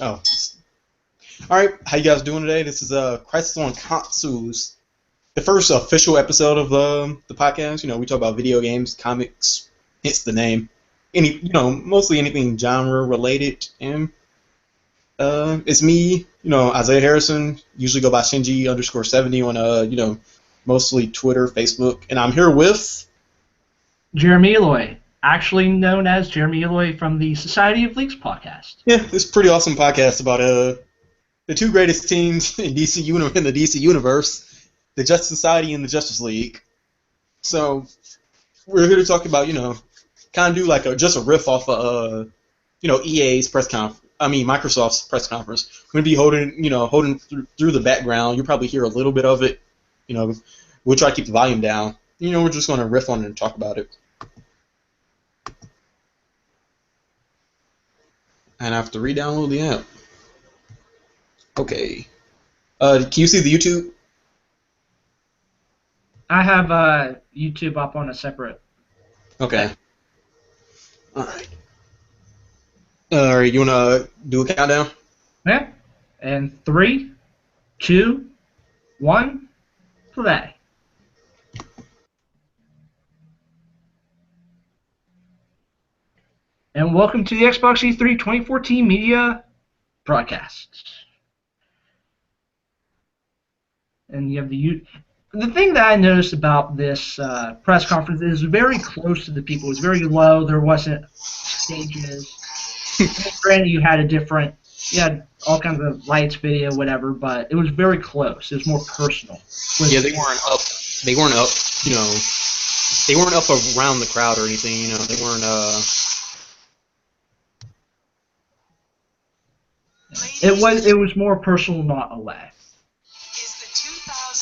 Oh, all right. How you guys doing today? This is Crisis on Consoles, the first official episode of the podcast. We talk about video games, comics, hence the name. Mostly anything genre related. And it's me, Isaiah Harrison. Usually go by Shinji_70 on mostly Twitter, Facebook, and I'm here with. Jeremy Eloy, actually known as Jeremy Eloy from the Society of Leaks podcast. Yeah, it's a pretty awesome podcast about the two greatest teams in in the DC universe, the Justice Society and the Justice League. So we're here to talk about, kind of do like just a riff off of, EA's press conference. I mean, Microsoft's press conference. We're gonna be holding through the background. You'll probably hear a little bit of it. We'll try to keep the volume down. We're just gonna riff on it and talk about it. And I have to re-download the app. Okay. Can you see the YouTube? I have YouTube up on a separate. Okay. All right. All right. You wanna do a countdown? Yeah. And 3, 2, 1, play. And welcome to the Xbox E3 2014 media broadcast. And you have the thing that I noticed about this press conference is very close to the people. It was very low. There wasn't stages. Granted, you had all kinds of lights, video, whatever, but it was very close. It was more personal. Yeah, they weren't up. They weren't up. They weren't up around the crowd or anything. They weren't. It was more personal, not away.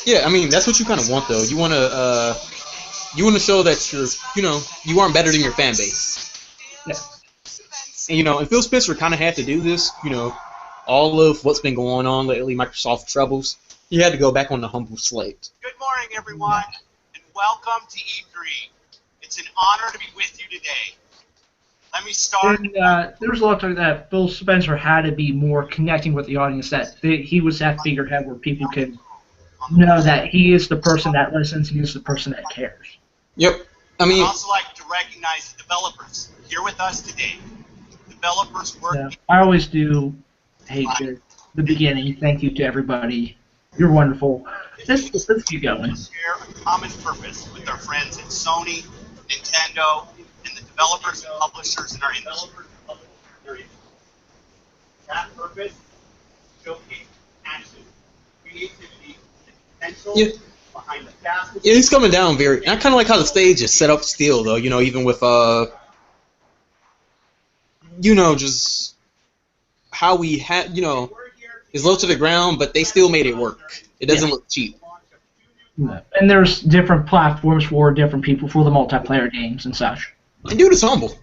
Yeah, I mean that's what you kind of want though. You want to show that you aren't better than your fan base. Yeah. And Phil Spencer kind of had to do this. All of what's been going on lately, Microsoft troubles. He had to go back on the humble slate. Good morning, everyone, and welcome to E3. It's an honor to be with you today. Let me start. And there was a lot of talk that Phil Spencer had to be more connecting with the audience, that he was that figurehead where people could know that he is the person that listens, he is the person that cares. Yep. I mean, I'd also like to recognize the developers here with us today. Developers work. Yeah, I always do hate the beginning. Thank you to everybody. You're wonderful. Let's keep going. Share a common purpose with our friends at Sony, Nintendo, and the developers and publishers in our industry. That purpose showcases passion, creativity, and potential behind the fastest. yeah, he's coming down very. I kind of like how the stage is set up still though. Even with just how we had, is low to the ground, but they still made it work. It doesn't look cheap. And there's different platforms for different people for the multiplayer games and such. And dude is humble.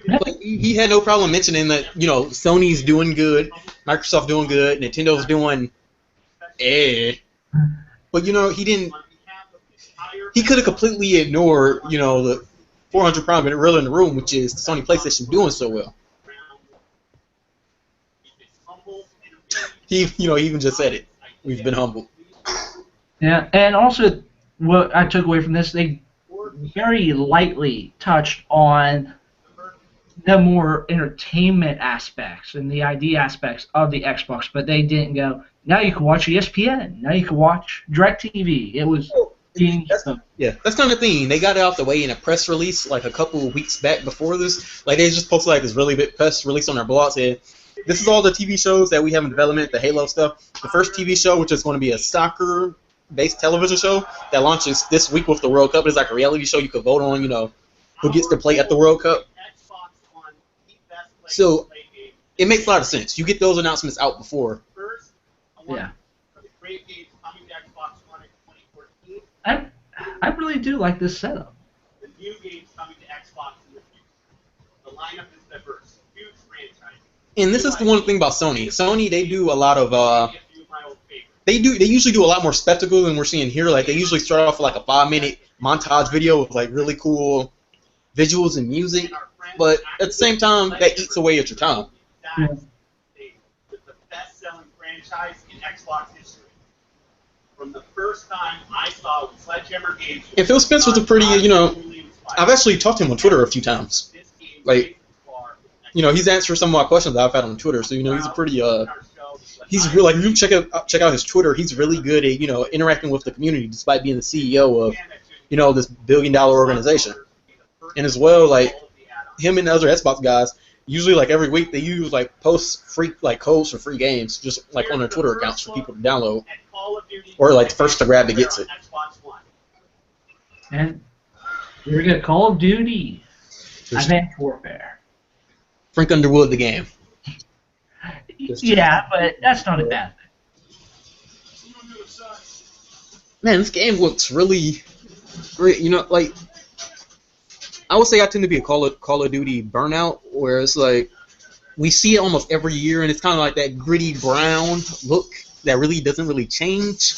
Yeah. Like, he had no problem mentioning that, Sony's doing good, Microsoft doing good, Nintendo's doing But, he didn't. He could have completely ignored, the 400 pound gorilla in the room, which is the Sony PlayStation doing so well. He even just said it. We've been humbled. Yeah, and also what I took away from this, they very lightly touched on the more entertainment aspects and the ID aspects of the Xbox, but they didn't go, now you can watch ESPN, now you can watch DirecTV. It was that's kind of the thing. They got it out the way in a press release like a couple of weeks back before this. Like they just posted like this really big press release on their blog saying, this is all the TV shows that we have in development, the Halo stuff. The first TV show, which is going to be a soccer-based television show that launches this week with the World Cup. It's like a reality show you could vote on, who gets to play at the World Cup. So it makes a lot of sense. You get those announcements out before. Yeah. I really do like this setup. The new games coming to Xbox in the future. The lineup is diverse. Huge franchise. And this is the one thing about Sony. Sony, they do a lot of they usually do a lot more spectacle than we're seeing here. Like they usually start off with like a 5-minute montage video with like really cool visuals and music, but at the same time that eats away at your time. Yeah. franchise in Xbox history. From the first time I saw Sledgehammer Games. And Phil Spencer's a pretty, I've actually talked to him on Twitter a few times. Like, he's answered some of my questions that I've had on Twitter. So, he's a pretty, he's really, like, if you check out his Twitter, he's really good at, interacting with the community despite being the CEO of, this billion-dollar organization. And as well, like, him and the other Xbox guys, usually, like, every week, they use, like, post free, like, codes for free games, just, like, on their Twitter accounts for people to download. Or, like, the first to grab that gets it. And here we go, Call of Duty, Advanced Warfare. Frank Underwood, the game. Yeah, but that's not a bad thing. Man, this game looks really great. Like, I would say I tend to be a Call of Duty burnout, where it's like, we see it almost every year, and it's kind of like that gritty brown look that really doesn't really change.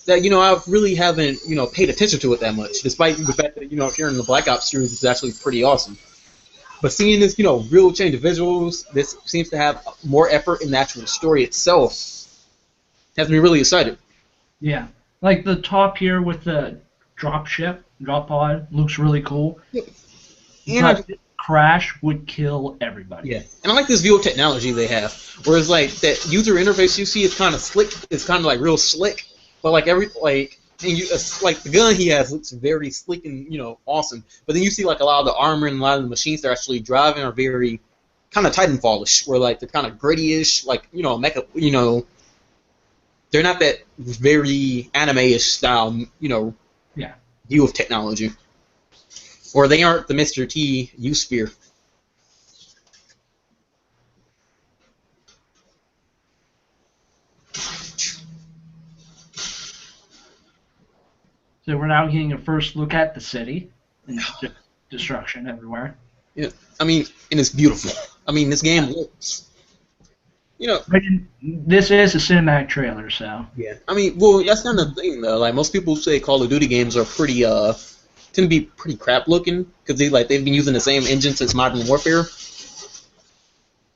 That, I really haven't, paid attention to it that much, despite the fact that, hearing the Black Ops series is actually pretty awesome. But seeing this, real change of visuals, this seems to have more effort in the actual story itself, has me really excited. Yeah. Like the top here with the drop pod, looks really cool. Yep. But Crash would kill everybody. Yeah. And I like this view of technology they have, whereas, like, that user interface you see is kind of slick, it's kind of, like, real slick. But like like the gun he has looks very sleek and awesome. But then you see like a lot of the armor and a lot of the machines they're actually driving are very kind of Titanfall-ish, where like they're kind of gritty-ish, like mecha. They're not that very anime-ish style, view of technology. Or they aren't the Mr. T U-Sphere. So we're now getting a first look at the city and destruction everywhere. Yeah, I mean, and it's beautiful. I mean, this game looks, This is a cinematic trailer, so. Yeah. I mean, well, that's kind of the thing though. Like most people say, Call of Duty games are pretty tend to be pretty crap looking because they've been using the same engine since Modern Warfare.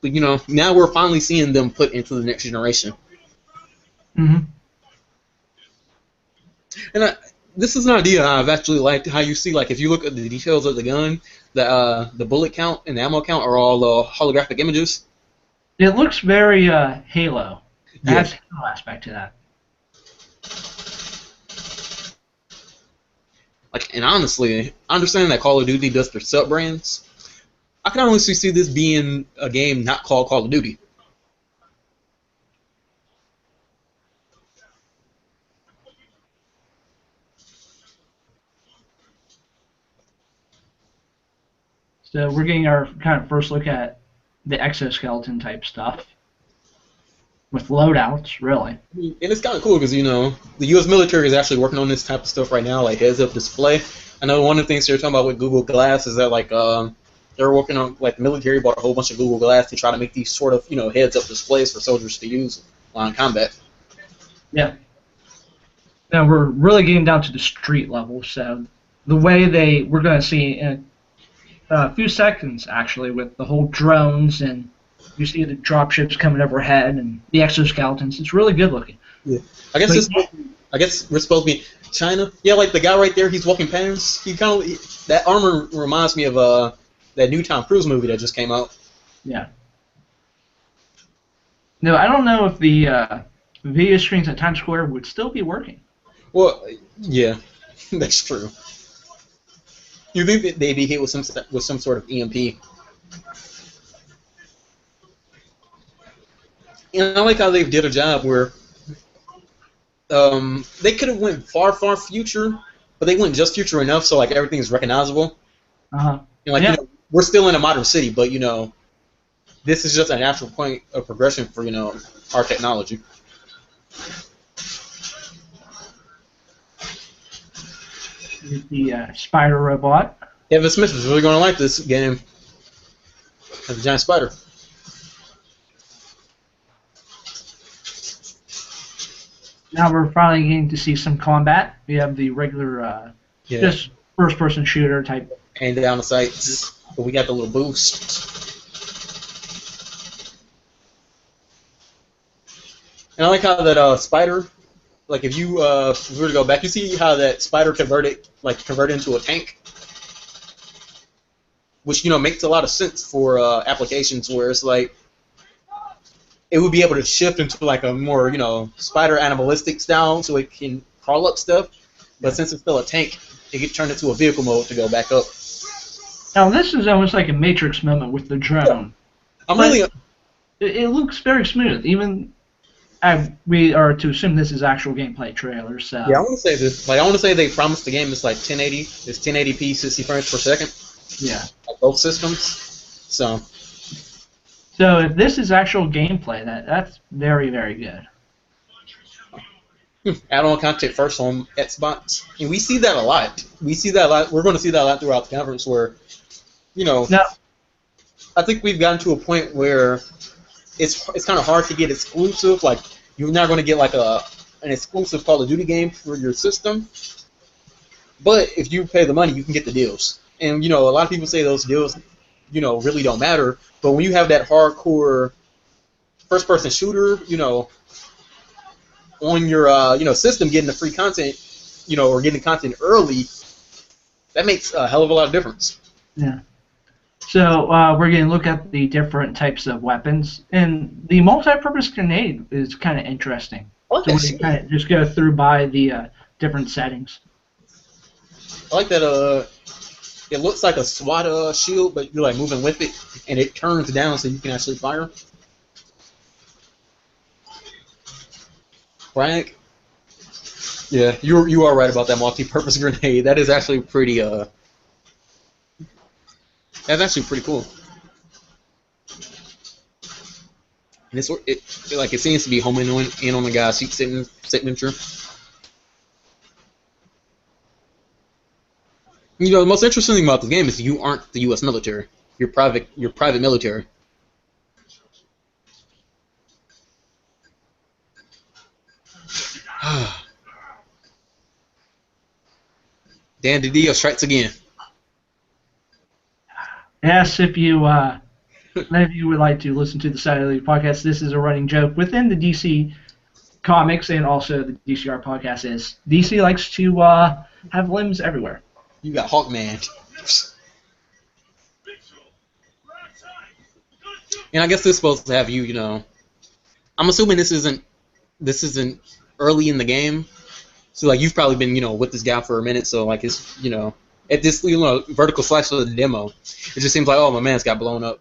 But now we're finally seeing them put into the next generation. Mhm. And this is an idea I've actually liked, how you see, like, if you look at the details of the gun, the bullet count and the ammo count are all holographic images. It looks very Halo. It has a Halo aspect to that. Like, and honestly, I understand that Call of Duty does their sub-brands. I can honestly see this being a game not called Call of Duty. So we're getting our kind of first look at the exoskeleton type stuff with loadouts, really. And it's kind of cool because, the U.S. military is actually working on this type of stuff right now, like heads-up display. I know one of the things they're talking about with Google Glass is that, like, they're working on, like, the military bought a whole bunch of Google Glass to try to make these sort of, heads-up displays for soldiers to use while in combat. Yeah. Now we're really getting down to the street level, so the way we're going to see in a few seconds, actually, with the whole drones, and you see the dropships coming overhead, and the exoskeletons. It's really good looking. Yeah. I guess we're supposed to be China. Yeah, like the guy right there, he's walking past. That armor reminds me of that new Tom Cruise movie that just came out. Yeah. No, I don't know if the video screens at Times Square would still be working. Well, yeah, that's true. You think that they'd be hit with some sort of EMP? And I like how they did a job where they could have went far, far future, but they went just future enough so like everything's recognizable. Uh-huh. And like we're still in a modern city, but this is just a natural point of progression for our technology. The spider robot. Evan Smith is really going to like this game. As a giant spider. Now we're finally getting to see some combat. We have the regular, just first-person shooter type. And down the sights, but we got the little boost. And I like how that spider, like if you were to go back, you see how that spider converted into a tank, which makes a lot of sense for applications where it's like it would be able to shift into like a more spider animalistic style, so it can crawl up stuff. But since it's still a tank, it can turn into a vehicle mode to go back up. Now this is almost like a Matrix moment with the drone. It looks very smooth. Even we are to assume this is actual gameplay trailer. So yeah, I want to say this. Like I want to say they promised the game is like 1080. It's 1080p, 60 frames per second. Yeah. Like both systems. So if this is actual gameplay, that's very, very good. Add-on content first on Xbox, and we see that a lot. We're going to see that a lot throughout the conference, where No. I think we've gotten to a point where it's kind of hard to get exclusive. Like you're not going to get like an exclusive Call of Duty game for your system, but if you pay the money, you can get the deals. And a lot of people say those deals, really don't matter. But when you have that hardcore first-person shooter, on your system, getting the free content, or getting content early, that makes a hell of a lot of difference. Yeah. So we're going to look at the different types of weapons, and the multi-purpose grenade is kind of interesting. I like So that we kind of just go through by the different settings. I like that. It looks like a SWAT shield, but you're like moving with it, and it turns down so you can actually fire. Frank. Yeah, you are right about that multi-purpose grenade. That is actually pretty. That's actually pretty cool. And it seems to be homing in on the guy's signature. The most interesting thing about this game is you aren't the U.S. military. You're private military. Dan DiDio strikes again. Yes, if you none of you would like to listen to the Side of the League podcast, this is a running joke within the DC comics and also the DCR podcast is DC likes to have limbs everywhere. You got Hawkman. And I guess they're supposed to have you, I'm assuming this isn't early in the game. So like you've probably been, with this guy for a minute, so like it's at this vertical slash of the demo, it just seems like, oh, my man's got blown up.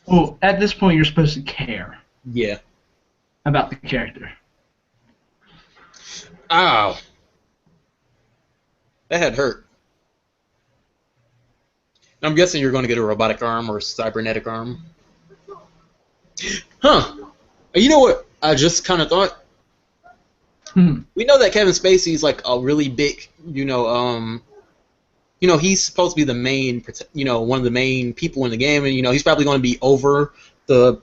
Well, at this point you're supposed to care. Yeah. About the character. Ow. That had hurt. I'm guessing you're going to get a robotic arm or cybernetic arm. Huh. You know what I just kind of thought? We know that Kevin Spacey's like a really big, he's supposed to be the main, one of the main people in the game, and he's probably going to be over the,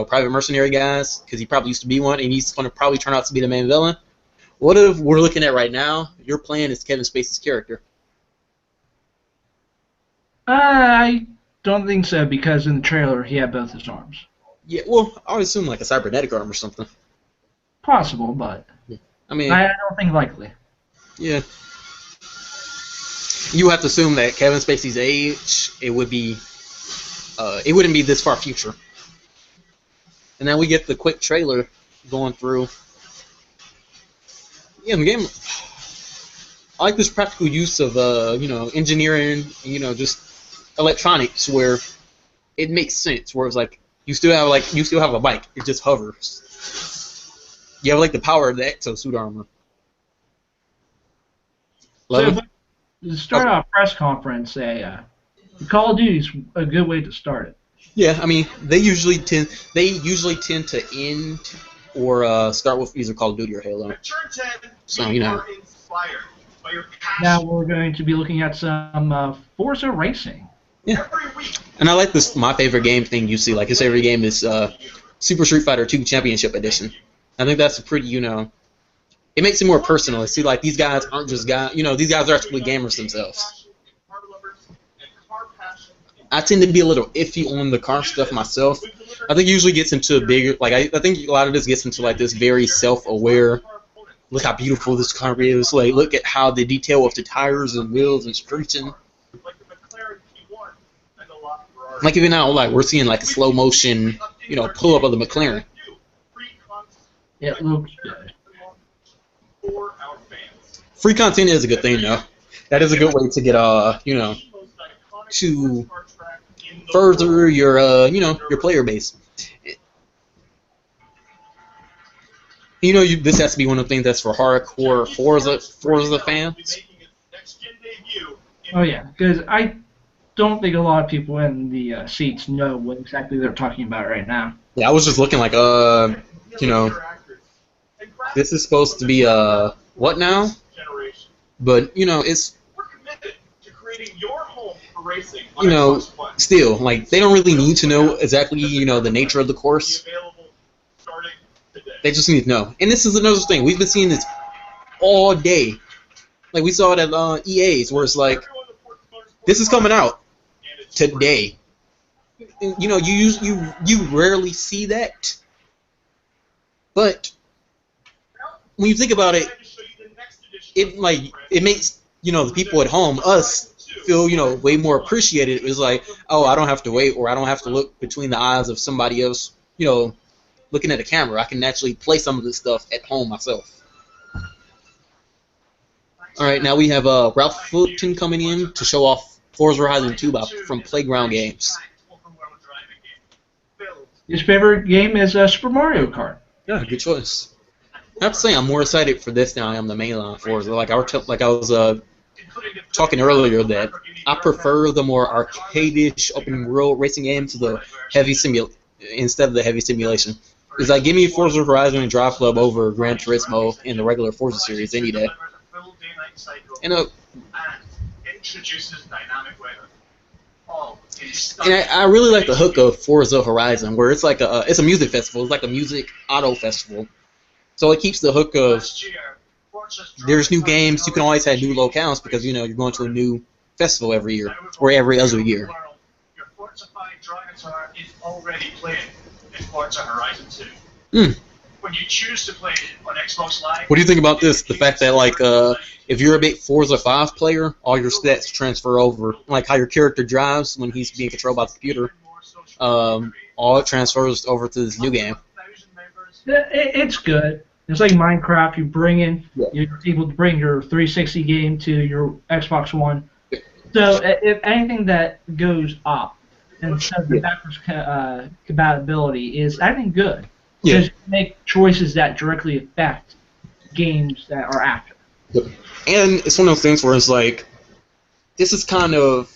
private mercenary guys because he probably used to be one, and he's going to probably turn out to be the main villain. What if we're looking at right now? Your plan is Kevin Spacey's character. I don't think so because in the trailer he had both his arms. Yeah, well, I would assume like a cybernetic arm or something. Possible, but I mean, I don't think likely. Yeah. You have to assume that Kevin Spacey's age, it wouldn't be this far future. And then we get the quick trailer going through. Yeah, the game. I like this practical use of engineering, just electronics where it makes sense. Where it's like you still have a bike, it just hovers. You have like the power of the exosuit armor. So, to start off a press conference, Call of Duty is a good way to start it. Yeah, I mean they usually tend to end or start with either Call of Duty or Halo. So Now we're going to be looking at some Forza Racing. Yeah, and I like this. My favorite game thing you see, like his favorite game is Super Street Fighter 2 Championship Edition. I think that's a pretty, it makes it more personal. See, like these guys aren't just guys, these guys are actually gamers themselves. I tend to be a little iffy on the car stuff myself. I think it usually gets into a bigger, like I think a lot of this gets into like this very self-aware. Look how beautiful this car is. Like look at how the detail of the tires and wheels and screeching. Like even now, like we're seeing like a slow motion, pull up of the McLaren. It looks good. Free content is a good thing, though. That is a good way to get, to further your, your player base. This has to be one of the things that's for hardcore Forza fans. Oh yeah, because I don't think a lot of people in the seats know what exactly they're talking about right now. Yeah, I was just looking like, this is supposed to be what now? But it's still like they don't really need to know exactly the nature of the course. They just need to know. And this is another thing we've been seeing this all day. Like we saw it at EA's where it's like this is coming out today. You rarely see that, but when you think about it, it makes the people at home, us, feel way more appreciated. It's like, oh, I don't have to wait, or I don't have to look between the eyes of somebody else, looking at a camera. I can actually play some of this stuff at home myself. All right, now we have Ralph Fulton coming in to show off Forza Horizon 2 from Playground Games. His favorite game is Super Mario Kart. Yeah, good choice. I have to say, I'm more excited for this than I am the mainline Forza. Like I was talking earlier, that I prefer the more arcade-ish open world racing game to the heavy instead of the heavy simulation. It's like give me Forza Horizon and Drive Club over Gran Turismo in the regular Forza series any day. And I really like the hook of Forza Horizon, where it's like it's a music festival. It's like a music auto festival. So it keeps the hook of there's new games. You can always have new locales because you're going to a new festival every year or every other year. Your Forza 5 Drivatar is already playing in Forza Horizon 2. When you choose to play it on Xbox Live. What do you think about this? The fact that if you're a big Forza 5 player, all your stats transfer over, like how your character drives when he's being controlled by the computer. All it transfers over to this new game. It's good. It's like Minecraft. You're able to bring your 360 game to your Xbox One. So if anything that goes up instead of the backwards compatibility is, I think, good. Yeah. Just make choices that directly affect games that are after. Yep. And it's one of those things where it's like, this is kind of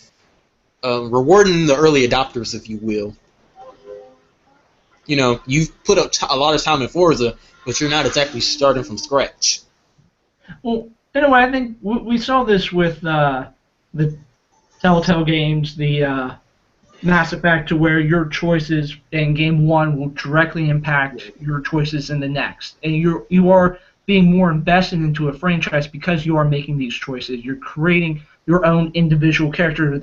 rewarding the early adopters, if you will. You've put a lot of time in Forza, but you're not exactly starting from scratch. Well, anyway, I think we saw this with the Telltale games, the Mass Effect, to where your choices in Game 1 will directly impact your choices in the next. And you are being more invested into a franchise because you are making these choices. You're creating your own individual character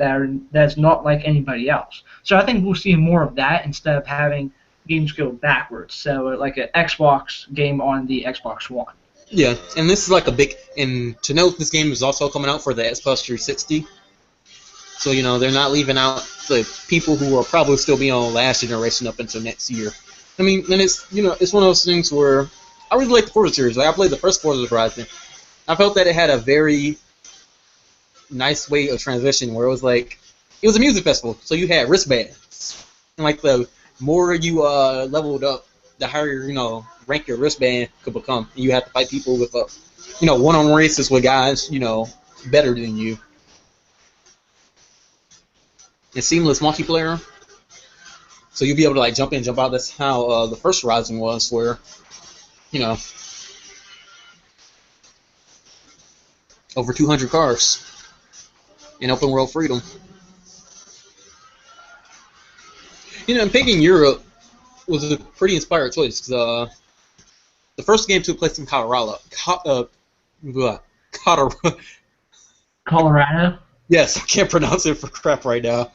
that's not like anybody else. So I think we'll see more of that instead of having games go backwards. So like an Xbox game on the Xbox One. Yeah, and this is like and to note, this game is also coming out for the Xbox 360. So, they're not leaving out the people who will probably still be on last generation up until next year. I mean, and it's, it's one of those things where I really like the Forza series. Like, I played the first Forza Horizon. I felt that it had a very nice way of transition where it was like, it was a music festival, so you had wristbands. And like the more you leveled up, the higher, rank your wristband could become. And you have to fight people with, one-on-one races with guys, better than you. It's seamless multiplayer, so you'll be able to jump in, jump out. That's how the first Horizon was, where over 200 cars in open world freedom. And picking Europe was a pretty inspired choice because the first game took place in Colorado. Colorado? Yes, I can't pronounce it for crap right now.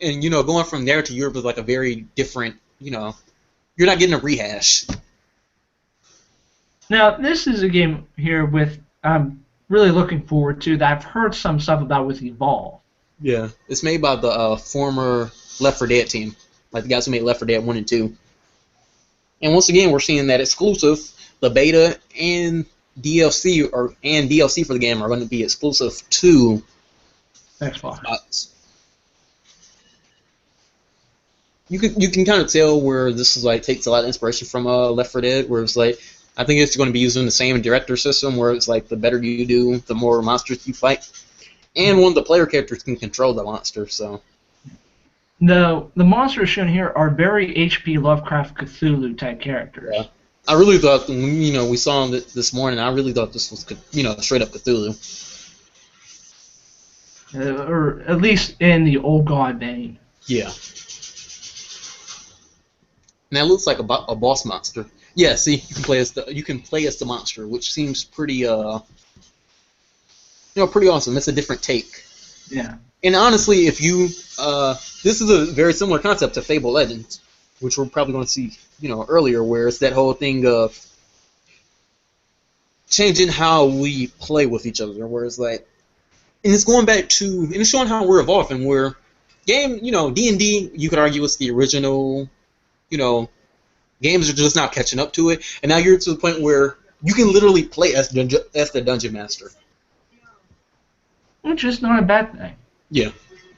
and going from there to Europe is like a very different. You're not getting a rehash. Now, this is a game here with I'm really looking forward to that I've heard some stuff about with Evolve. Yeah, it's made by the former Left 4 Dead team, like the guys who made Left 4 Dead 1 and 2. And once again, we're seeing that exclusive, the beta and DLC for the game are going to be exclusive to Xbox. You can kind of tell where this is like takes a lot of inspiration from Left 4 Dead, where it's like I think it's going to be using the same director system, where it's like the better you do, the more monsters you fight, and one of the player characters can control the monster. So the monsters shown here are very H.P. Lovecraft Cthulhu type characters. Yeah. I really thought when we saw them this morning, I really thought this was straight up Cthulhu. Or at least in the old god vein. Yeah. And that looks like a boss monster. Yeah, see, you can play as the monster, which seems pretty pretty awesome. It's a different take. Yeah. And honestly, if you this is a very similar concept to Fable Legends, which we're probably going to see, earlier, where it's that whole thing of changing how we play with each other, where it's like, and it's going back to, and it's showing how we're evolving, where D&D, you could argue it's the original, games are just now catching up to it, and now you're to the point where you can literally play as the Dungeon Master. Which is not a bad thing. Yeah.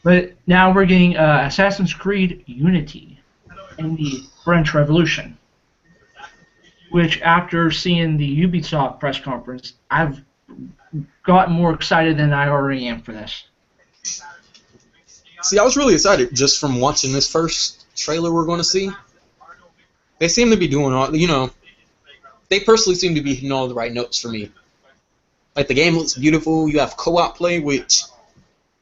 But now we're getting Assassin's Creed Unity and the French Revolution, which after seeing the Ubisoft press conference, I've gotten more excited than I already am for this. See, I was really excited just from watching this first trailer we're going to see. They seem to be doing all, they personally seem to be hitting all the right notes for me. Like, the game looks beautiful. You have co-op play, which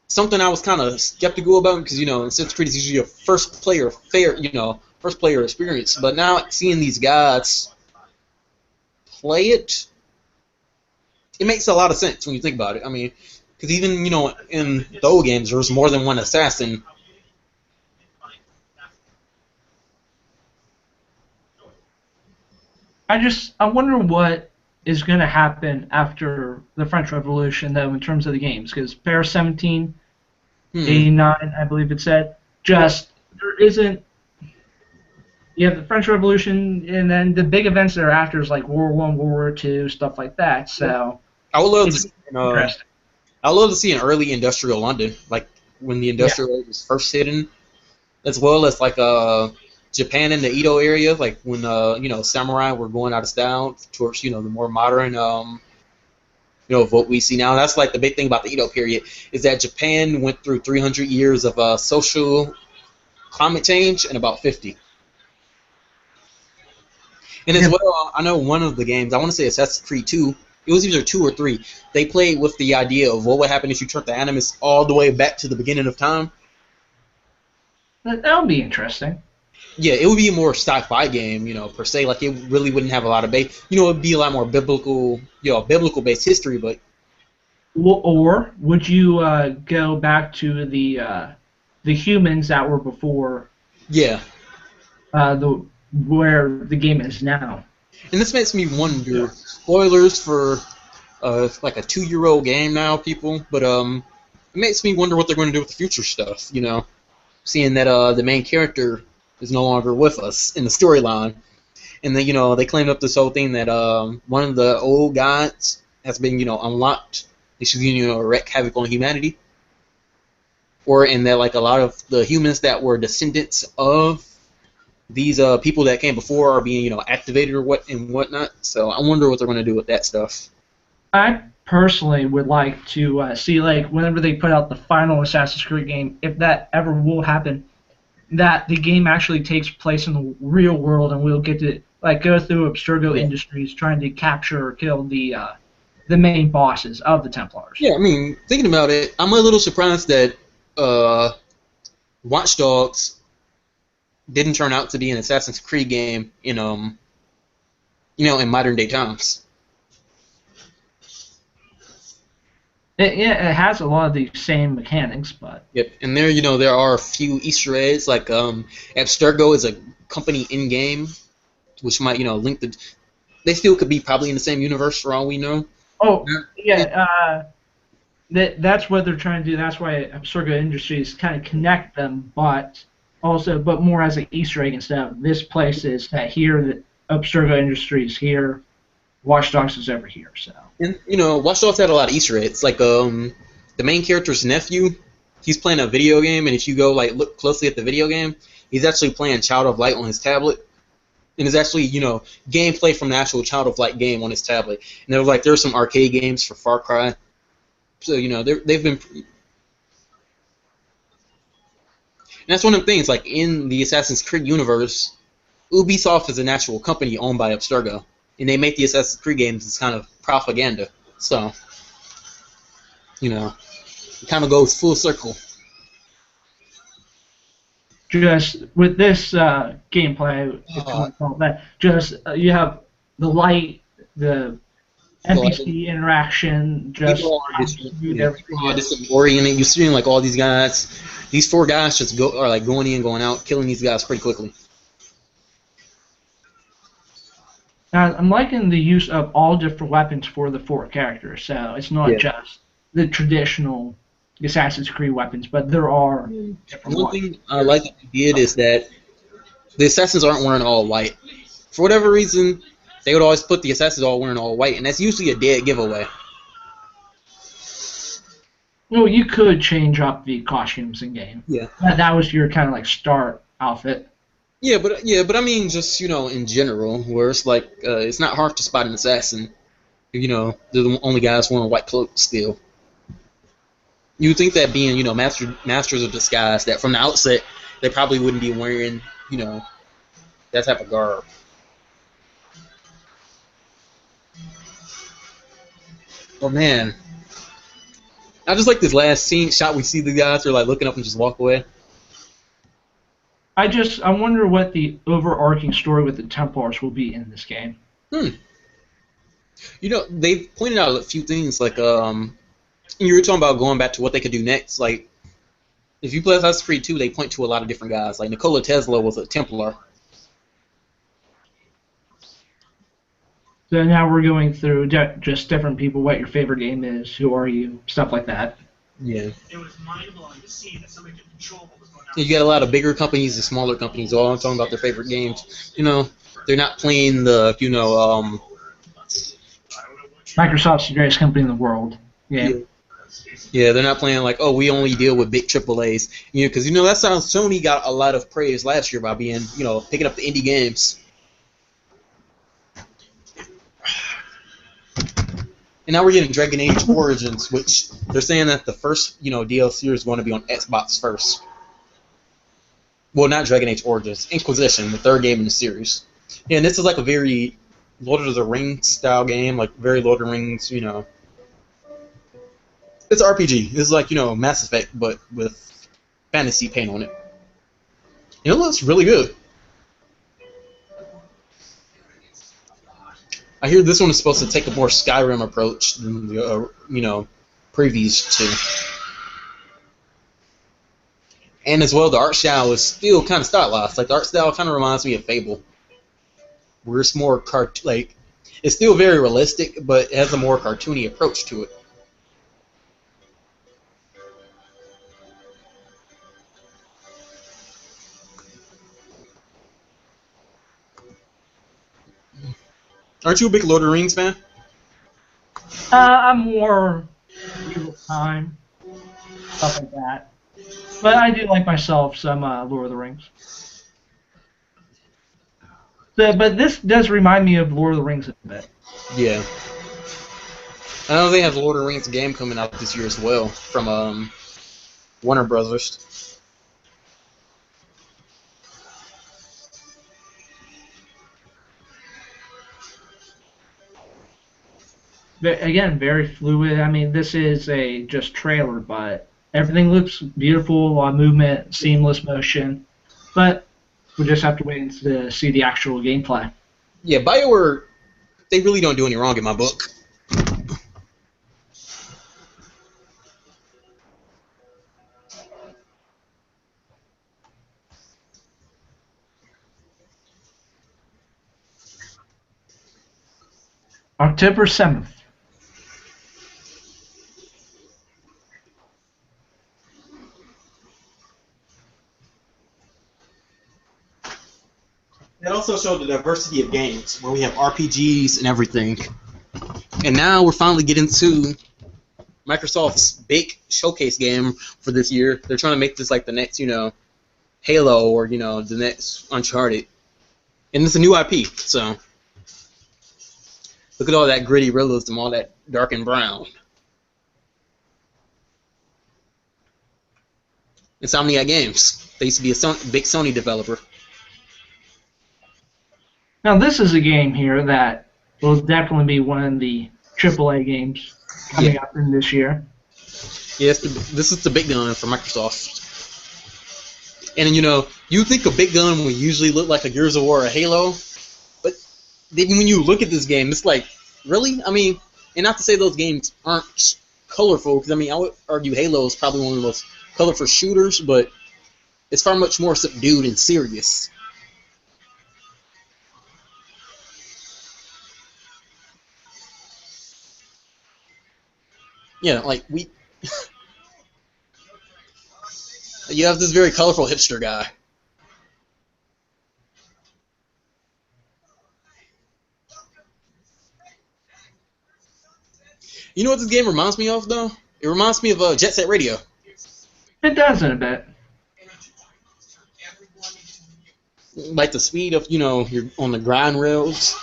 something I was kind of skeptical about because, in Assassin's Creed it's usually a first player experience. But now seeing these guys play it, it makes a lot of sense when you think about it. I mean, because even, in the old games, there was more than one assassin. I wonder what is going to happen after the French Revolution, though, in terms of the games, because Paris 1789, I believe it said, there isn't. You have the French Revolution, and then the big events that are after is like World War I, World War II, stuff like that. So I would love to see an early industrial London, like when the industrial age was first hitting, as well as like Japan in the Edo area, like when samurai were going out of style towards the more modern of what we see now. That's like the big thing about the Edo period is that Japan went through 300 years of social climate change in about 50. And as well, I know one of the games, I want to say Assassin's Creed 2, it was either 2 or 3, they played with the idea of what would happen if you turned the Animus all the way back to the beginning of time. That would be interesting. Yeah, it would be a more sci-fi game, per se. Like, it really wouldn't have a lot of base. It would be a lot more biblical, biblical-based history, but... Or would you go back to the humans that were before... Yeah. Where the game is now. And this makes me wonder, spoilers for like a 2-year-old game now, people, but it makes me wonder what they're going to do with the future stuff, seeing that the main character is no longer with us in the storyline. And then, they claimed up this whole thing that one of the old gods has been, unlocked. They should, wreak havoc on humanity. Or in that, like, a lot of the humans that were descendants of these people that came before are being, activated or whatnot. So I wonder what they're going to do with that stuff. I personally would like to see, like, whenever they put out the final Assassin's Creed game, if that ever will happen, that the game actually takes place in the real world and we'll get to, like, go through Abstergo Industries trying to capture or kill the main bosses of the Templars. Yeah, I mean, thinking about it, I'm a little surprised that Watch Dogs didn't turn out to be an Assassin's Creed game in in modern day times. Yeah, it has a lot of the same mechanics, but Yep, and there, there are a few Easter eggs, like Abstergo is a company in game, which might, link the. They still could be probably in the same universe for all we know. oh It- yeah, that's what they're trying to do. That's why Abstergo Industries kind of connect them, but more as an Easter egg instead of this place is that here, that Abstergo Industries here, Watch Dogs is over here. So And Watch Dogs had a lot of Easter eggs. Like the main character's nephew, he's playing a video game, and if you go like look closely at the video game, he's actually playing Child of Light on his tablet, and it's actually gameplay from the actual Child of Light game on his tablet. And there's some arcade games for Far Cry, so they've been. And that's one of the things. Like in the Assassin's Creed universe, Ubisoft is an actual company owned by Abstergo, and they make the Assassin's Creed games as kind of propaganda. So, it kind of goes full circle. just with this gameplay, if you want to call it that, just you have the light, the NPC interaction, just oriented. You're seeing like all these guys, these 4 guys just are like going in, going out, killing these guys pretty quickly. I'm liking the use of all different weapons for the 4 characters, so it's not just the traditional Assassin's Creed weapons, but there are different One ones. thing I like that they did is that the assassins aren't wearing all white. For whatever reason, they would always put the assassins all wearing all white, and that's usually a dead giveaway. Well, you could change up the costumes in game. Yeah. That was your kind of like start outfit. Yeah, but I mean, just in general, where it's like it's not hard to spot an assassin. They're the only guys wearing white cloaks still. You would think that being masters of disguise, that from the outset they probably wouldn't be wearing that type of garb. Oh man, I just like this last scene shot. We see the guys are like looking up and just walk away. I wonder what the overarching story with the Templars will be in this game. They've pointed out a few things like you were talking about going back to what they could do next. Like if you play Assassin's Creed 2, they point to a lot of different guys. Like Nikola Tesla was a Templar. So now we're going through just different people, what your favorite game is, who are you, stuff like that. Yeah. It was mind-blowing to see that somebody could control what was going on. You got a lot of bigger companies and smaller companies all talking about their favorite games. They're not playing the Microsoft's the greatest company in the world. Yeah, they're not playing like, oh, we only deal with big AAAs. Because that sounds. Sony got a lot of praise last year by being, picking up the indie games. And now we're getting Dragon Age Origins, which they're saying that the first, DLC is going to be on Xbox first. Well, not Dragon Age Origins, Inquisition, the 3rd game in the series. Yeah, and this is like a very Lord of the Rings style game, like very Lord of the Rings, It's an RPG. It's like, Mass Effect, but with fantasy paint on it. It looks really good. I hear this one is supposed to take a more Skyrim approach than the, previous 2. And as well, the art style is still kind of stylized. Like, the art style kind of reminds me of Fable. Where it's more it's still very realistic, but it has a more cartoony approach to it. Aren't you a big Lord of the Rings fan? I'm more real time, stuff like that. But I do like myself some Lord of the Rings. But this does remind me of Lord of the Rings a bit. Yeah. I know they have the Lord of the Rings game coming out this year as well from Warner Brothers. But again, very fluid. I mean, this is a just trailer, but everything looks beautiful, a lot of movement, seamless motion. But we'll just have to wait to see the actual gameplay. Yeah, BioWare, they really don't do any wrong in my book. October 7th. It also showed the diversity of games, where we have RPGs and everything. And now we're finally getting to Microsoft's big showcase game for this year. They're trying to make this like the next, Halo or, the next Uncharted. And it's a new IP, so look at all that gritty realism, all that dark and brown. Insomniac Games. They used to be a big Sony developer. Now this is a game here that will definitely be one of the AAA games coming up in this year. Yes, this is the big gun for Microsoft. And you think a big gun will usually look like a Gears of War or a Halo, but then when you look at this game, it's like, really? I mean, and not to say those games aren't colorful, because I would argue Halo is probably one of the most colorful shooters, but it's far much more subdued and serious. Yeah, like you have this very colorful hipster guy. You know what this game reminds me of, though? It reminds me of Jet Set Radio. It does in a bit. Like the speed of, you're on the grind rails.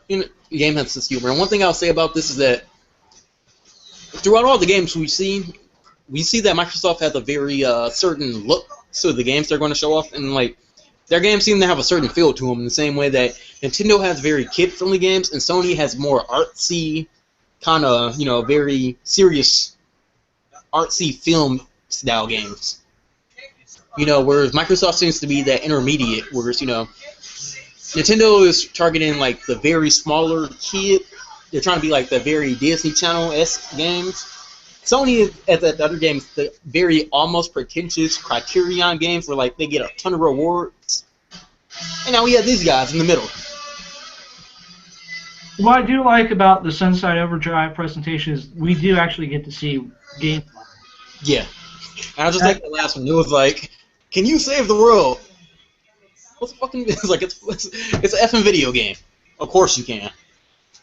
The game has this humor. And one thing I'll say about this is that throughout all the games we see that Microsoft has a very certain look to the games they're going to show off, and like their games seem to have a certain feel to them in the same way that Nintendo has very kid-friendly games and Sony has more artsy, kind of very serious, artsy film-style games. Whereas Microsoft seems to be that intermediate, whereas Nintendo is targeting like the very smaller kid. They're trying to be like the very Disney Channel-esque games. Sony, at the other games, the very almost pretentious Criterion games where like they get a ton of rewards. And now we have these guys in the middle. What I do like about the Sunset Overdrive presentation is we do actually get to see gameplay. Yeah. And I just like the last one. It was like, can you save the world? What's the fucking? It's like it's an effing video game. Of course you can.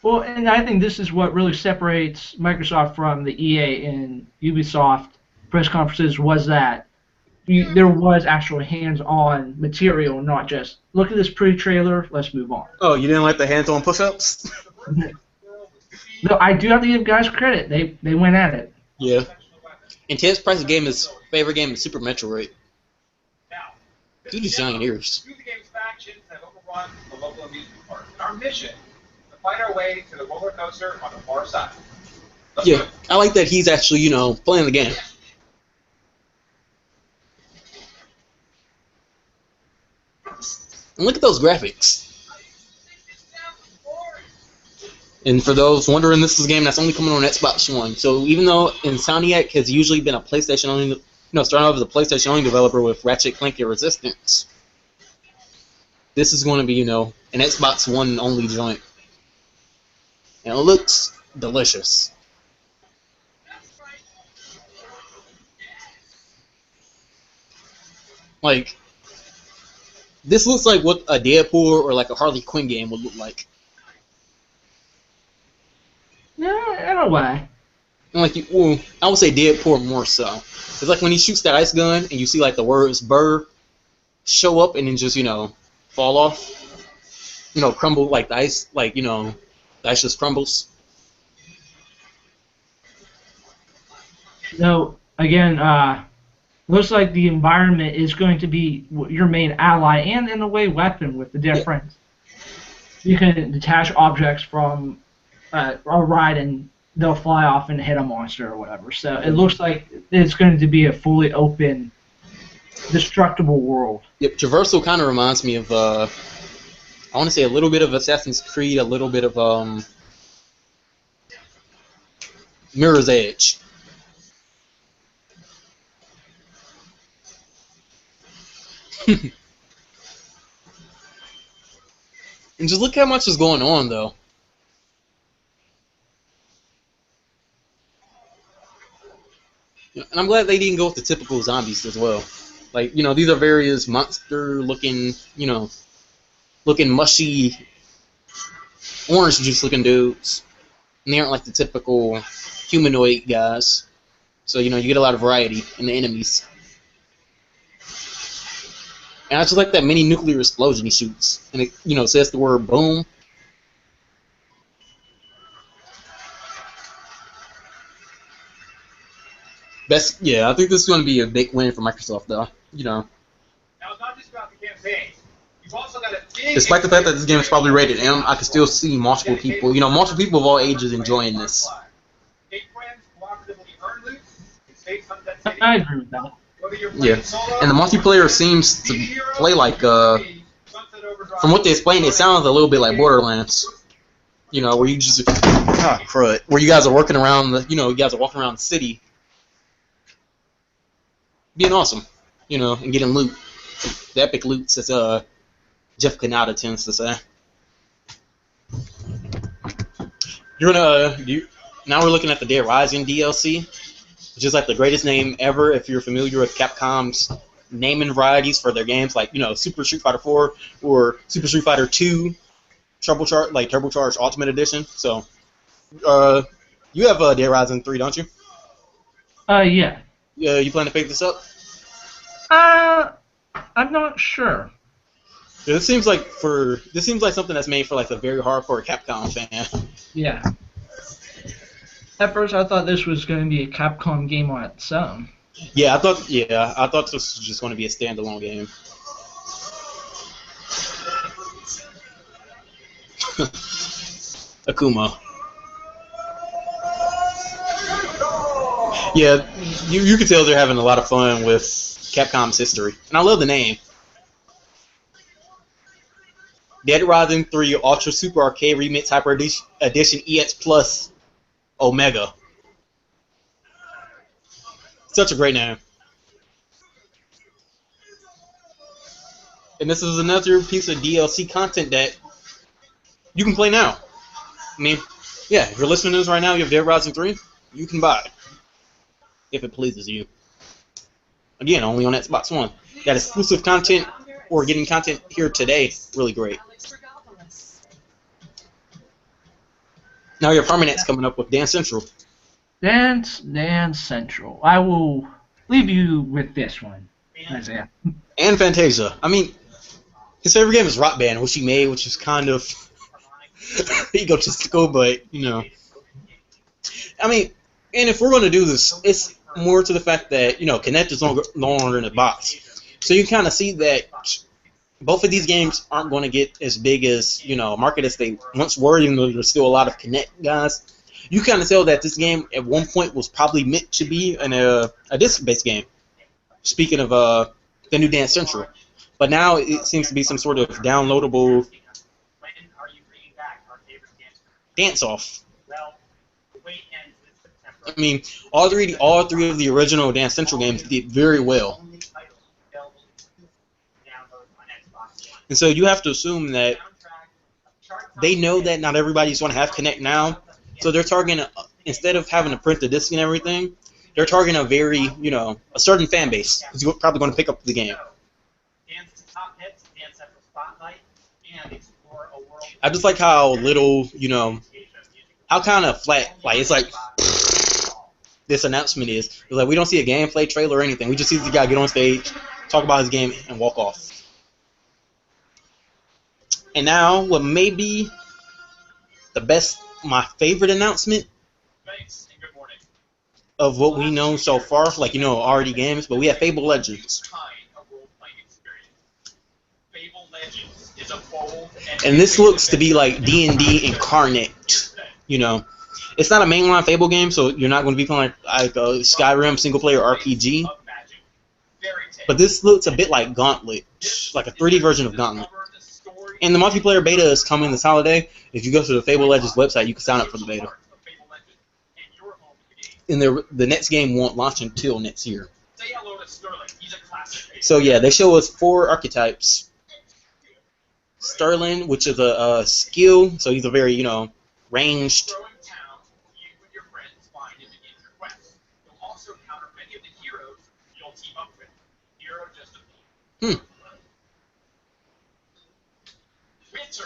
Well, and I think this is what really separates Microsoft from the EA and Ubisoft press conferences was that there was actual hands-on material, not just look at this pretty trailer, let's move on. Oh, you didn't like the hands-on push-ups? No, I do have to give guys credit. They went at it. Yeah. And Ted's Price's favorite game is Super Metroid. Dude is giant ears. Through the game's factions have overrun the local amusement park. Our mission: to find our way to the roller coaster on the far side. Let's Yeah, go. I like that he's actually, playing the game. And look at those graphics. And for those wondering, this is a game that's only coming on Xbox One. So even though Insomniac has usually been a PlayStation only, starting off as a PlayStation only developer with Ratchet Clank and Resistance, this is going to be, an Xbox One only joint. And it looks delicious. Like, this looks like what a Deadpool or like a Harley Quinn game would look like. Yeah, in a way. And like, I would say Deadpool more so. It's like when he shoots that ice gun and you see like the words "burr" show up and then just fall off, crumble like the ice, like the ice just crumbles. So again, looks like the environment is going to be your main ally and in a way weapon with the difference. Yeah. You can detach objects from a ride and they'll fly off and hit a monster or whatever. So it looks like it's going to be a fully open, destructible world. Yep, traversal kind of reminds me of, I want to say a little bit of Assassin's Creed, a little bit of Mirror's Edge. And just look how much is going on, though. And I'm glad they didn't go with the typical zombies as well. Like, these are various monster-looking, looking mushy, orange juice-looking dudes. And they aren't like the typical humanoid guys. So, you get a lot of variety in the enemies. And I just like that mini nuclear explosion he shoots. And it, says the word boom. Yeah, I think this is going to be a big win for Microsoft, though. Now, it's not just about the campaign. You've also got a big... Despite the fact that this game is probably rated M, I can still see multiple people, multiple people of all ages enjoying this. I agree with that. Yeah, and the multiplayer seems to play like, from what they explained, it sounds a little bit like Borderlands. Where you just, crud, where you guys are working around the, you guys are walking around the city, being awesome, and getting loot, the epic loots, as Jeff Kanata tends to say. Now we're looking at the Dead Rising DLC, which is like the greatest name ever if you're familiar with Capcom's naming varieties for their games, like Super Street Fighter 4 or Super Street Fighter 2 Turbocharged Ultimate Edition. So, you have Dead Rising 3, don't you? Yeah. You plan to pick this up? I'm not sure. Yeah, this seems like something that's made for like a very hardcore Capcom fan. Yeah. At first, I thought this was going to be a Capcom game on its own. Yeah, I thought this was just going to be a standalone game. Akuma. Yeah, you can tell they're having a lot of fun with Capcom's history, and I love the name. Dead Rising 3 Ultra Super Arcade Remix Hyper Edition EX Plus Omega. Such a great name. And this is another piece of DLC content that you can play now. I mean, yeah, if you're listening to this right now, you have Dead Rising 3, you can buy it. If it pleases you. Again, only on Xbox One. That exclusive content or getting content here today, really great. Now you have Permanence coming up with Dance Central. Dance Central. I will leave you with this one, Isaiah. And Fantasia. I mean, his favorite game is Rock Band, which he made, which is kind of egotistical, but, I mean, and if we're going to do this, it's more to the fact that, Kinect is no longer in the box. So you kind of see that both of these games aren't going to get as big as, market as they once were, even though there's still a lot of Kinect guys. You kind of tell that this game at one point was probably meant to be a disc-based game. Speaking of the new Dance Central. But now it seems to be some sort of downloadable dance-off. I mean, all three of the original Dance Central games did very well. And so you have to assume that they know that not everybody's going to have Kinect now. So they're targeting, instead of having to print the disc and everything, they're targeting a very, a certain fan base who's probably going to pick up the game. I just like how little, how kind of flat, like, it's like, this announcement is. It's like, we don't see a gameplay trailer or anything. We just see the guy get on stage, talk about his game, and walk off. And now, what may be my favorite announcement of what we know so far, like, already games, but we have Fable Legends. And this looks to be like D&D incarnate, It's not a mainline Fable game, so you're not going to be playing like a Skyrim single-player RPG. But this looks a bit like Gauntlet, like a 3D version of Gauntlet. And the multiplayer beta is coming this holiday. If you go to the Fable Legends website, you can sign up for the beta. And the next game won't launch until next year. So yeah, they show us 4 archetypes. Sterling, which is a skill, so he's a very, ranged. Throwing towns you and your friends find and begin your quest. You'll also encounter many of the heroes you'll team up with. Hero just a few. Winter.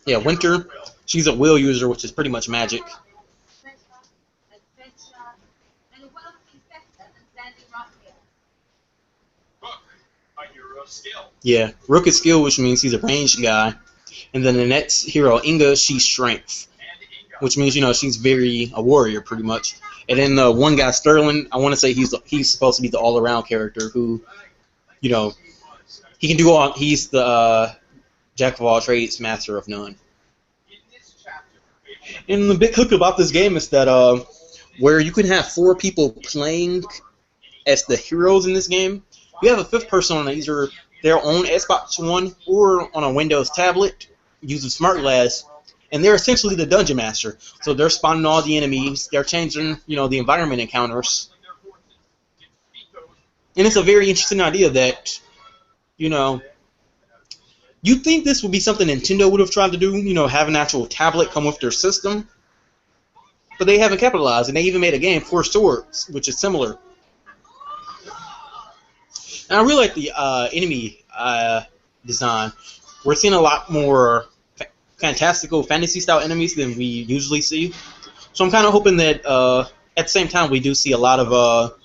Yeah, Winter. She's a will user, which is pretty much magic. Rook, a hero of skill. Yeah, Rook is skill, which means he's a ranged guy. And then the next hero, Inga, she's strength, And Inga. which means she's a warrior pretty much. And then the one guy, Sterling, I want to say he's supposed to be the all-around character who, he can do all. He's the jack of all trades, master of none. In this chapter, And the big hook about this game is that where you can have 4 people playing as the heroes in this game, you have a 5th person on either their own Xbox One or on a Windows tablet using smart glass, and they're essentially the dungeon master. So they're spawning all the enemies, they're changing, the environment encounters. And it's a very interesting idea that, you'd think this would be something Nintendo would have tried to do, have an actual tablet come with their system. But they haven't capitalized, and they even made a game, Four Swords, which is similar. And I really like the enemy design. We're seeing a lot more fantastical fantasy-style enemies than we usually see. So I'm kind of hoping that at the same time we do see a lot of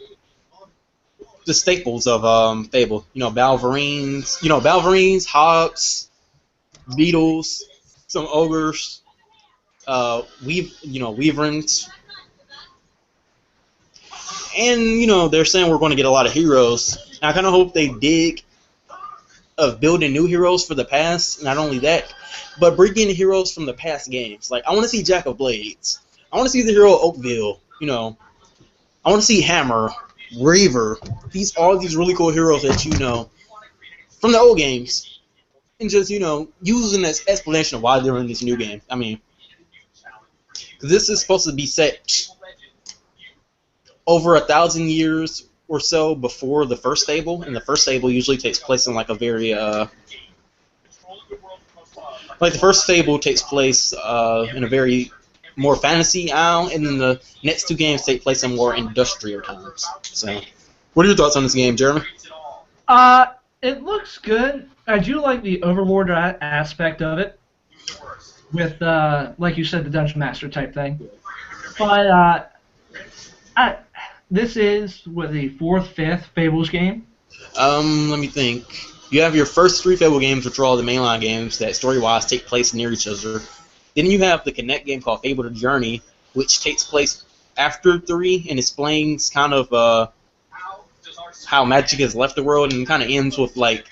the staples of Fable. Balverines, hogs, beetles, some ogres, wyverns. And, they're saying we're going to get a lot of heroes. And I kind of hope they dig of building new heroes for the past. Not only that, but bringing heroes from the past games. Like, I want to see Jack of Blades. I want to see the hero Oakville. I want to see Hammer, Reaver. All these really cool heroes that from the old games. And just, using as explanation of why they're in this new game. I mean, 'cause this is supposed to be set over 1,000 years or so before the first Fable, and the first Fable usually takes place in like a very the first Fable takes place in a very more fantasy aisle, and then the next 2 games take place in more industrial times. So, what are your thoughts on this game, Jeremy? It looks good. I do like the Overlord aspect of it, with like you said, the Dungeon Master type thing. But this is the 4th, 5th Fables game. Let me think. You have your first 3 Fable games, which are all the mainline games that story-wise take place near each other. Then you have the Connect game called Fable: The Journey, which takes place after 3 and explains kind of how magic has left the world, and kind of ends with like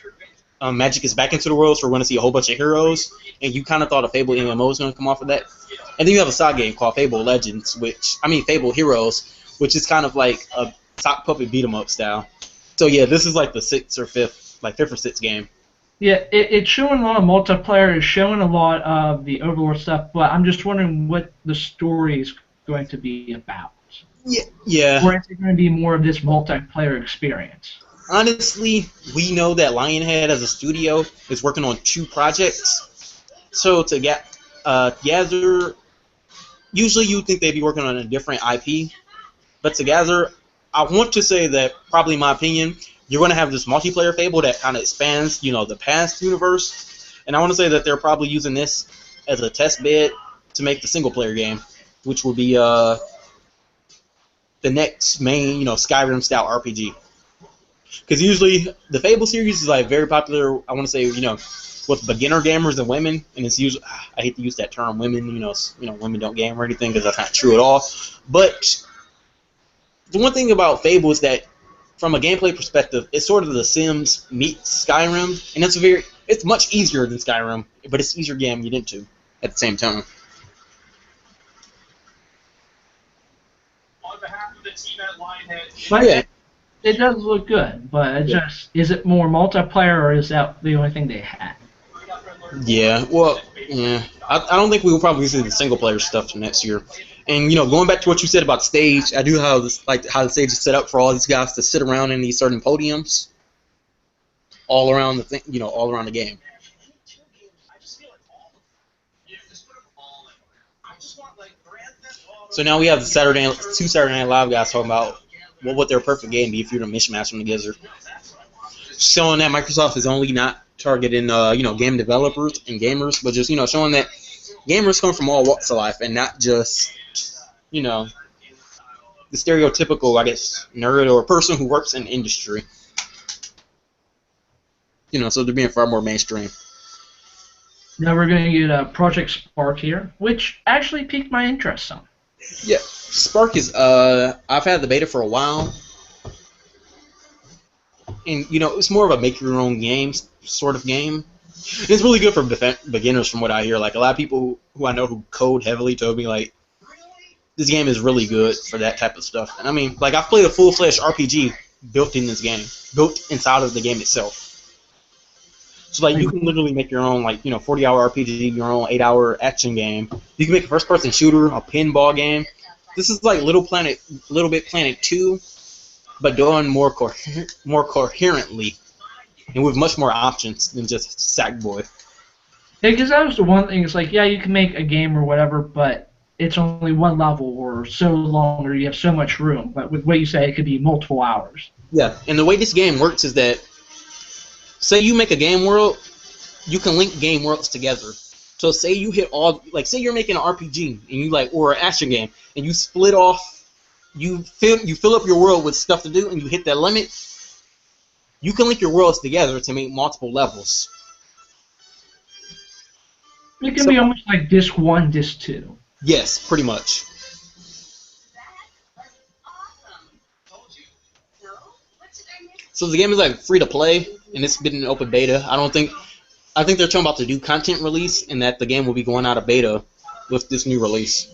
magic is back into the world, so we're going to see a whole bunch of heroes. And you kind of thought a Fable MMO was going to come off of that. And then you have a side game called Fable Legends, Fable Heroes, which is kind of like a sock puppet beat 'em up style. So yeah, this is like the 6th or 5th, like 5th or 6th game. Yeah, it's showing a lot of multiplayer, it's showing a lot of the Overlord stuff, but I'm just wondering what the story is going to be about. Yeah. Or is it going to be more of this multiplayer experience? Honestly, we know that Lionhead as a studio is working on 2 projects. So to gather, usually you'd think they'd be working on a different IP. But to gather, I want to say that, probably in my opinion, you're going to have this multiplayer Fable that kind of expands, the past universe. And I want to say that they're probably using this as a test bed to make the single-player game, which will be the next main, Skyrim-style RPG. Because usually the Fable series is like very popular, I want to say, with beginner gamers and women. And it's usually, I hate to use that term, women, women don't game or anything, because that's not true at all. But the one thing about Fable is that, from a gameplay perspective, it's sort of The Sims meets Skyrim, and it's much easier than Skyrim, but it's easier game to get into at the same time. On behalf of the team at Lionhead, But Yeah. it does look good, but is it more multiplayer, or is that the only thing they had? Yeah, well, yeah. I don't think we will probably see the single-player stuff next year. And, going back to what you said about stage, I do how the stage is set up for all these guys to sit around in these certain podiums. all around the thing, all around the game. So now we have the two Saturday Night Live guys talking about what would their perfect game be if you were to mishmash them together. Showing that Microsoft is only not targeting game developers and gamers, but just showing that gamers come from all walks of life and not just the stereotypical, I guess, nerd or person who works in industry. So they're being far more mainstream. Now we're going to get Project Spark here, which actually piqued my interest some. Yeah, Spark is I've had the beta for a while, and it's more of a make your own game sort of game. And it's really good for beginners, from what I hear. Like a lot of people who I know who code heavily told me like this game is really good for that type of stuff. And I mean, like I've played a full-fledged RPG built in this game, built inside of the game itself. So like you can literally make your own 40-hour RPG, your own 8-hour action game. You can make a first-person shooter, a pinball game. This is like Little Big Planet 2, but done more coherently, and with much more options than just Sackboy. Yeah, because that was the one thing. It's like, yeah, you can make a game or whatever, but it's only one level or so long, or you have so much room. But with what you say, it could be multiple hours. Yeah, and the way this game works is that, say you make a game world, you can link game worlds together. So say you hit say you're making an RPG and you or an action game, and you split off, you fill up your world with stuff to do, and you hit that limit. You can link your worlds together to make multiple levels. It can be almost like Disc 1, Disc 2. Yes, pretty much. So the game is free to play, and it's been in open beta. I think they're talking about to do content release, and that the game will be going out of beta with this new release.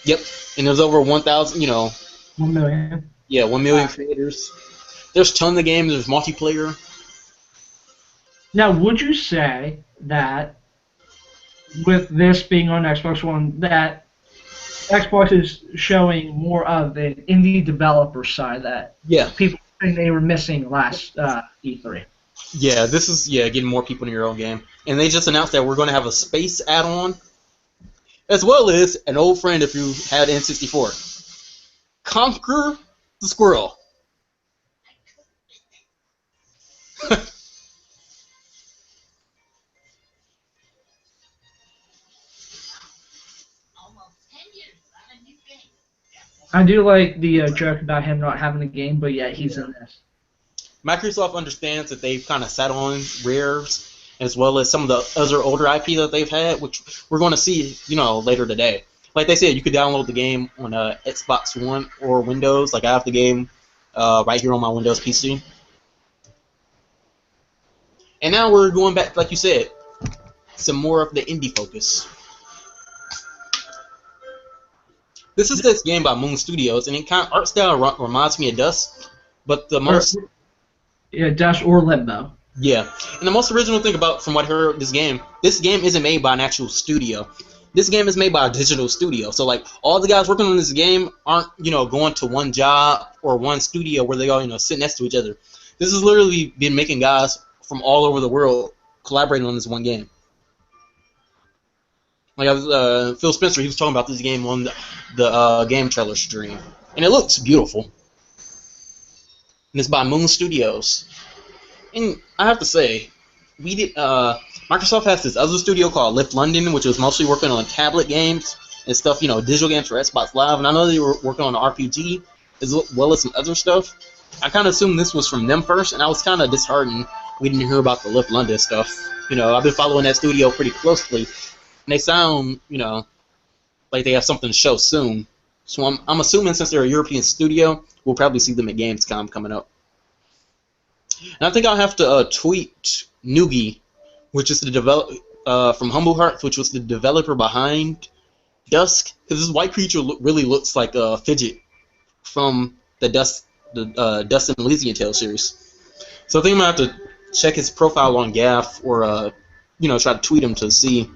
Yep, and there's over 1,000, 1 million. Yeah, 1 million creators. There's tons of games. There's multiplayer. Now, would you say that with this being on Xbox One, that Xbox is showing more of an indie developer side that people think they were missing last E3? Yeah, this is getting more people in your own game. And they just announced that we're going to have a space add-on, as well as an old friend if you had N64. Conquer the Squirrel. I do like the joke about him not having a game, but yet he's in this. Microsoft understands that they've kind of sat on Rare's, as well as some of the other older IP that they've had, which we're going to see, later today. Like they said, you could download the game on Xbox One or Windows. Like I have the game right here on my Windows PC. And now we're going back, like you said, some more of the indie focus. This is this game by Moon Studios, and it art style reminds me of Dust, but the most... Yeah, Dust or Limbo. Yeah, and the most original thing from what I heard this game isn't made by an actual studio. This game is made by a digital studio, so all the guys working on this game aren't, going to one job or one studio where they all, sit next to each other. This has literally been making guys from all over the world collaborating on this one game. Phil Spencer, he was talking about this game on the game trailer stream, and it looks beautiful. And it's by Moon Studios. And I have to say, Microsoft has this other studio called Lift London, which was mostly working on tablet games and stuff, digital games for Xbox Live. And I know they were working on an RPG as well as some other stuff. I kind of assumed this was from them first, and I was kind of disheartened we didn't hear about the Lift London stuff. I've been following that studio pretty closely. And they sound, like they have something to show soon. So I'm assuming since they're a European studio, we'll probably see them at Gamescom coming up. And I think I'll have to tweet Noogie, which is the from Humble Hearts, which was the developer behind Dusk, because this white creature really looks like a Fidget from the Dust and Elysian Tale series. So I think I'm gonna have to check his profile on Gaff or try to tweet him to see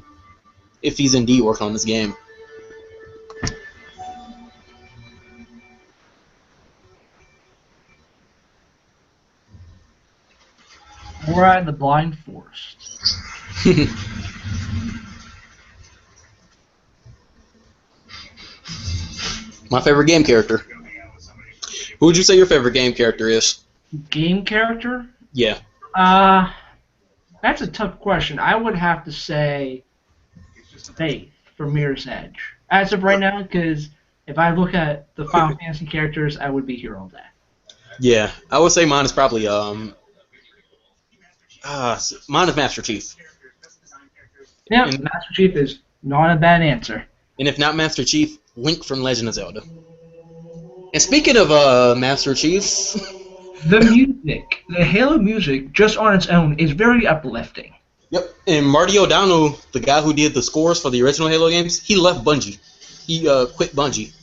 if he's indeed working on this game. Cora and the Blind Forest. My favorite game character. Who would you say your favorite game character is? Game character? Yeah. That's a tough question. I would have to say Faith from Mirror's Edge. As of right now, because if I look at the Final Fantasy characters, I would be here all day. Yeah, I would say mine is probably mine is Master Chief. Yeah, And- Master Chief is not a bad answer. And if not Master Chief, Link from Legend of Zelda. And speaking of Master Chiefs, The music, the Halo music, just on its own, is very uplifting. yep, and Marty O'Donnell, the guy who did the scores for the original Halo games, he left Bungie. He quit Bungie.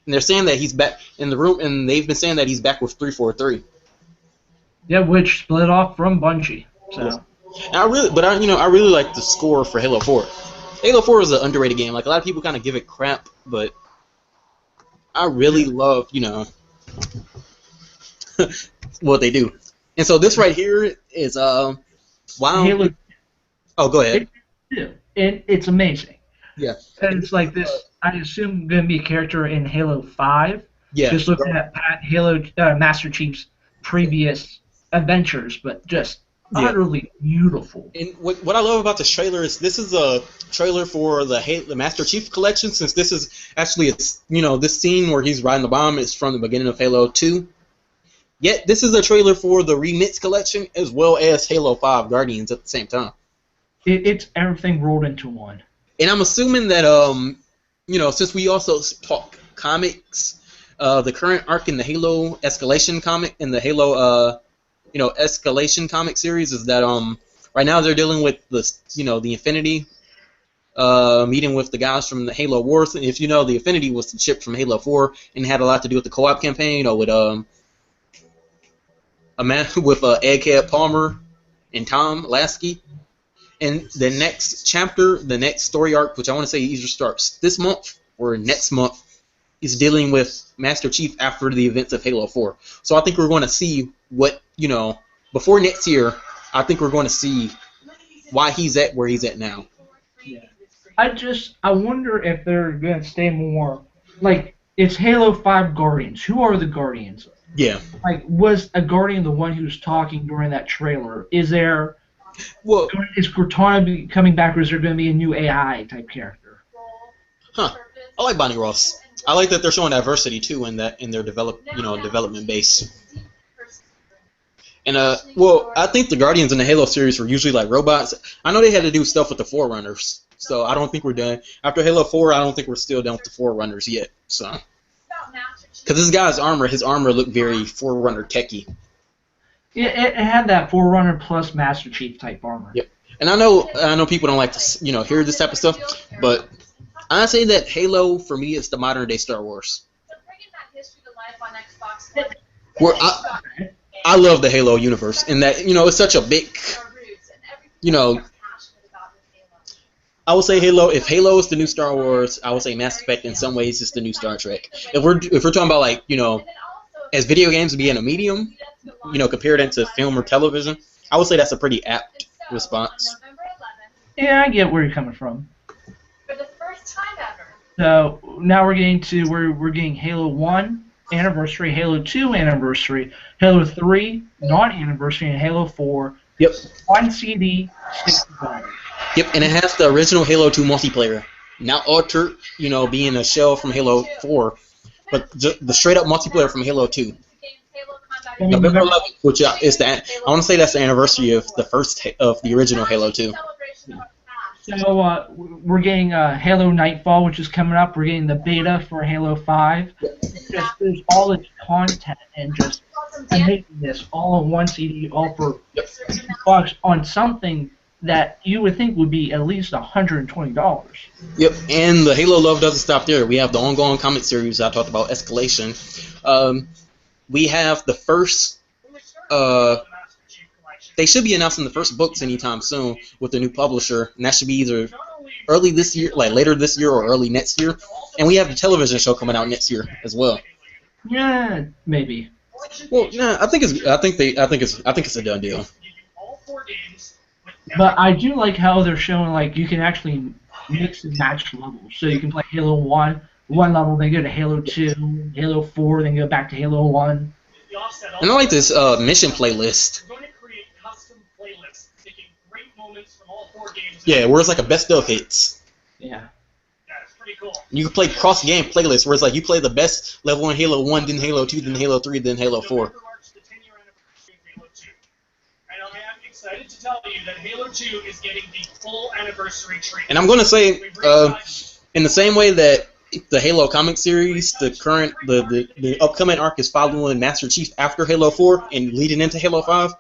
And they're saying that he's back in the room, and they've been saying that he's back with 343. Yeah, which split off from Bungie. So And I really like the score for Halo 4. Halo 4 is an underrated game. Like, a lot of people kind of give it crap, but I really love, what they do. And so this right here is wow. Halo Oh, go ahead. 2, and it's amazing. Yeah. And it's like this. I assume going to be a character in Halo 5. Yeah. Just looking at Master Chief's previous adventures, but just Yeah. utterly beautiful. And what I love about this trailer is this is a trailer for the Master Chief collection, since this is actually this scene where he's riding the bomb is from the beginning of Halo 2. Yet this is a trailer for the Remix collection as well as Halo 5 Guardians at the same time. It's everything rolled into one. And I'm assuming that since we also talk comics, the current arc in the Halo Escalation comic in the Halo Escalation comic series is that right now they're dealing with the Infinity meeting with the guys from the Halo Wars. And if you know, the Infinity was the ship from Halo 4 and had a lot to do with the co-op campaign, with Egghead Palmer and Tom Lasky. And the next chapter, the next story arc, which I want to say either starts this month or next month, is dealing with Master Chief after the events of Halo 4. So I think we're going to see what, before next year, I think we're going to see why he's at where he's at now. Yeah. I wonder if they're going to stay more, like, it's Halo 5 Guardians. Who are the Guardians? Yeah. Like, was a Guardian the one who was talking during that trailer? Is Cortana coming back, or is there going to be a new AI type character? Huh. I like Bonnie Ross. I like that they're showing diversity too in their development base. And I think the Guardians in the Halo series were usually like robots. I know they had to do stuff with the Forerunners, so I don't think we're done. After Halo 4, I don't think we're still done with the Forerunners yet. So, because this guy's his armor looked very Forerunner techy. Yeah, it had that Forerunner plus Master Chief type armor. Yep. And I know people don't like to hear this type of stuff, but I say that Halo for me is the modern day Star Wars. Where I love the Halo universe, and that it's such a big, I would say Halo. If Halo is the new Star Wars, I would say Mass Effect in some ways is the new Star Trek. If we're talking about as video games being a medium, compared into film or television, I would say that's a pretty apt response. Yeah, I get where you're coming from. So now we're getting Halo 1 anniversary, Halo 2 anniversary, Halo 3 non-anniversary, and Halo 4. Yep. One CD, $60. Yep, and it has the original Halo 2 multiplayer, not altered, being a shell from Halo 4, but the straight up multiplayer from Halo 2. November 11th, which is I want to say that's the anniversary of the original Halo 2. So we're getting Halo Nightfall, which is coming up. We're getting the beta for Halo 5. There's all its content and just making this all in one CD, all for $50 on something that you would think would be at least $120. Yep, and the Halo love doesn't stop there. We have the ongoing comic series I talked about, Escalation. We have the first. They should be announcing the first books anytime soon with the new publisher, and that should be either early this year, like later this year, or early next year. And we have the television show coming out next year as well. Yeah, maybe. Well, yeah, I think it's a done deal. 4 games. With But I do like how they're showing like you can actually mix and match levels. So you can play Halo 1, one level, then go to Halo 2, Halo 4, then go back to Halo 1. the offset. And I like this mission playlist. We're going to create custom playlists, taking great moments from all 4 games. Yeah, where it's like a best of hits. Yeah. That's pretty cool. You can play cross-game playlists where it's like you play the best level in Halo 1, then Halo 2, then Halo 3, then Halo 4. November marks the 10-year anniversary of Halo 2. And I am excited to tell you that Halo 2 is getting the full anniversary treatment. And I'm going to say, We've realized in the same way that the Halo comic series, the upcoming arc is following Master Chief after Halo 4 and leading into Halo 5,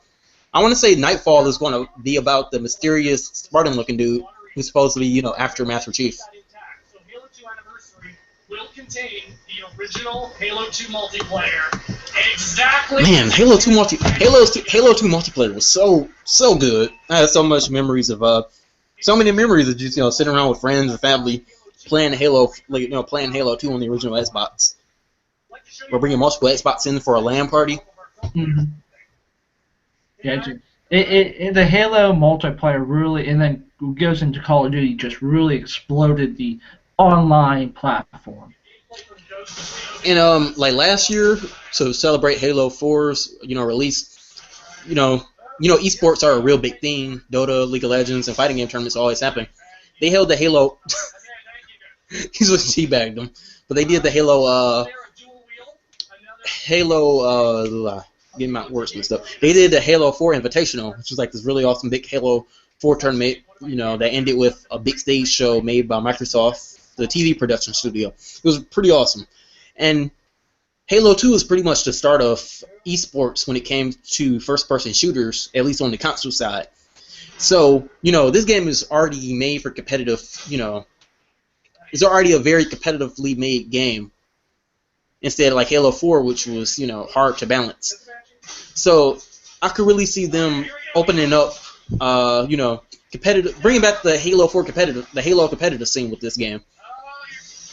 I want to say Nightfall is going to be about the mysterious Spartan-looking dude who's supposed to be, after Master Chief. that intact. So Halo 2 Anniversary will contain the original Halo 2 multiplayer. Exactly. Man, Halo 2 multiplayer was so good. I had so many memories of just sitting around with friends and family playing Halo, playing Halo 2 on the original Xbox. We're bringing multiple Xbox in for a LAN party. Mm-hmm. Yeah, the Halo multiplayer really, and then goes into Call of Duty, just really exploded the online platform. And like last year, to celebrate Halo 4's release, esports are a real big thing. Dota, League of Legends, and fighting game tournaments always happen. They held the Halo. He's just teabagged them, but they did the Halo. Getting my words mixed up. They did the Halo 4 Invitational, which was like this really awesome big Halo 4 tournament. That ended with a big stage show made by Microsoft, the TV production studio. It was pretty awesome. And Halo 2 is pretty much the start of esports when it came to first-person shooters, at least on the console side. So, this game is already made for competitive, it's already a very competitively made game. Instead of like Halo 4, which was, hard to balance. So, I could really see them opening up, competitive, bringing back the Halo competitive scene with this game.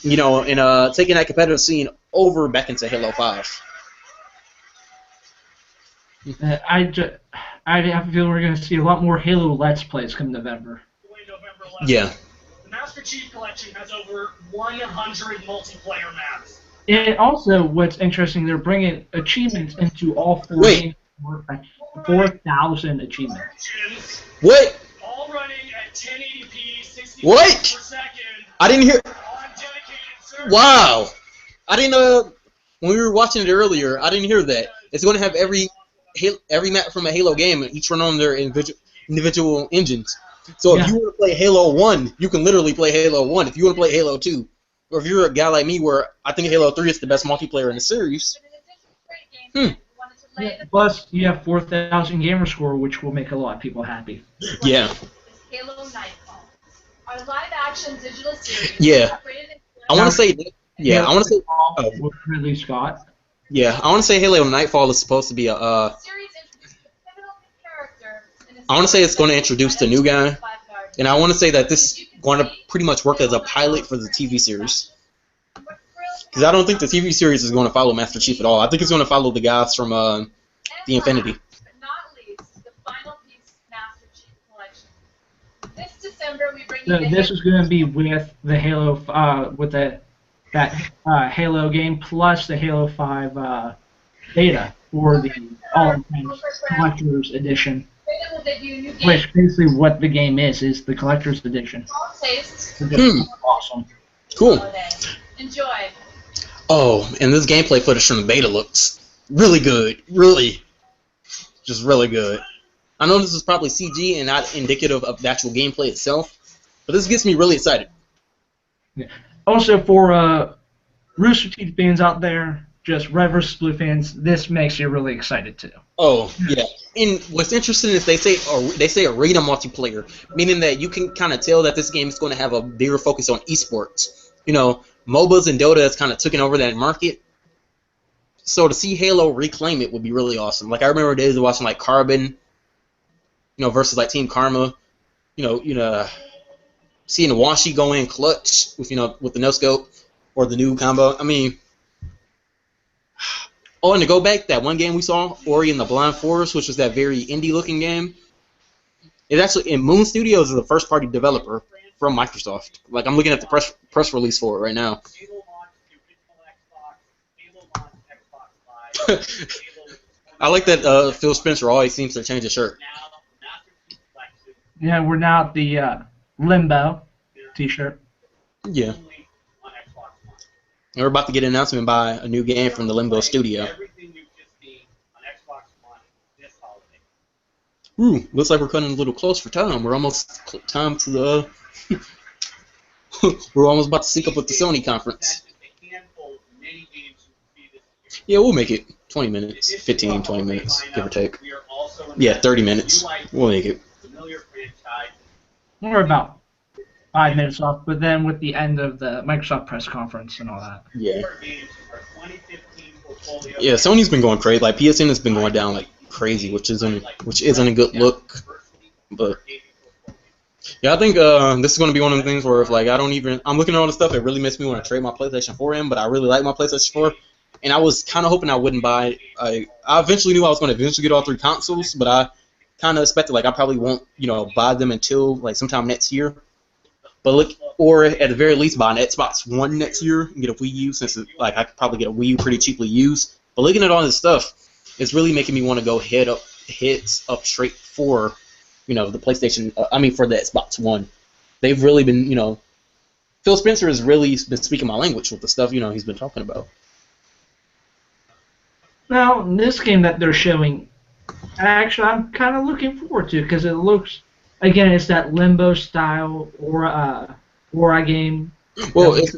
And taking that competitive scene over back into Halo 5. I feel we're going to see a lot more Halo Let's Plays come November. Yeah. The Master Chief Collection has over 100 multiplayer maps. And also, what's interesting, they're bringing achievements into all 4 Wait. games. 4,000 achievements. What? All running at 1080p, 60 What? frames per second I didn't hear. on dedicated servers. Wow. I didn't know. When we were watching it earlier, I didn't hear that. It's going to have every map from a Halo game, and each run on their individual engines. So if you want to play Halo 1, you can literally play Halo 1. If you want to play Halo 2, or if you're a guy like me where I think Halo 3 is the best multiplayer in the series. Plus, you have 4,000 gamer score, which will make a lot of people happy. Yeah. Halo Nightfall, our live-action digital series. Yeah. I want to say. Yeah, I want to say. With Ridley Scott. Yeah, I want to say Halo Nightfall is supposed to be a. The series introduces a pivotal character in a I want to say it's going to introduce the new guy, and I want to say that this is going to pretty much work as a pilot for the TV series. Because I don't think the TV series is going to follow Master Chief at all. I think it's going to follow the guys from the Infinity. But not least, the final piece, Master Chief Collection. This December, we bring you This is going to be with the Halo, with that Halo game plus the Halo 5 beta for the all-intense collector's edition. Beta will debut new games. Which basically what the game is the collector's edition. All tastes. It's just awesome. Cool. Holiday. Enjoy. Oh, and this gameplay footage from the beta looks really good. Really. Just really good. I know this is probably CG and not indicative of the actual gameplay itself, but this gets me really excited. Yeah. Also, for Rooster Teeth fans out there, just Red vs. Blue fans, this makes you really excited too. Oh, yeah. And what's interesting is they say arena multiplayer, meaning that you can kind of tell that this game is going to have a bigger focus on esports. MOBAs and Dota has kind of taken over that market. So to see Halo reclaim it would be really awesome. Like I remember days of watching like Carbon, versus like Team Karma, seeing Washi go in clutch with with the no scope or the new combo. I mean, and to go back, that one game we saw, Ori and the Blind Forest, which was that very indie looking game. It's actually in Moon Studios is a first-party developer from Microsoft. Like I'm looking at the press release for it right now. Halo launched the original Xbox. Halo launched Xbox Live. Halo I like that Phil Spencer always seems to change his shirt. now Master Chief Collection Yeah, we're now at the Limbo T-shirt. Yeah, only on Xbox One. and we're about to get an announcement by a new game from the Limbo Studio. Everything you've just seen on Xbox One this holiday. Ooh, looks like we're cutting a little close for time. We're almost time to the. We're almost about to sync up with the Sony conference. A handful of many games you can see this year. Yeah, we'll make it 20 minutes, 15, 20 minutes, give or take. We are also Yeah, 30 minutes. We'll make it. familiar franchise. We're about 5 minutes off, but then with the end of the Microsoft press conference and all that. Yeah. Our games are 2015 portfolio. Yeah, Sony's been going crazy. Like PSN has been going down like crazy, which isn't a good look. But yeah, I think this is going to be one of the things where if like I'm looking at all the stuff, it really makes me want to trade my PlayStation 4 in. But I really like my PlayStation 4, and I was kind of hoping I wouldn't buy. I eventually knew I was going to eventually get all 3 consoles, but I kind of expected like I probably won't buy them until like sometime next year. But look, or at the very least buy an Xbox One next year and get a Wii U, since I could probably get a Wii U pretty cheaply used. But looking at all this stuff, it's really making me want to go heads up straight for the PlayStation. For the Xbox One. They've really been Phil Spencer has really been speaking my language with the stuff he's been talking about. Now, this game that they're showing, actually, I'm kind of looking forward to because it looks, again, it's that Limbo style Aura game. Well, it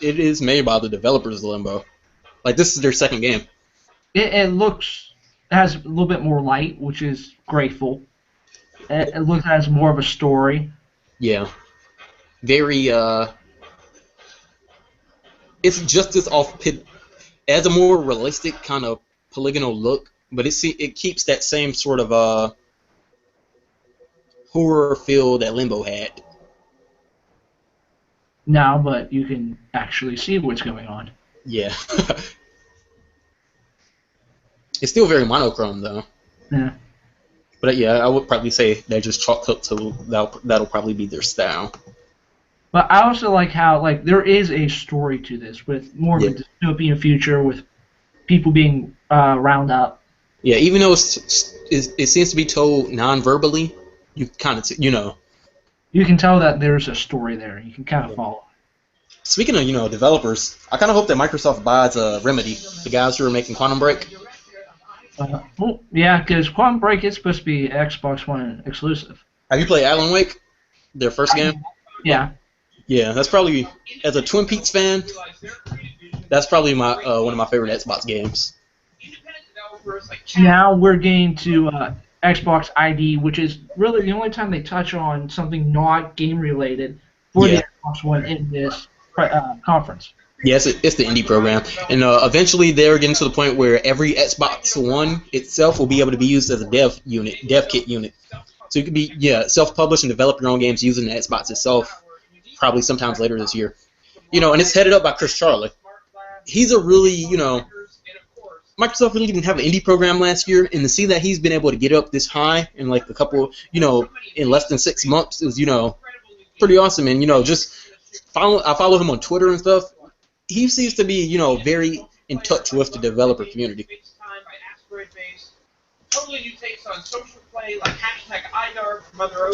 is made by the developers of Limbo. Like this is their second game. It has a little bit more light, which is grateful. It looks as more of a story. Yeah, very. It's just as it has a more realistic kind of polygonal look, but it keeps that same sort of horror feel that Limbo had. Now, but you can actually see what's going on. Yeah. It's still very monochrome though. Yeah. But yeah, I would probably say they're just chalked up to that'll probably be their style. But I also like how there is a story to this with more of a dystopian future with people being round up. Yeah, even though it seems to be told non-verbally, you kind of You can tell that there's a story there. You can kind of follow. Speaking of developers, I kind of hope that Microsoft buys Remedy, the guys who are making Quantum Break. Well, yeah, because Quantum Break is supposed to be Xbox One exclusive. Have you played Alan Wake, their first game? Yeah. Yeah, that's probably, as a Twin Peaks fan, that's probably my one of my favorite Xbox games. Now we're getting to Xbox ID, which is really the only time they touch on something not game related for the Xbox One in this conference. Yes, it's the indie program, and eventually they're getting to the point where every Xbox One itself will be able to be used as a dev kit unit. So you could be self-publish and develop your own games using the Xbox itself, probably sometimes later this year. And it's headed up by Chris Charlie. He's a really Microsoft really didn't have an indie program last year, and to see that he's been able to get up this high in like a couple, in less than 6 months is pretty awesome. And just I follow him on Twitter and stuff. He seems to be, very in touch with the developer community.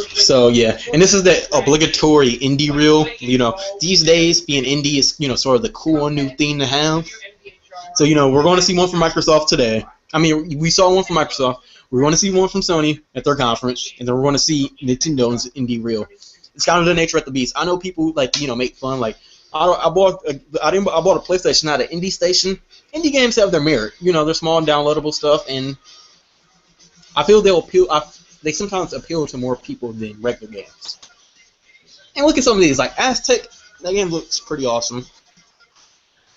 So yeah, and this is the obligatory indie reel. These days being indie is, sort of the cool new thing to have. So we're going to see one from Microsoft today. I mean, we saw one from Microsoft. We're going to see one from Sony at their conference, and then we're going to see Nintendo's indie reel. It's kind of the nature of the beast. I know people make fun like. I bought a PlayStation at an indie station. Indie games have their merit. They're small and downloadable stuff, and I feel they sometimes appeal to more people than regular games. And look at some of these, like Aztec. That game looks pretty awesome.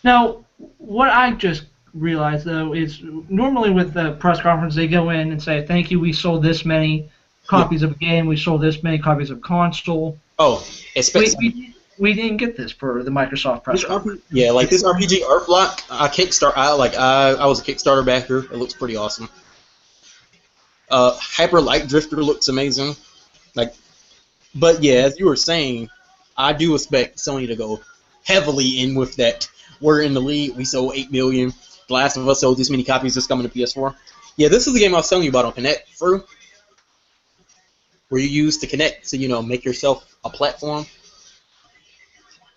Now, what I just realized though is normally with the press conference they go in and say, "Thank you, we sold this many copies of a game. We sold this many copies of console." Oh, especially. We didn't get this for the Microsoft press conference. Yeah, like this RPG Earthblock, I was a Kickstarter backer. It looks pretty awesome. Hyper Light Drifter looks amazing. Like, but yeah, as you were saying, I do expect Sony to go heavily in with that. We're in the lead. We sold 8 million. The Last of Us sold this many copies just coming to PS4. Yeah, this is the game I was telling you about on Connect through, where you use to connect to make yourself a platform.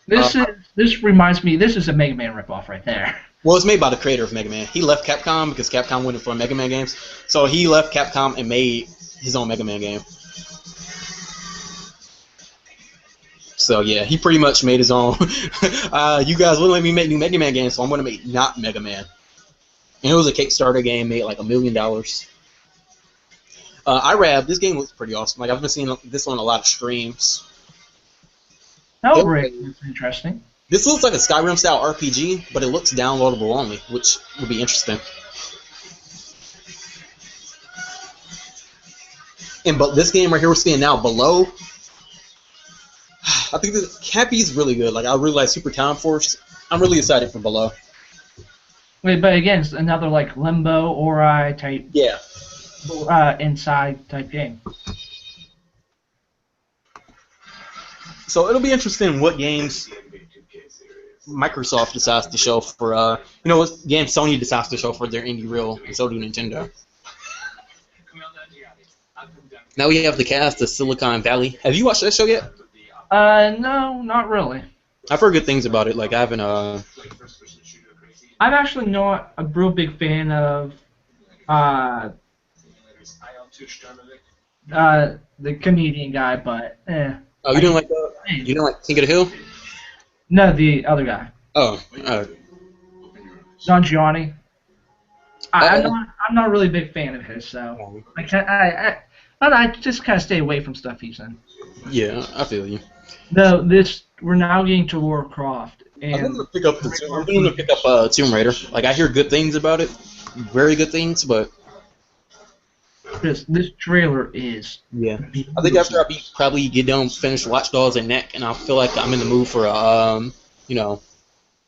This reminds me. This is a Mega Man ripoff right there. Well, it's made by the creator of Mega Man. He left Capcom because Capcom went for Mega Man games. So he left Capcom and made his own Mega Man game. So yeah, he pretty much made his own. You guys wouldn't let me make new Mega Man games, so I'm gonna make not Mega Man. And it was a Kickstarter game, made like $1 million. IRAB, this game looks pretty awesome. Like I've been seeing this on a lot of streams. Hellbreak is interesting. This looks like a Skyrim style RPG, but it looks downloadable only, which would be interesting. But this game right here we're seeing now, Below, I think this Cappy's really good. Like I really like Super Time Force. I'm really excited for Below. Wait, but again, it's another like Limbo, Ori type. Yeah. Inside type game. So it'll be interesting what games Microsoft decides to show for what games Sony decides to show for their indie reel, and so do Nintendo. Now we have the cast of Silicon Valley. Have you watched that show yet? No, not really. I've heard good things about it. Like I haven't. I'm actually not a real big fan of the comedian guy, but Oh, you didn't like you didn't like King of the Hill? No, the other guy. Oh. Don Gianni. I'm not really a big fan of his, so I just kind of stay away from stuff he's in. Yeah, I feel you. No, we're now getting to Lara Croft, and I'm gonna pick up Tomb Raider. Like I hear good things about it, very good things, but this trailer is beautiful. I think after I probably get done finish Watch Dogs and Neck, and I feel like I'm in the mood for an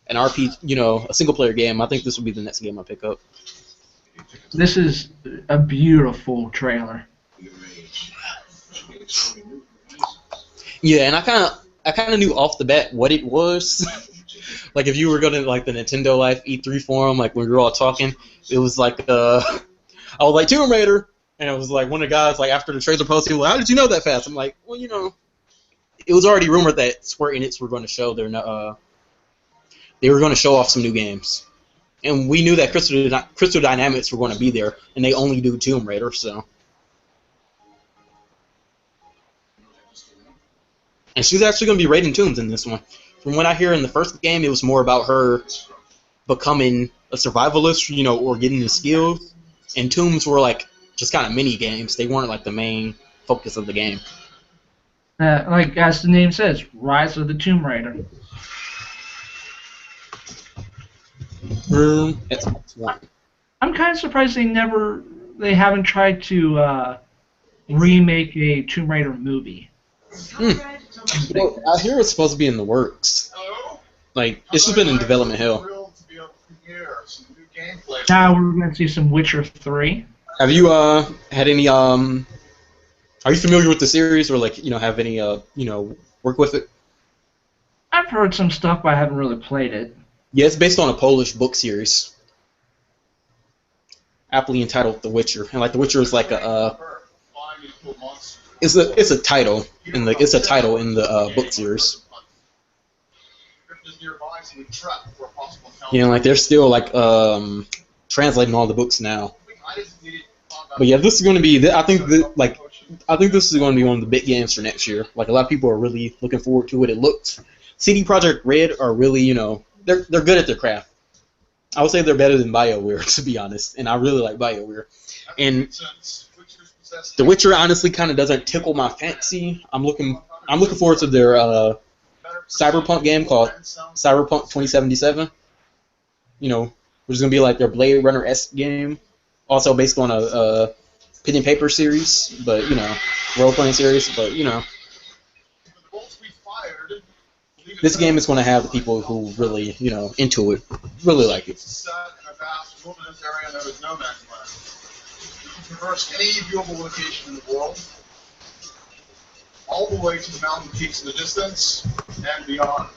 RPG, a single player game. I think this will be the next game I pick up. This is a beautiful trailer. Yeah, and I kind of knew off the bat what it was. Like if you were going to like the Nintendo Life E3 forum, like when we were all talking, it was like I was like Tomb Raider, and it was like one of the guys like after the trailer post, he was like, "How did you know that fast?" I'm like, "Well, it was already rumored that Square Enix were going to show they were going to show off some new games, and we knew that Crystal Dynamics were going to be there, and they only do Tomb Raider, so." And she's actually going to be raiding tombs in this one. From what I hear in the first game, it was more about her becoming a survivalist, or getting the skills. And tombs were like just kind of mini games. They weren't like the main focus of the game. Like as the name says, Rise of the Tomb Raider. Xbox One. I'm kind of surprised they haven't tried to remake a Tomb Raider movie. Well, I hear it's supposed to be in the works. Like, it's just been in development hell. Now we're going to see some Witcher 3. Have you had any are you familiar with the series or like have any work with it? I've heard some stuff, but I haven't really played it. Yeah, it's based on a Polish book series, aptly entitled The Witcher, and like The Witcher is like it's a title in the book series. Like they're still like translating all the books now. But yeah, this is going to be. I think this is going to be one of the big games for next year. Like a lot of people are really looking forward to it. It looks. CD Projekt Red are really they're good at their craft. I would say they're better than BioWare, to be honest, and I really like BioWare. And The Witcher honestly kind of doesn't tickle my fancy. I'm looking forward to their cyberpunk game called Cyberpunk 2077. Which is gonna be like their Blade Runner-esque game, also based on a pen and paper series, but role playing series. But this game is gonna have the people who really into it, really like it. traverse any viewable location in the world, all the way to the mountain peaks in the distance and beyond.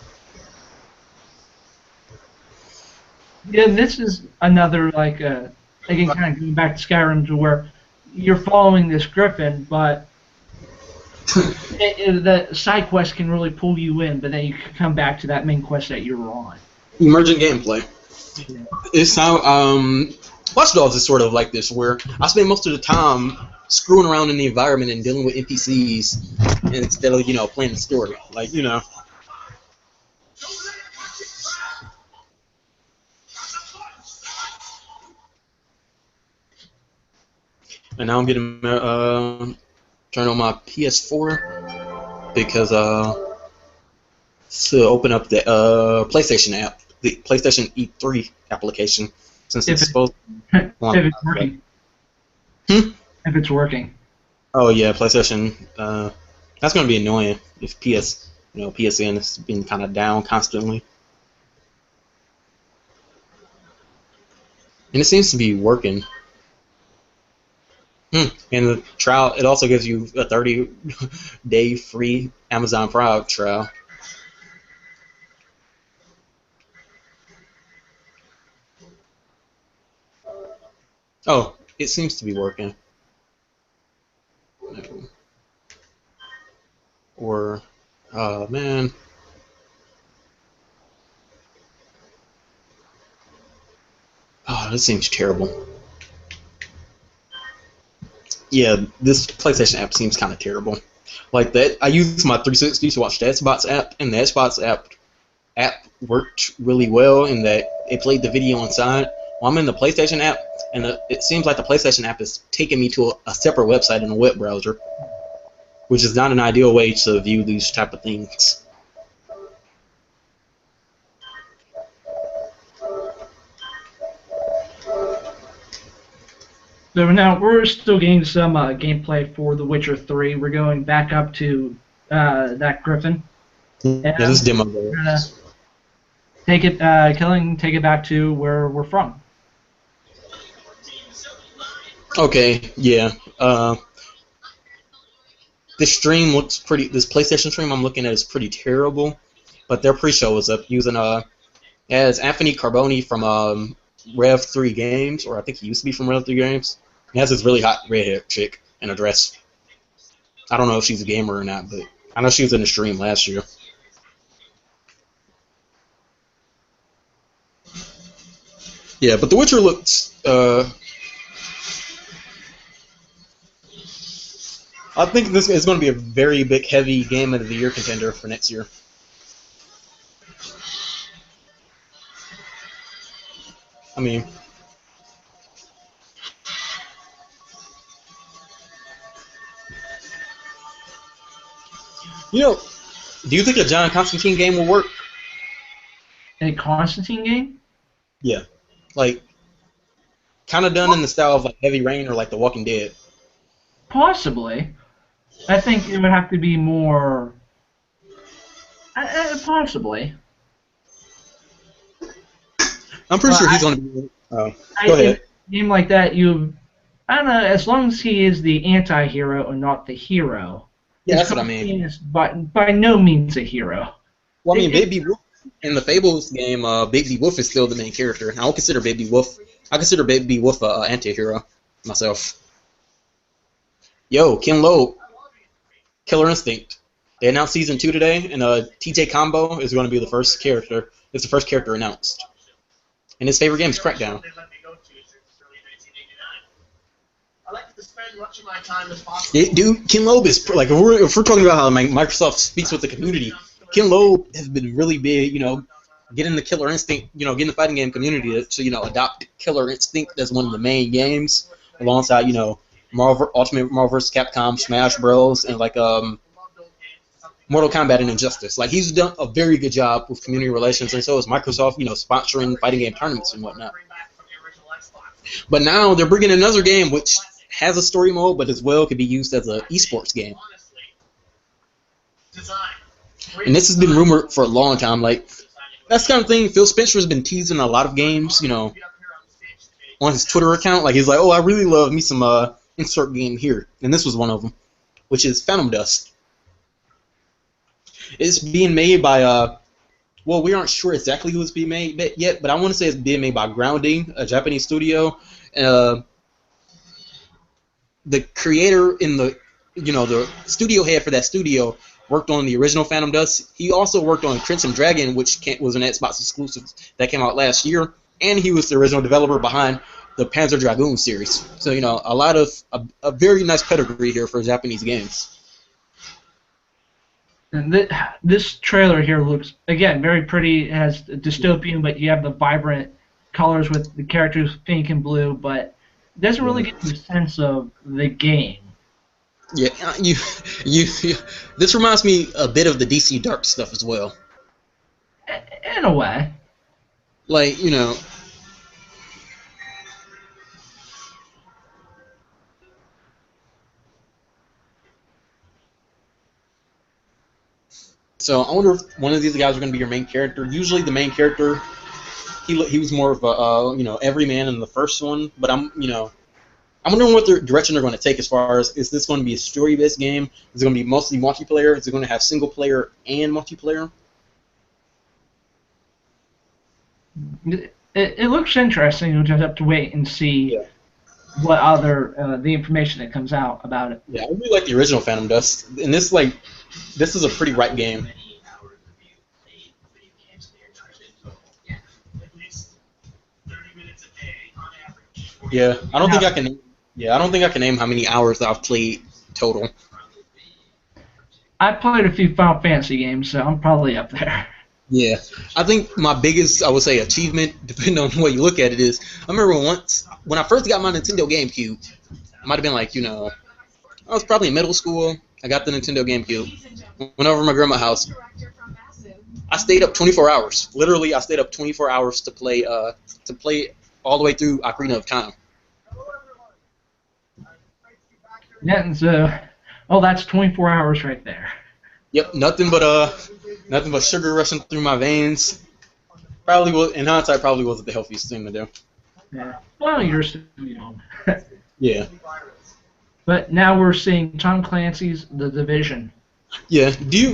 Yeah, this is another, like, again, kind of going back to Skyrim, to where you're following this griffin, but the side quest can really pull you in, but then you can come back to that main quest that you were on. Emergent gameplay. Yeah. It's how Watch Dogs is sort of like this, where I spend most of the time screwing around in the environment and dealing with NPCs instead of, you know, playing the story. Like, you know. And now I'm getting turn on my PS4 because to open up the PlayStation app, the PlayStation E3 application, since it's supposed to if it's working. If it's working. Oh yeah, PlayStation. That's gonna be annoying if PSN has been kind of down constantly. And it seems to be working. And the trial, it also gives you a 30-day free Amazon Prime trial. Oh, it seems to be working. Or, oh man. Oh, this seems terrible. Yeah, this PlayStation app seems kind of terrible. Like that, I use my 360 to watch the Xbox app, and the Xbox app worked really well in that it played the video inside. Well, I'm in the PlayStation app, and it seems like the PlayStation app is taking me to a separate website in a web browser, which is not an ideal way to view these type of things. So now we're still getting some gameplay for The Witcher 3. We're going back up to that griffin. Yeah, this demo. Take it back to where we're from. Okay, yeah. This stream looks pretty. This PlayStation stream I'm looking at is pretty terrible, but their pre-show was up using as Anthony Carboni from Rev 3 Games, or I think he used to be from Rev 3 Games. He has this really hot redhead chick in a dress. I don't know if she's a gamer or not, but I know she was in the stream last year. Yeah, but The Witcher looks. I think this is going to be a very big, heavy Game of the Year contender for next year. I mean, you know, do you think a John Constantine game will work? A Constantine game? Yeah, like kind of done in the style of like Heavy Rain or like The Walking Dead. Possibly. I think it would have to be more. Possibly. I'm pretty sure he's going to be. Go ahead. A game like that, I don't know. As long as he is the anti-hero and not the hero. Yeah, that's what I mean. Is by no means a hero. Well, I mean, Baby Wolf in the Fables game, Baby Wolf is still the main character. I don't consider Baby Wolf. I consider Baby Wolf an anti-hero myself. Yo, Ken Loeb, Killer Instinct. They announced season 2 today, and TJ Combo is going to be the first character. It's the first character announced. And his favorite game is Crackdown. I like to spend much of my time as possible. Dude, Ken Loeb is like if we're talking about how Microsoft speaks with the community. Ken Loeb has been really big, you know, getting the Killer Instinct, you know, getting the fighting game community to you know adopt Killer Instinct as one of the main games, alongside you know Ultimate Marvel vs. Capcom, Smash Bros, and like Mortal Kombat and Injustice. Like he's done a very good job with community relations, and so is Microsoft, you know, sponsoring fighting game tournaments and whatnot. But now they're bringing another game which has a story mode, but as well could be used as an esports game. And this has been rumored for a long time. Like that's the kind of thing Phil Spencer has been teasing a lot of games, you know, on his Twitter account. Like he's like, oh, I really love me some insert game here, and this was one of them, which is Phantom Dust. It's being made by well, we aren't sure exactly who it's being made yet, but I want to say it's being made by Grounding, a Japanese studio. The creator in the the studio head for that studio worked on the original Phantom Dust. He also worked on Crimson Dragon, which was an Xbox exclusive that came out last year, and he was the original developer behind the Panzer Dragoon series. So a lot of a very nice pedigree here for Japanese games. And this trailer here looks, again, very pretty. It has dystopian, but you have the vibrant colors with the characters pink and blue, but it doesn't really get the sense of the game. Yeah, this reminds me a bit of the DC Dark stuff as well. In a way. Like, So I wonder if one of these guys are going to be your main character. Usually the main character, he was more of a everyman in the first one. But I'm wondering what direction they're going to take as far as, is this going to be a story-based game? Is it going to be mostly multiplayer? Is it going to have single player and multiplayer? It looks interesting. We'll just have to wait and see what other the information that comes out about it. Yeah, I really like the original Phantom Dust, and this is a pretty ripe game. Yeah, I don't think I can. Yeah, I don't think I can name how many hours I've played total. I played a few Final Fantasy games, so I'm probably up there. Yeah, I think my biggest, I would say, achievement, depending on the way you look at it, is I remember once when I first got my Nintendo GameCube. I might have been like, I was probably in middle school. I got the Nintendo GameCube. Went over to my grandma's house. I stayed up 24 hours. Literally, I stayed up 24 hours to play all the way through Ocarina of Time. Yeah, and so, that's 24 hours right there. Yep, nothing but sugar rushing through my veins. Probably was, in hindsight, probably wasn't the healthiest thing to do. Yeah. Well, you're still young. Yeah. But now we're seeing Tom Clancy's The Division. Yeah. Do you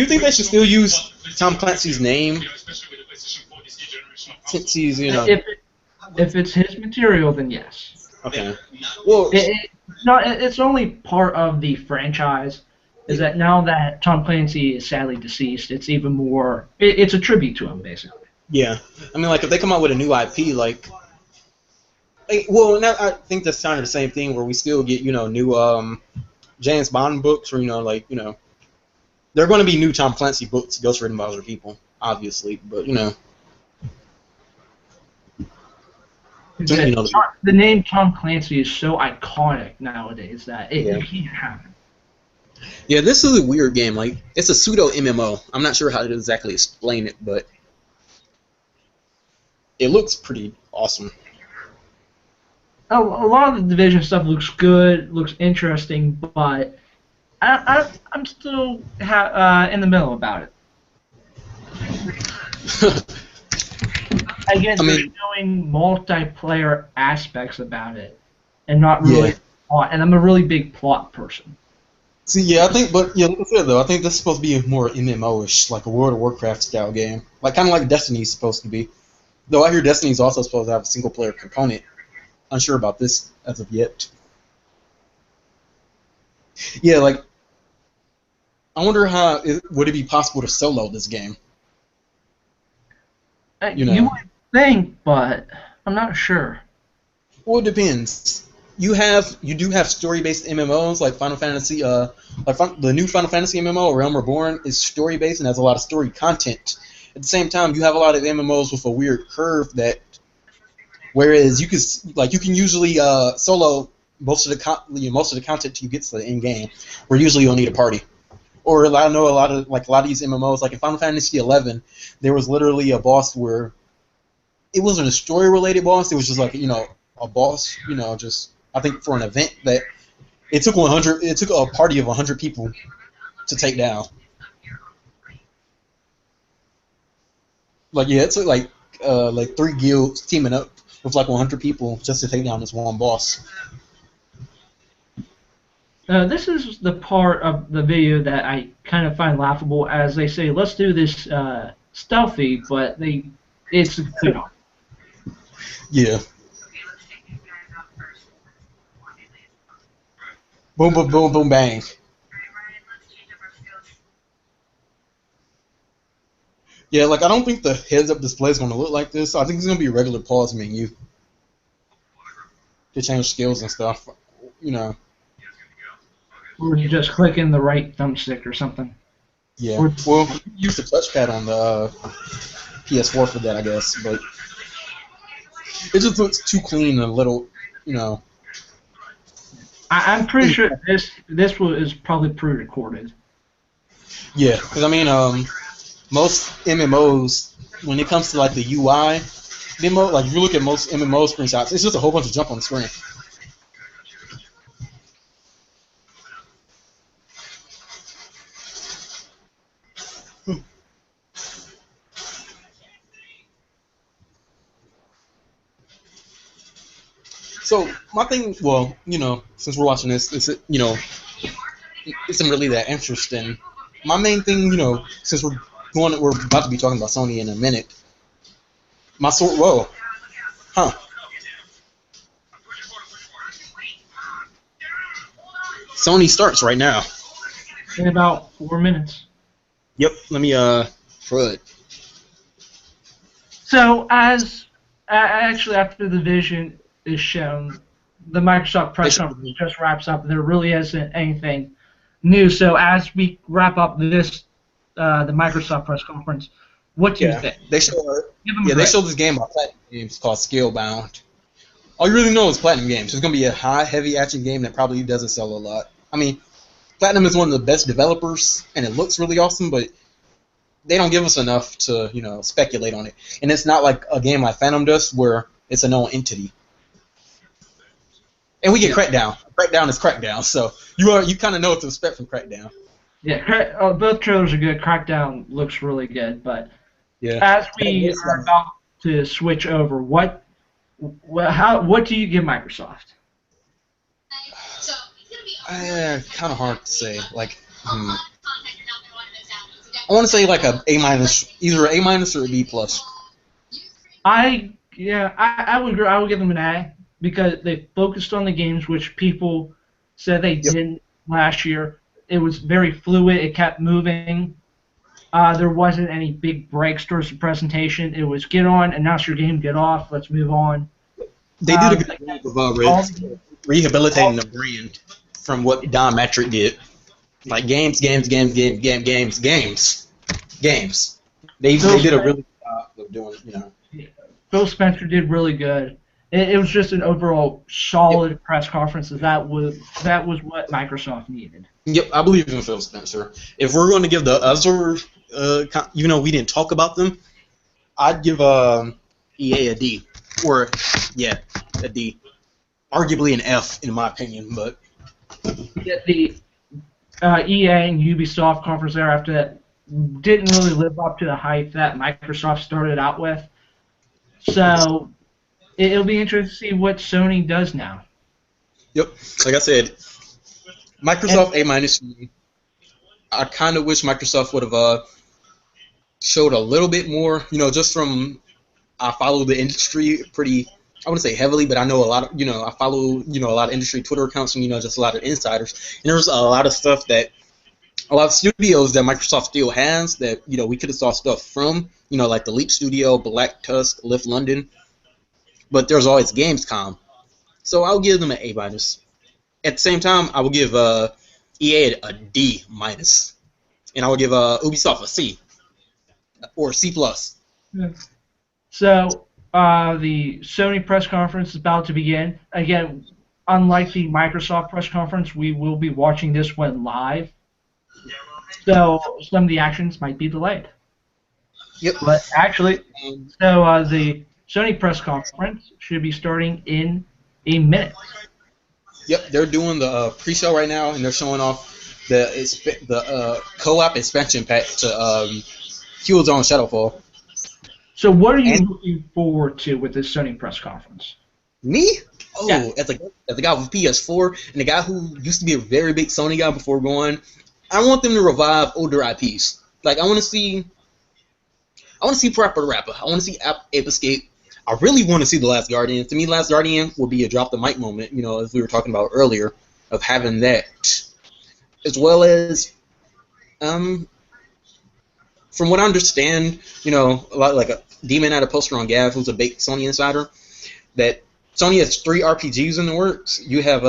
think they should still use Tom Clancy's name since he's If it's his material, then yes. Okay. Well, it's only part of the franchise. Is that now that Tom Clancy is sadly deceased, it's even more. It's a tribute to him, basically. Yeah. I mean, like, if they come out with a new IP, well, now I think that's kind of the same thing where we still get, new James Bond books, or, there are going to be new Tom Clancy books ghostwritten by other people, obviously, but, The name Tom Clancy is so iconic nowadays that you can't have it. Yeah, this is a weird game. Like, it's a pseudo MMO. I'm not sure how to exactly explain it, but it looks pretty awesome. A lot of the Division stuff looks good, looks interesting, but I'm still in the middle about it. Again, they're showing multiplayer aspects about it, and not really plot. And I'm a really big plot person. See, yeah, I think, but yeah, like I said though, I think this is supposed to be a more MMO-ish, like a World of Warcraft style game, like kind of like Destiny's supposed to be. Though I hear Destiny's also supposed to have a single-player component. Unsure about this as of yet. Yeah, like, I wonder how would it be possible to solo this game? You would think, but I'm not sure. Well, it depends. You do have story-based MMOs like Final Fantasy. The new Final Fantasy MMO, Realm Reborn, is story-based and has a lot of story content. At the same time, you have a lot of MMOs with a weird curve that, whereas you can usually solo most of the content you get to the end game, where usually you'll need a party. Or I know a lot of these MMOs, like in Final Fantasy XI, there was literally a boss where it wasn't a story-related boss. It was just like a boss, just I think for an event that it took a party of 100 people to take down. Like, yeah, it took like 3 guilds teaming up with like 100 people just to take down this one boss. This is the part of the video that I kind of find laughable, as they say, let's do this stealthy, but it's good. Yeah. Boom, boom, boom, boom, bang. Yeah, like I don't think the heads-up display is going to look like this. I think it's going to be a regular pause menu to change skills and stuff. You know. Or you just click in the right thumbstick or something. Yeah. Or, well, you use the touchpad on the PS4 for that, I guess, but it just looks too clean and a little, you know. I'm pretty sure this is probably pre-recorded. Yeah, because I mean, most MMOs, when it comes to like the UI demo, like if you look at most MMO screenshots, it's just a whole bunch of jump on the screen. So my thing, well, you know, since we're watching this, it's you know, isn't really that interesting. My main thing, you know, since we're about to be talking about Sony in a minute. My sword, whoa, huh? Sony starts right now. In about 4 minutes. Yep. Let me throw it. So as actually after the Vision is shown, the Microsoft press conference just wraps up. There really isn't anything new. So as we wrap up this, the Microsoft press conference, what do you think? They show they showed this game by Platinum Games called Scalebound. All you really know is Platinum Games. It's gonna be a heavy action game that probably doesn't sell a lot. I mean, Platinum is one of the best developers, and it looks really awesome, but they don't give us enough to, you know, speculate on it. And it's not like a game like Phantom Dust where it's a known entity. And we get Crackdown. Crackdown is Crackdown, so you kind of know what to expect from Crackdown. Yeah, both trailers are good. Crackdown looks really good, but yeah. As we are about to switch over, what do you give Microsoft? Kind of hard to say. Like, I want to say like a A-, either an A- or a B+. I would agree. I would give them an A because they focused on the games which people said they didn't last year. It was very fluid. It kept moving. There wasn't any big breaks towards the presentation. It was get on, announce your game, get off, let's move on. They did a good job of rehabilitating the brand from what Don Matrick did. Like games. They did a really good job of doing, you know. Phil Spencer did really good. It was just an overall solid press conference. That was what Microsoft needed. Yep, I believe in Phil Spencer. If we're going to give the other, you know, we didn't talk about them, I'd give EA a D. Or, a D. Arguably an F, in my opinion, but... Yeah, the EA and Ubisoft conference thereafter that didn't really live up to the hype that Microsoft started out with. So it'll be interesting to see what Sony does now. Yep, like I said, Microsoft A-. I kind of wish Microsoft would have showed a little bit more, you know, just from I follow the industry pretty, I wouldn't say heavily, but I know a lot of, you know, I follow, you know, a lot of industry Twitter accounts and, you know, just a lot of insiders. And there's a lot of stuff that, a lot of studios that Microsoft still has that, you know, we could have saw stuff from, you know, like the Leap Studio, Black Tusk, Lift London. But there's always Gamescom. So I'll give them an A-. At the same time, I will give EA a D-. And I will give Ubisoft a C. Or C+. Yeah. So the Sony press conference is about to begin. Again, unlike the Microsoft press conference, we will be watching this one live. So some of the actions might be delayed. Yep. But actually, so the Sony press conference should be starting in a minute. Yep, they're doing the pre-show right now, and they're showing off the co-op expansion pack to Killzone Shadowfall. So what are you And- looking forward to with this Sony press conference? Me? Oh, Yeah. as a guy with PS4 and a guy who used to be a very big Sony guy before going, I want them to revive older IPs. Like I want to see Parappa the Rapper. I want to see Ape Escape. I really want to see The Last Guardian. To me, Last Guardian will be a drop the mic moment, as we were talking about earlier, of having that. As well as, from what I understand, a lot like a Demon had a poster on Gav, who's a big Sony insider, that Sony has 3 RPGs in the works. You have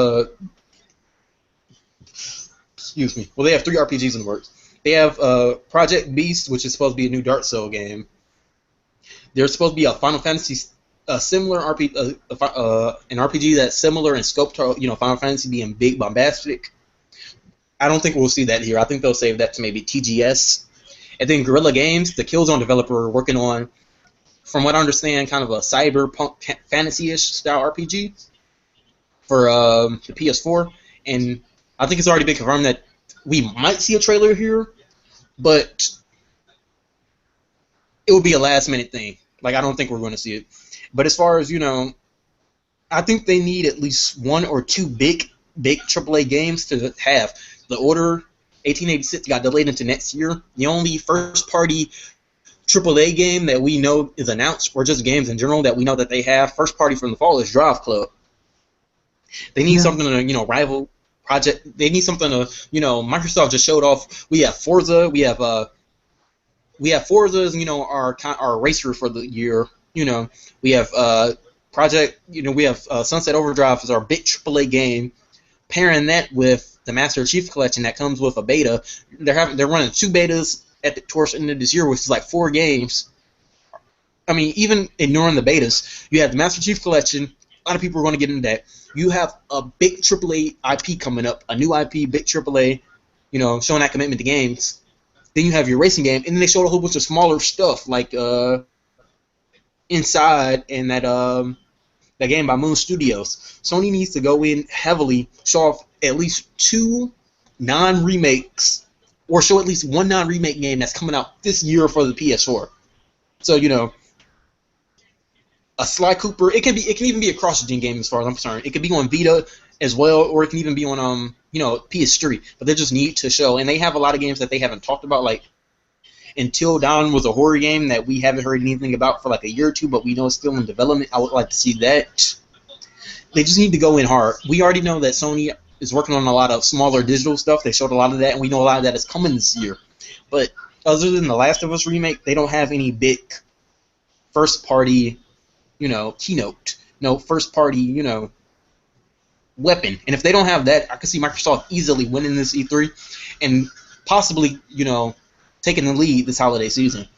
excuse me. Well, they have 3 RPGs in the works. They have Project Beast, which is supposed to be a new Dark Soul game. There's supposed to be a Final Fantasy, similar RPG, an RPG that's similar in scope to Final Fantasy being big, bombastic. I don't think we'll see that here. I think they'll save that to maybe TGS. And then Guerrilla Games, the Killzone developer, are working on, from what I understand, kind of a cyberpunk fantasy-ish style RPG for the PS4. And I think it's already been confirmed that we might see a trailer here, but it would be a last-minute thing. Like, I don't think we're going to see it. But as far as, I think they need at least 1 or 2 big AAA games to have. The Order 1886 got delayed into next year. The only first-party AAA game that we know is announced, or just games in general that we know that they have, first-party from the fall, is Drive Club. They need something to, rival Project. They need something to, Microsoft just showed off. We have Forza. We have Forza as, our racer for the year. We have Project. We have Sunset Overdrive as our big AAA game. Pairing that with the Master Chief Collection that comes with a beta. They're running 2 betas towards the end of this year, which is like 4 games. I mean, even ignoring the betas, you have the Master Chief Collection. A lot of people are going to get into that. You have a big AAA IP coming up, a new IP, big AAA, showing that commitment to games. Then you have your racing game, and then they showed a whole bunch of smaller stuff like Inside and that game by Moon Studios. Sony needs to go in heavily, show off at least 2 non-remakes, or show at least 1 non-remake game that's coming out this year for the PS4. So a Sly Cooper. It can even be a cross-gen game as far as I'm concerned. It could be on Vita as well, or it can even be on PS3. But they just need to show, and they have a lot of games that they haven't talked about. Like Until Dawn was a horror game that we haven't heard anything about for like a year or 2, but we know it's still in development. I would like to see that. They just need to go in hard. We already know that Sony is working on a lot of smaller digital stuff. They showed a lot of that, and we know a lot of that is coming this year. But other than The Last of Us remake, they don't have any big first-party, keynote. No first-party, weapon. And if they don't have that, I could see Microsoft easily winning this E3 and possibly, taking the lead this holiday season.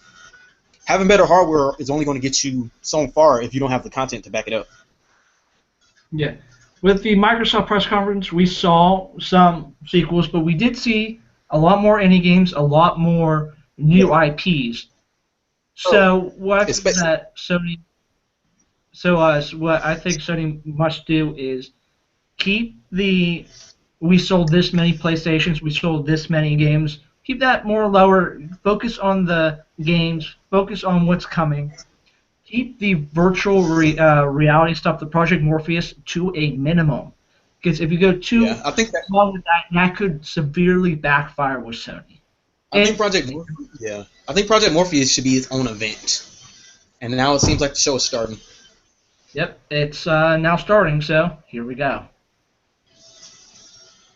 Having better hardware is only going to get you so far if you don't have the content to back it up. Yeah. With the Microsoft press conference, we saw some sequels, but we did see a lot more indie games, a lot more new IPs. So what that Sony, what I think Sony must do is keep we sold this many PlayStations, we sold this many games. Keep that more lower. Focus on the games. Focus on what's coming. Keep the virtual reality stuff, the Project Morpheus, to a minimum. Because if you go too long with that could severely backfire with Sony. I think Project Morpheus should be its own event. And now it seems like the show is starting. Yep, it's now starting, so here we go.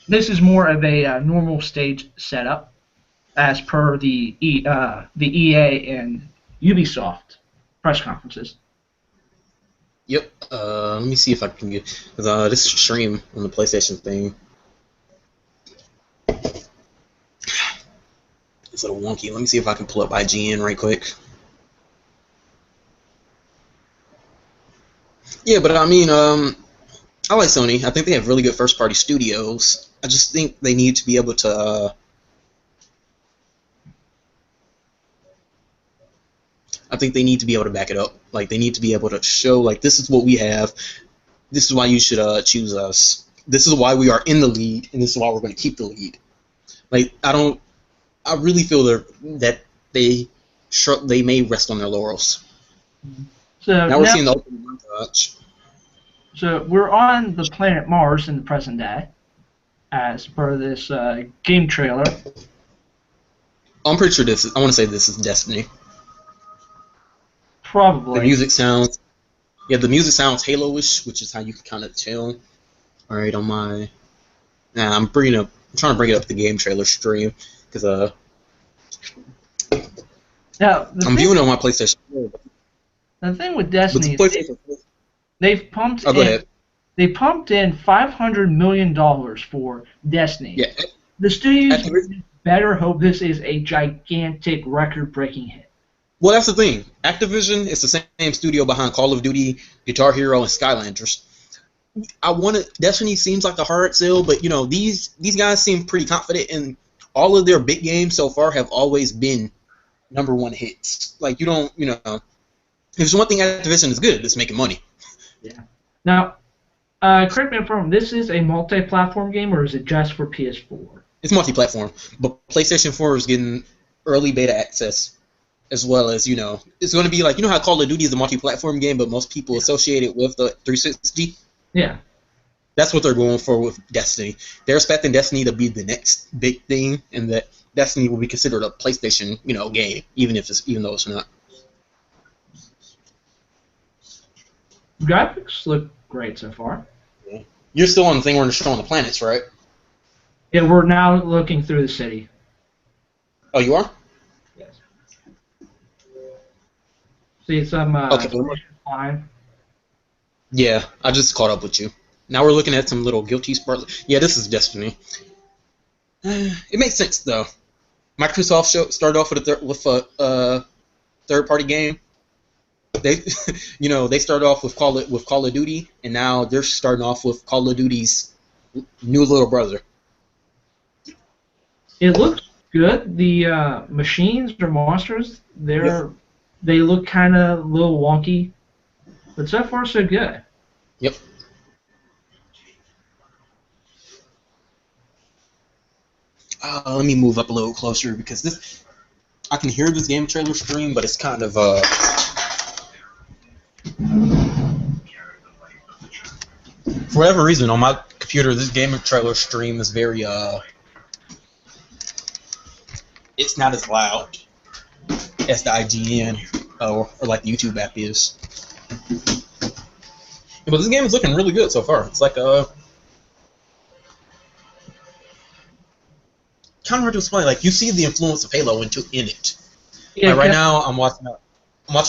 This is more of a normal stage setup, as per the EA and Ubisoft press conferences. Yep. Let me see if I can get this stream on the PlayStation thing. It's a little wonky. Let me see if I can pull up IGN right quick. Yeah, but I mean, I like Sony. I think they have really good first-party studios. I just think they need to be able to. I think they need to be able to back it up. Like, they need to be able to show, like, this is what we have. This is why you should choose us. This is why we are in the lead, and this is why we're going to keep the lead. Like, I really feel that they may rest on their laurels. So Now we're seeing the opening montage. So we're on the planet Mars in the present day, as per this game trailer. I'm pretty sure I want to say this is Destiny. Probably. The music sounds Halo-ish, which is how you can kind of tell. All right, on my, I'm trying to bring it up the game trailer stream because now I'm viewing it on my PlayStation. The thing with Destiny, they've pumped. Oh, go ahead. They pumped in $500 million for Destiny. Yeah. The studios better hope this is a gigantic, record-breaking hit. Well, that's the thing. Activision is the same studio behind Call of Duty, Guitar Hero, and Skylanders. Destiny seems like a hard sell, but these guys seem pretty confident, and all of their big games so far have always been #1 hits. Like if there's one thing Activision is good at, it's making money. Yeah. Now, correct me if I'm wrong. This is a multi-platform game, or is it just for PS4? It's multi-platform, but PlayStation 4 is getting early beta access, as well as it's going to be like how Call of Duty is a multi-platform game, but most people associate it with the 360. Yeah. That's what they're going for with Destiny. They're expecting Destiny to be the next big thing, and that Destiny will be considered a PlayStation game, even though it's not. Graphics look great so far. Yeah. You're still on the thing where they're showing the planets, right? Yeah, we're now looking through the city. Oh, you are? Yes. See some okay. line. Yeah, I just caught up with you. Now we're looking at some little guilty spark. Yeah, this is Destiny. It makes sense though. Microsoft started off with a third-party game. They, they started off with Call of Duty, and now they're starting off with Call of Duty's new little brother. It looks good. The machines or monsters, they look kind of a little wonky, but so far so good. Yep. Let me move up a little closer because I can hear this game trailer stream, but it's kind of for whatever reason on my computer, this game trailer stream is very it's not as loud as the IGN or like the YouTube app is. But this game is looking really good so far. It's like kind of hard to explain. Like you see the influence of Halo in it. Yeah, like right now, I'm watching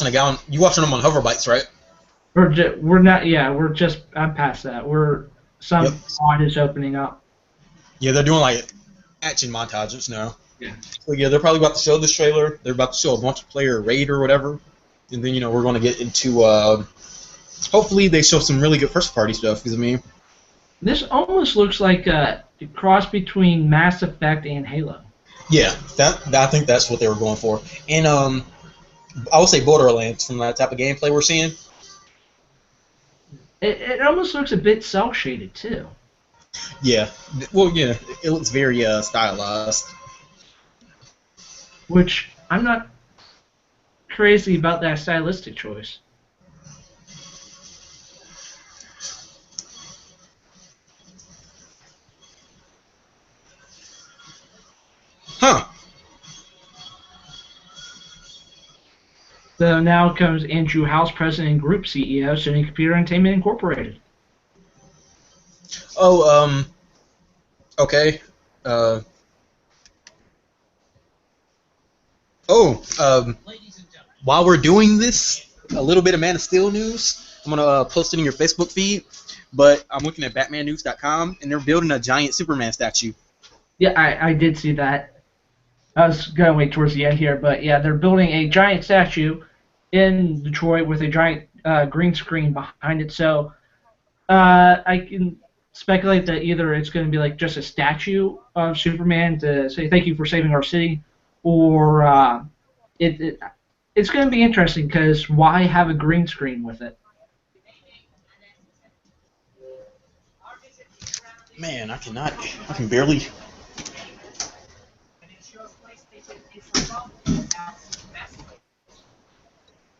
a guy on. You watching him on hover bikes, right? We're not. Yeah, I'm past that. Some mod is opening up. Yeah, they're doing like action montages now. Yeah. So yeah, they're probably about to show this trailer. They're about to show a multiplayer raid or whatever, and then we're going to get into. Hopefully, they show some really good first-party stuff. Because this almost looks like a cross between Mass Effect and Halo. Yeah, I think that's what they were going for, and I would say Borderlands from that type of gameplay we're seeing. It almost looks a bit cel-shaded too. Yeah, well, yeah, it looks very stylized. Which I'm not crazy about that stylistic choice. Huh. So now comes Andrew House, President and Group CEO, Sony Computer Entertainment Incorporated. Oh, okay. While we're doing this, a little bit of Man of Steel news. I'm gonna post it in your Facebook feed, but I'm looking at BatmanNews.com, and they're building a giant Superman statue. Yeah, I did see that. I was going to wait towards the end here, but yeah, they're building a giant statue in Detroit with a giant green screen behind it. So I can speculate that either it's going to be like just a statue of Superman to say thank you for saving our city, or it's going to be interesting because why have a green screen with it? Man, I can barely.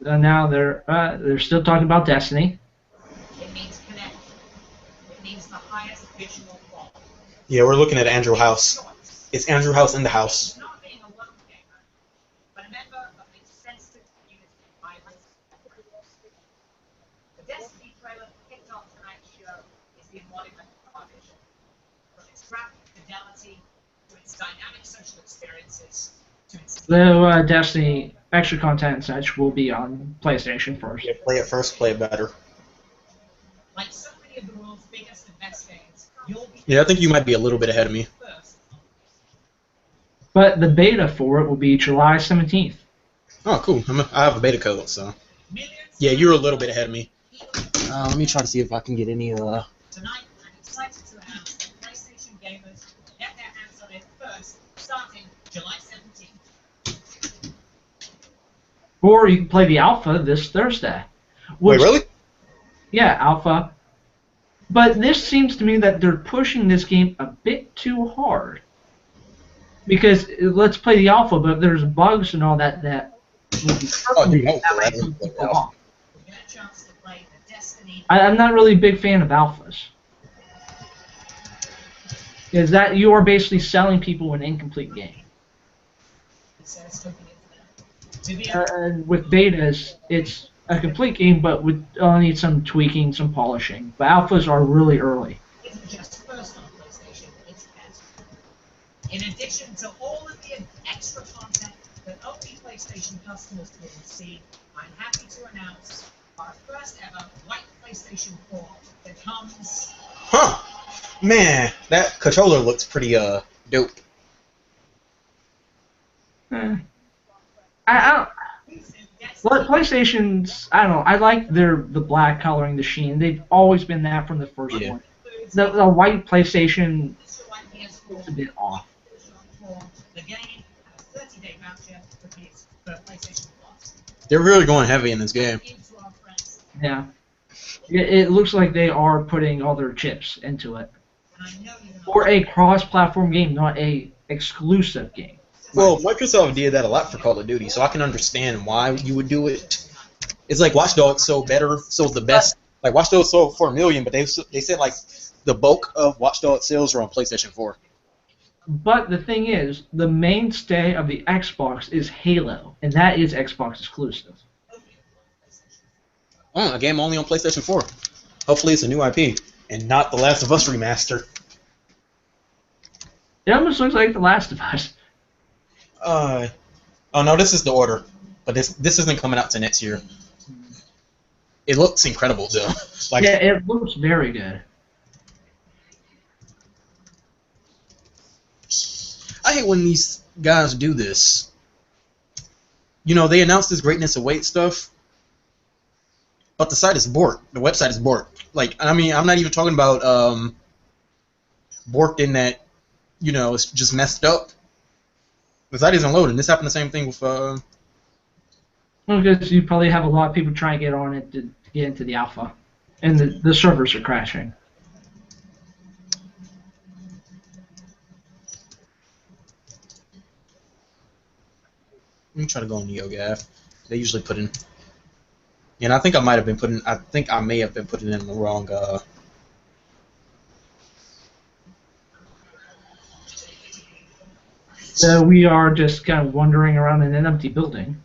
now they're still talking about Destiny. It means connect. It means the highest visual quality. Yeah, we're looking at Andrew House. Choice. It's Andrew House in the house. Not being a local gamer, but a member of the sensitive community I listen to. The Destiny trailer kicked off tonight's show is the embodiment of our vision. From its graphic fidelity to its dynamic social experiences to its The Destiny extra content and such will be on PlayStation first. Yeah, play it first, play it better. like so many of the world's biggest and best games, you'll be Yeah, I think you might be a little bit ahead of me. first. But the beta for it will be July 17th. Oh, cool. I have a beta code, so. Millions Yeah, you're a little bit ahead of me. people Let me try to see if I can get any, Tonight, I'm excited to announce that PlayStation gamers will get their hands on it first, starting July 17th. Or you can play the alpha this Thursday. Wait, really? Yeah, alpha. But this seems to me that they're pushing this game a bit too hard. Because let's play the alpha, but there's bugs and all that will be Oh, dude, that I might don't move play people alpha. off. We'll get a chance to play the Destiny. I'm not really a big fan of alphas. Is that you are basically selling people an incomplete game. Says hoping it's there. To be honest, And with betas, it's a complete game, but would need some tweaking, some polishing. But alphas are really early. it isn't just first on PlayStation, it's best. In addition to all of the extra content that only PlayStation customers will receive, I'm happy to announce our first ever white PlayStation 4 that comes. Huh. Man, that controller looks pretty, dope. I well, PlayStation's, I don't know, I like the black coloring, the sheen. They've always been that from the first Yeah. one. The white PlayStation is a bit off. The game has a 30-day voucher for PlayStation Plus. They're really going heavy in this game. Into our friends, Yeah. It looks like they are putting all their chips into it. and I know you know. For a cross-platform game, not a exclusive game. Well, Microsoft did that a lot for Call of Duty, so I can understand why you would do it. It's like Watch Dogs sold better, sold the best. Like Watch Dogs sold 4 million, but they said like the bulk of Watch Dogs sales are on PlayStation 4. But the thing is, the mainstay of the Xbox is Halo, and that is Xbox exclusive. Oh, a game only on PlayStation 4. Hopefully it's a new IP and not The Last of Us remaster. It almost looks like The Last of Us. Oh no, this is the order, but this isn't coming out to next year. It looks incredible though. Like Yeah, it looks very good. I hate when these guys do this. You know, they announce this Greatness Awaits stuff, but the site is borked. The website is borked. Like, I mean, I'm not even talking about borked in that, you know, it's just messed up. The site isn't loading. This happened the same thing with Well, because you probably have a lot of people trying to get on it to get into the alpha, and the servers are crashing. Let me try to go on NeoGAF. They usually put in. And I think I might have been putting. I think I may have been putting in the wrong. So we are just kind of wandering around in an empty building.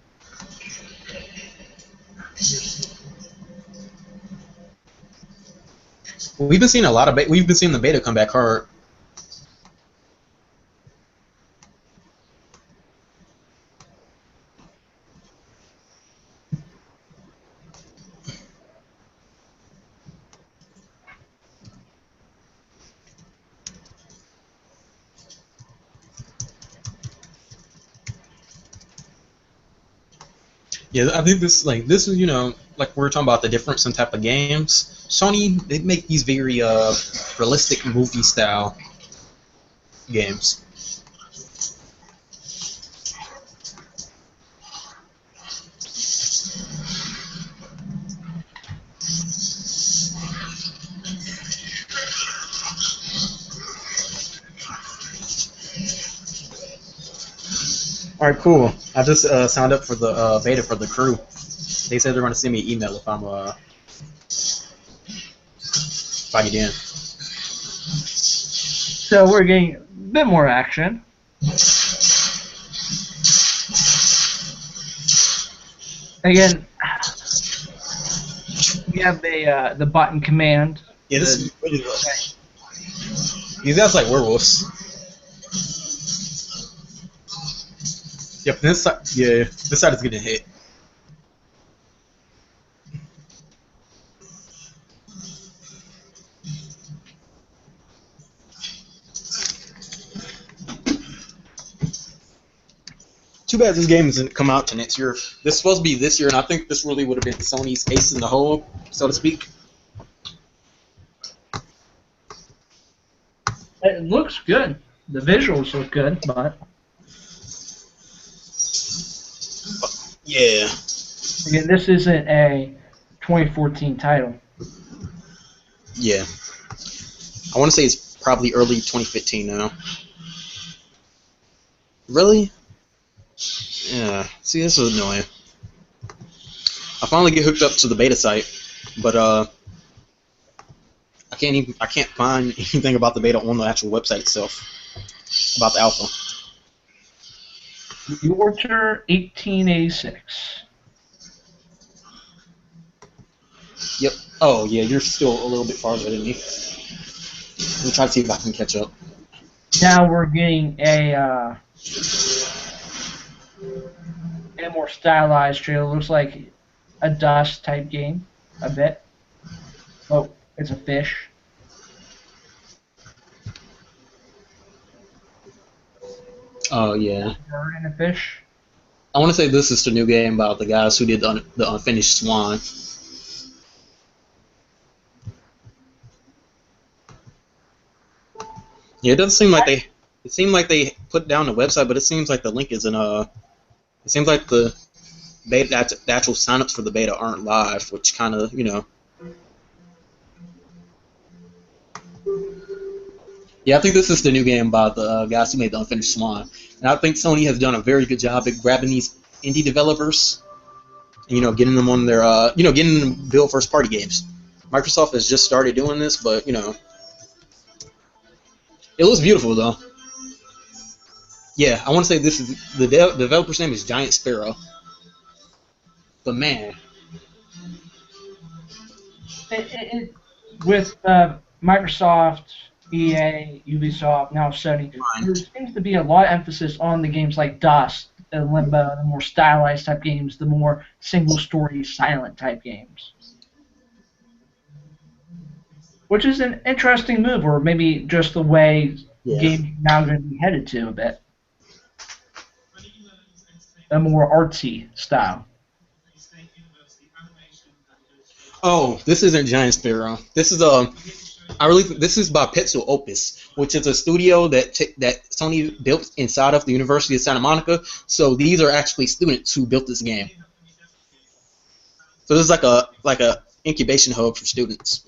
We've been seeing a lot of. We've been seeing the beta come back hard. Yeah, I think this is, you know, like we were talking about the difference in type of games. Sony, they make these very realistic movie style games. All right, cool. I just signed up for the beta for The Crew. They said they're going to send me an email if I get in. So we're getting a bit more action. Again, we have the button command. Yeah, this is really good. These guys like werewolves. Yep, this side, yeah, this side is getting hit. Too bad this game doesn't come out to next year. This is supposed to be this year, and I think this really would have been Sony's ace in the hole, so to speak. It looks good. The visuals look good, but Yeah. again, this isn't a 2014 title. Yeah. I want to say it's probably early 2015 now. Really? Yeah. See, this is annoying. I finally get hooked up to the beta site, but I can't find anything about the beta on the actual website itself. About the alpha. Yorter 1886. Yep. Oh yeah, you're still a little bit farther than me. Let me try to see if I can catch up. Now we're getting a more stylized trailer. Looks like a Dust type game, a bit. Oh, it's a fish. Oh yeah. Bird and a fish. I want to say this is the new game about the guys who did the Unfinished Swan. Yeah, it doesn't seem like they. It seemed like they put down the website, but it seems like the link isn't. It seems like the beta, the actual signups for the beta aren't live, which kind of, you know. Yeah, I think this is the new game by the guys who made the Unfinished Swan, and I think Sony has done a very good job at grabbing these indie developers, and, you know, getting them on their, getting them to build first-party games. Microsoft has just started doing this, but, you know, it looks beautiful though. Yeah, I want to say this is the developer's name is Giant Sparrow, but man, With Microsoft, EA, Ubisoft, now Sony, there seems to be a lot of emphasis on the games like Dust and Limbo, the more stylized type games, the more single-story, silent type games. Which is an interesting move, or maybe just the way games are now going to be headed to a bit. A more artsy style. Oh, this isn't Giant Sparrow. This is this is by Pixel Opus, which is a studio that Sony built inside of the University of Santa Monica. So these are actually students who built this game. So this is like a incubation hub for students.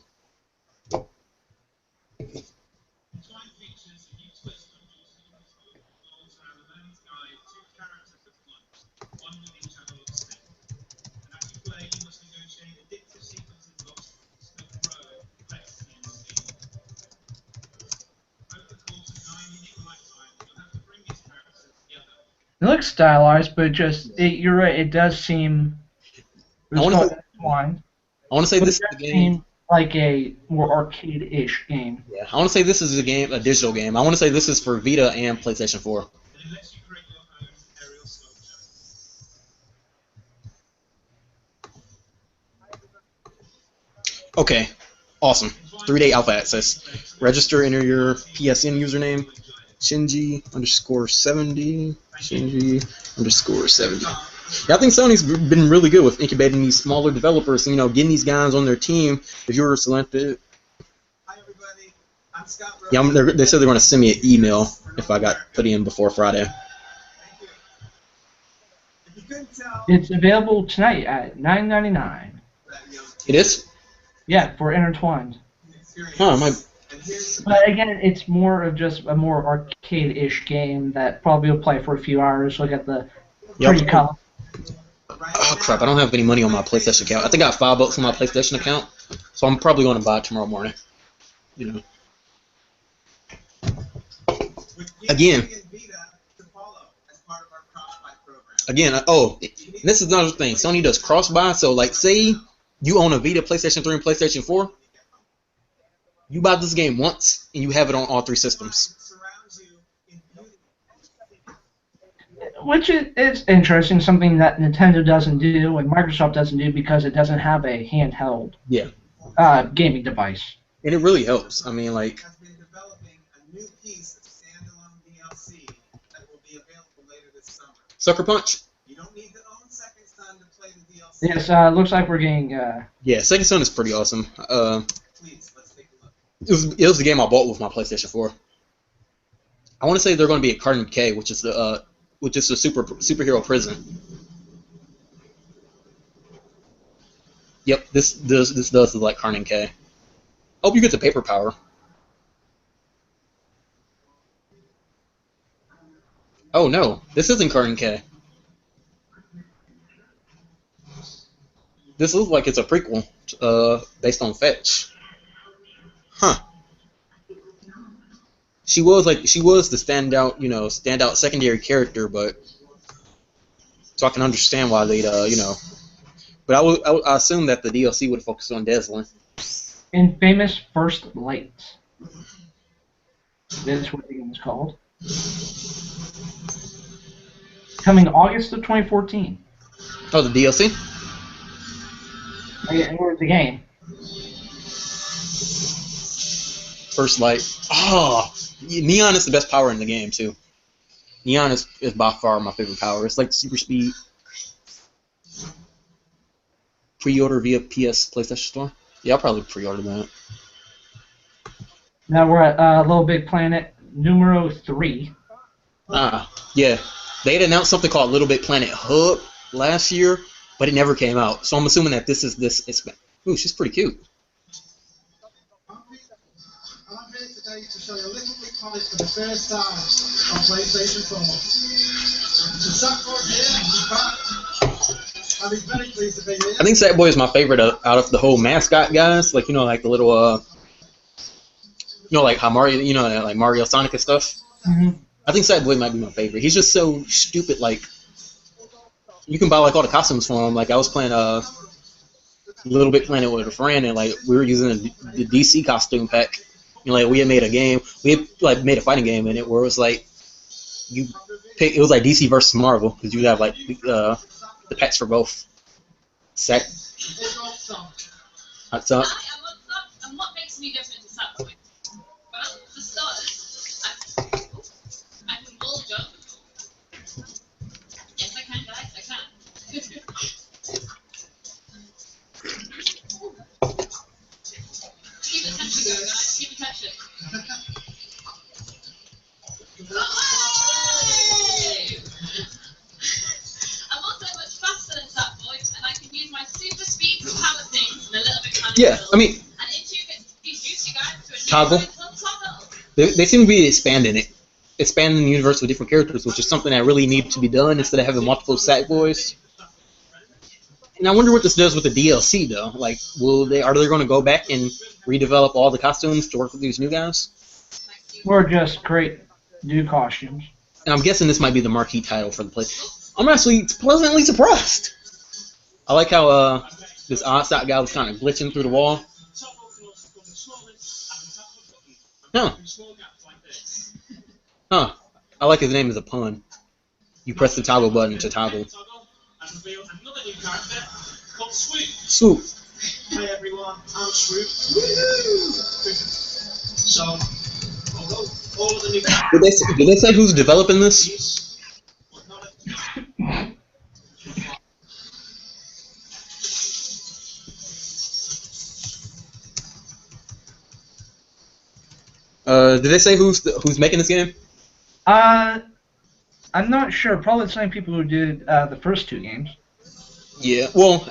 It looks stylized, but you're right, it does seem intertwined. I want to say this is the game. Like a more arcade-ish game. Yeah, I want to say this is a digital game. I want to say this is for Vita and PlayStation 4. Okay, awesome. 3-day alpha access. Register, enter your PSN username. Shinji_70. Shinji_70. Yeah, I think Sony's been really good with incubating these smaller developers and, you know, getting these guys on their team if you were selected. Hi, everybody. I'm Scott. Yeah, they said they're going to send me an email if I got put in before Friday. Thank you. If you couldn't tell, It's available tonight at $9.99. It is? Yeah, for Intertwined. Huh, But again, it's more of just a more arcade-ish game that probably will play for a few hours. Look at the pretty color. Oh crap! I don't have any money on my PlayStation account. I think I got $5 on my PlayStation account, so I'm probably going to buy it tomorrow morning. You know. Again. Again. Oh, this is another thing. Sony does cross-buy. So, like, say you own a Vita, PlayStation 3, and PlayStation 4. You buy this game once, and you have it on all 3 systems. Which is interesting, something that Nintendo doesn't do and Microsoft doesn't do because it doesn't have a handheld gaming device. And it really helps. I mean, like... has been developing a new piece of standalone DLC that will be available later this summer. Sucker Punch? You don't need to own Second Son to play the DLC. Yes, looks like we're getting... Yeah, Second Son is pretty awesome. Please, let's take a look. It was the game I bought with my PlayStation 4. I want to say they're going to be at Carton K, which is the superhero prison. Yep, this does look like Carton K. Hope you get the paper power. Oh no, this isn't Carton K. This looks like it's a prequel, based on Fetch. Huh. She was the standout secondary character, but so I can understand why they'd But I assume that the DLC would focus on Deslin. Infamous First Light. That's what the game is called. Coming August of 2014. Oh, the DLC? Where's the game? First Light. Oh, Neon is the best power in the game too. Neon is by far my favorite power. It's like super speed. Pre-order via PlayStation Store. Yeah, I'll probably pre-order that. Now we're at Little Big Planet numero 3. Yeah. They had announced something called Little Big Planet Hub last year, but it never came out. So I'm assuming that this is this. Ooh, she's pretty cute. I'm here today to show you a Little Big Planet for the first time on PlayStation 4. So Sackboy here, he's back. I'll be very pleased to be here. I think Sackboy is my favorite out of the whole mascot guys. Like, like the little, like how Mario, like Mario, Sonic and stuff. Mm-hmm. I think Sackboy might be my favorite. He's just so stupid. Like, you can buy like all the costumes for him. Like, I was playing Little Big Planet with a friend, and like we were using the DC costume pack. Like we had made a game. We had like made a fighting game in it where it was like it was like DC versus Marvel because you have like the packs for both. Sack. What's up? And what makes me different to Sackboy? Well, for starters, I can wall jump. Yes, I can, guys. I can. Keep attention, guys. Keep attention. I'm also much faster than Sackboy, and I can use my super speed to power things in a little bit kind of Yeah, I mean, and introduce you guys to a new Toggle. Toggle. They seem to be expanding the universe with different characters, which is something that really needs to be done instead of having multiple Sackboys. And I wonder what this does with the DLC though. Like, are they going to go back and redevelop all the costumes to work with these new guys? Or just create new costumes. And I'm guessing this might be the marquee title for the play. I'm actually pleasantly surprised. I like how this Oddstock guy was kind of glitching through the wall. Huh. Huh. I like his name as a pun. You press the toggle button to toggle. And reveal another new character called Swoop. Swoop. Hi everyone, I'm Swoop. So, although all of the new Did they say who's developing this? Did they say who's making this game? I'm not sure. Probably the same people who did the first 2 games. Yeah, well,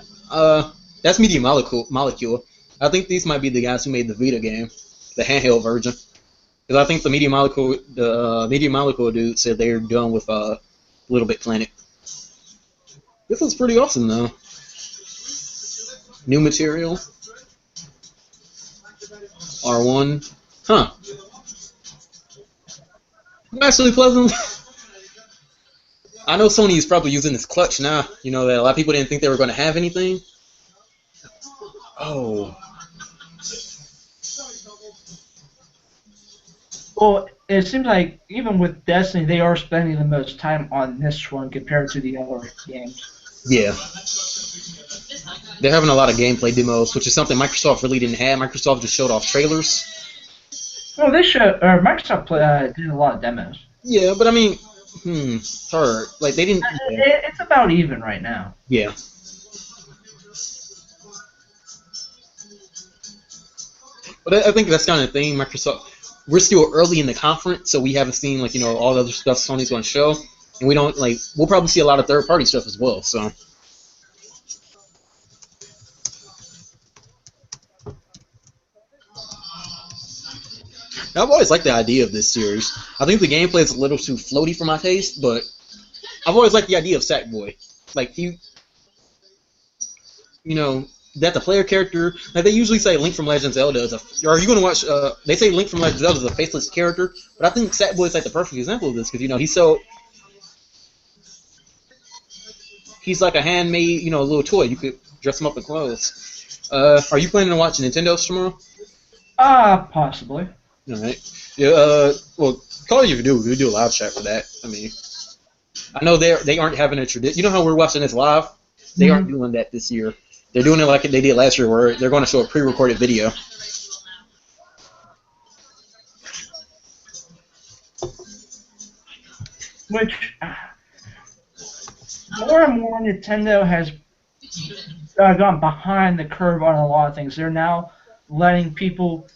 that's Media Molecule. I think these might be the guys who made the Vita game, the handheld version. Because I think the Media Molecule dude said they're done with Little Big Planet. This looks pretty awesome though. New material. R1. Huh. Actually pleasant. I know Sony is probably using this clutch now. You know that a lot of people didn't think they were going to have anything. Oh. Well, it seems like even with Destiny, they are spending the most time on this one compared to the other games. Yeah. They're having a lot of gameplay demos, which is something Microsoft really didn't have. Microsoft just showed off trailers. Well, Microsoft did a lot of demos. Yeah, but I mean, it's hard. Like they didn't. It's about even right now. Yeah. But I think that's kind of the thing. Microsoft, we're still early in the conference, so we haven't seen like all the other stuff Sony's going to show, and we don't like. We'll probably see a lot of third-party stuff as well. So. I've always liked the idea of this series. I think the gameplay is a little too floaty for my taste, but I've always liked the idea of Sackboy. Like that the player character, like they usually say Link from Legend of Zelda is are you going to watch, they say Link from Legend of Zelda is a faceless character, but I think Sackboy is like the perfect example of this, because he's like a handmade, little toy. You could dress him up in clothes. Are you planning to watch Nintendo's tomorrow? Possibly. Alright. Yeah, well, Call of Duty, we do a live chat for that. I mean, I know they aren't having a tradition. You know how we're watching this live? They aren't doing that this year. They're doing it like they did last year, where they're going to show a pre-recorded video. Which, more and more Nintendo has gone behind the curve on a lot of things. They're now letting people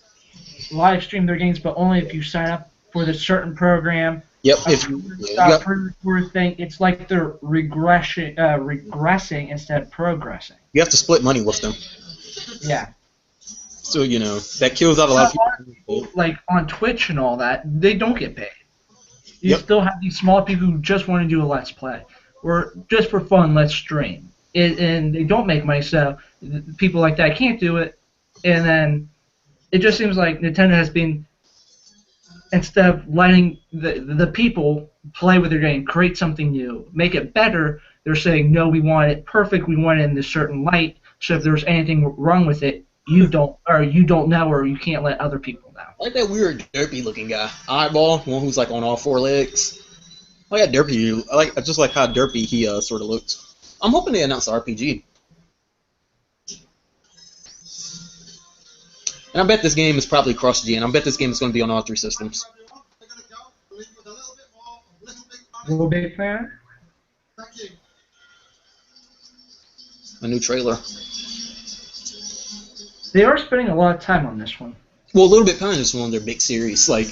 live stream their games, but only if you sign up for the certain program. Yep. Pre-record thing. It's like they're regressing instead of progressing. You have to split money with them. Yeah. So that kills out a lot of people. Like on Twitch and all that, they don't get paid. You still have these small people who just want to do a Let's Play, or just for fun, let's stream, and they don't make money. So people like that can't do it, and then it just seems like Nintendo has been, instead of letting the people play with their game, create something new, make it better, they're saying, no, we want it perfect, we want it in this certain light, so if there's anything wrong with it, you don't know, or you can't let other people know. I like that weird derpy looking guy. Eyeball, one who's like on all four legs. I like that derpy. I just like how derpy he sort of looks. I'm hoping they announce the RPG. And I bet this game is probably cross-gen. I bet this game is going to be on all three systems. Little Big Planet? A new trailer. They are spending a lot of time on this one. Well, Little Big Planet is one of their big series. Like,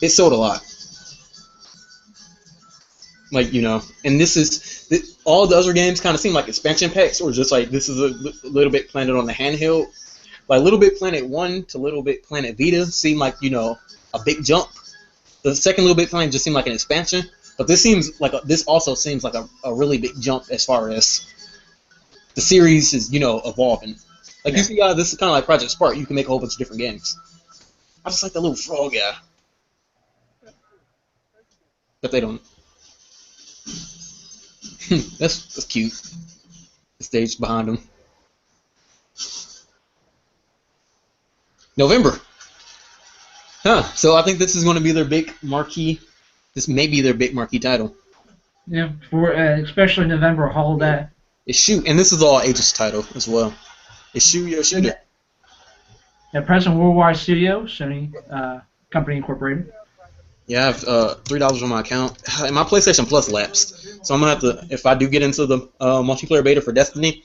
it sold a lot. Like, and this is all the other games kind of seem like expansion packs, or just like this is a Little Big Planet on the handheld. Like Little Big Planet 1 to Little Big Planet Vita seemed like a big jump. The second Little Big Planet just seemed like an expansion, but this also seems like a really big jump as far as the series is evolving. Like you see, this is kind of like Project Spark. You can make a whole bunch of different games. I just like the little frog guy, but they don't. That's cute. The stage behind him. November. Huh. So I think this is going to be their big marquee. This may be their big marquee title. Yeah, for especially November holiday. It's Shoot, and this is all Aegis title as well. It's Shoot Your Shooter. Yeah, President Worldwide Studio, Sony Company Incorporated. Yeah, I have $3 on my account, and my PlayStation Plus lapsed. So I'm gonna have to, if I do get into the multiplayer beta for Destiny,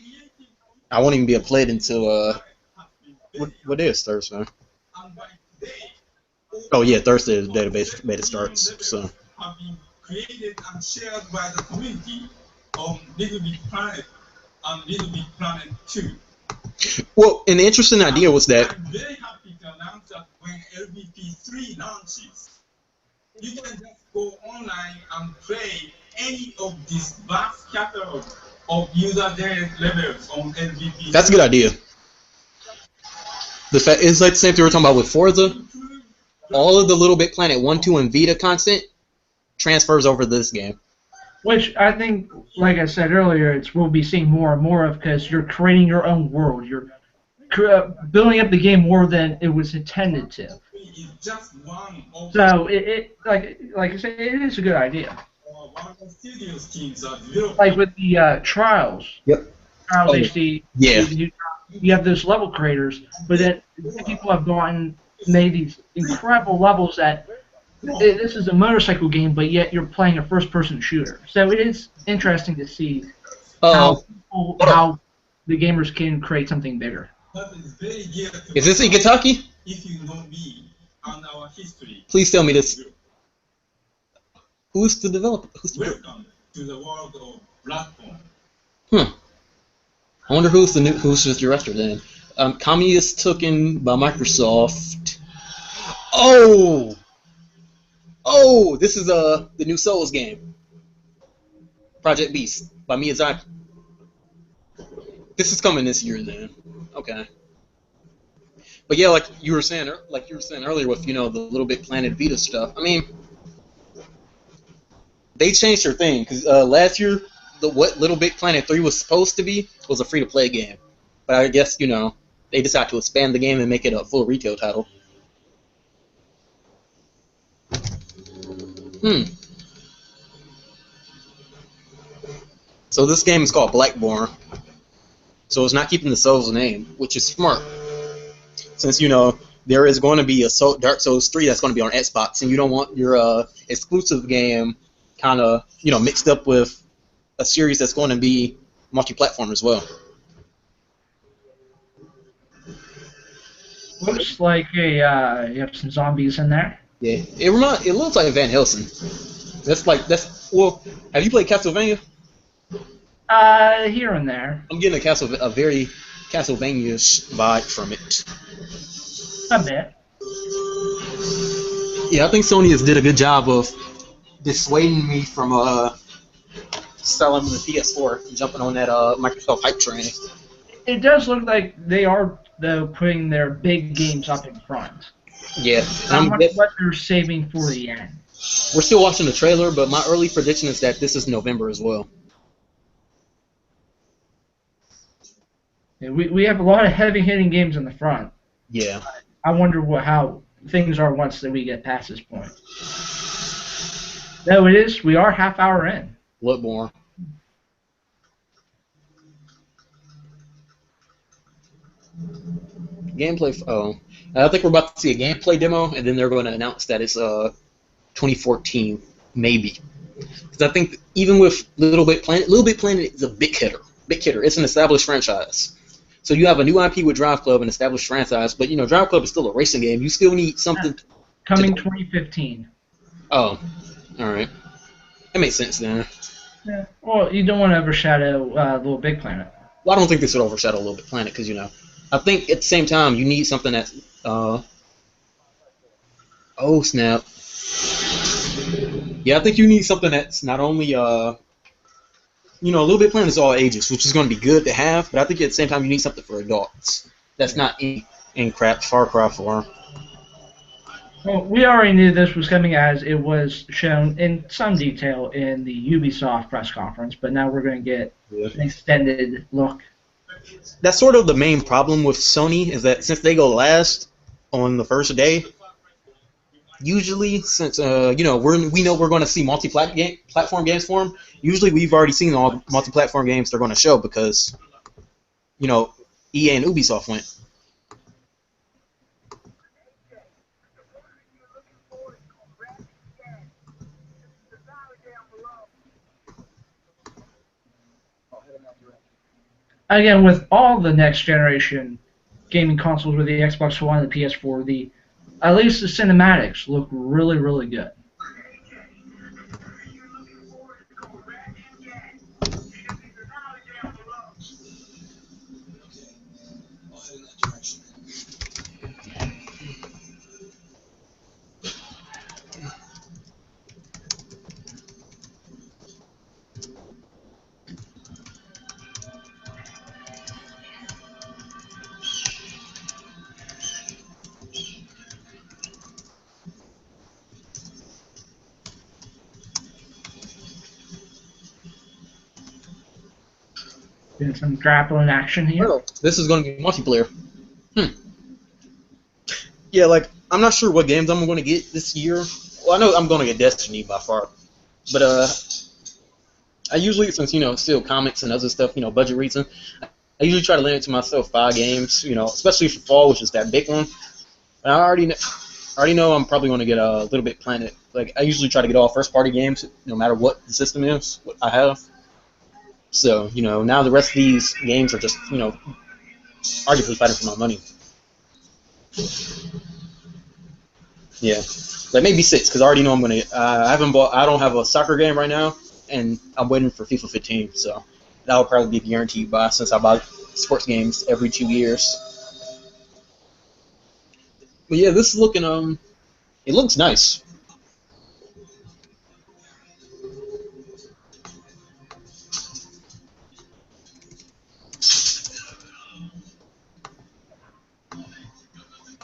I won't even be able to play it until what day is Thursday? Oh yeah, Thursday is the day the beta starts. So. Have been created and shared by the community of Little Big Planet and Little Big Planet 2. Well, an interesting idea was that. I'm very happy to announce that when LBP 3 launches, you can just go online and play any of this vast catalog of user-generated levels on MVP. That's a good idea. The fact it's like the same thing we were talking about with Forza. All of the Little Big Planet 1, 2, and Vita content transfers over to this game. Which I think, like I said earlier, we'll be seeing more and more of because you're creating your own world. You're building up the game more than it was intended to. It's just one of So like I said, it is a good idea. Marvel Studios teams are developing. Like with the trials. Yep. Trials Oh, HD. yeah. You have those level creators, but then people have made these incredible levels that this is a motorcycle game, but yet you're playing a first-person shooter. So it is interesting to see how the gamers can create something bigger. That is very geared to Is this in Kentucky? if you know me and our history. Please tell me this. Who's the developer? Welcome to the world of platform. I wonder who's the director then. Communist Token by Microsoft. Oh, this is the new Souls game. Project Beast by Miyazaki. This is coming this year then. Okay. But yeah, like you were saying earlier with the Little Big Planet Vita stuff. I mean, they changed their thing because last year what Little Big Planet 3 was supposed to be was a free-to-play game. But I guess, they decided to expand the game and make it a full retail title. So this game is called Blackborn. So it's not keeping the Souls name, which is smart. Since, there is going to be a Dark Souls 3 that's going to be on Xbox, and you don't want your exclusive game kind of, mixed up with a series that's going to be multi-platform as well. Looks like you have some zombies in there. Yeah, it looks like Van Helsing. Well, have you played Castlevania? Here and there. I'm getting a very Castlevania-ish vibe from it. A bit. Yeah, I think Sony has did a good job of dissuading me from selling the PS4 and jumping on that Microsoft hype train. It does look like they are putting their big games up in front. Yeah, I wonder what they're saving for the end. We're still watching the trailer, but my early prediction is that this is November as well. Yeah, we have a lot of heavy-hitting games in the front. Yeah. I wonder how things are once that we get past this point. No, we are half hour in. Bloodborne. Gameplay. I think we're about to see a gameplay demo, and then they're going to announce that it's 2014, maybe. Because I think even with Little Big Planet is a big hitter. It's an established franchise. So you have a new IP with Drive Club, an established franchise, but Drive Club is still a racing game. You still need something. Coming 2015. Oh, all right. That makes sense then. Yeah. Well, you don't want to overshadow Little Big Planet. Well, I don't think this would overshadow Little Big Planet because I think at the same time you need something that's oh snap. Yeah, I think you need something that's not only Little Big Planet is all ages, which is going to be good to have, but I think at the same time you need something for adults. That's not in Far Cry 4. Well, we already knew this was coming as it was shown in some detail in the Ubisoft press conference, but now we're going to get an extended look. That's sort of the main problem with Sony is that since they go last on the first day, usually since we know we're going to see multi-platform games for them. Usually we've already seen all the multi-platform games they're going to show because EA and Ubisoft went. Again, with all the next generation gaming consoles with the Xbox One and the PS4, at least the cinematics look really, really good. Doing some grappling action here. Oh, this is going to be multiplayer. Yeah, like, I'm not sure what games I'm going to get this year. Well, I know I'm going to get Destiny by far. But, I usually, since, still comics and other stuff, budget reason, I usually try to limit to myself 5 games, especially for fall, which is that big one. And I already know I'm probably going to get a Little Big Planet. Like, I usually try to get all first-party games, no matter what the system is, what I have. So, now the rest of these games are just, arguably fighting for my money. Yeah, like maybe 6, because I already know I'm gonna. I don't have a soccer game right now, and I'm waiting for FIFA 15. So that will probably be a guaranteed buy since I buy sports games every 2 years. But yeah, this is looking it looks nice.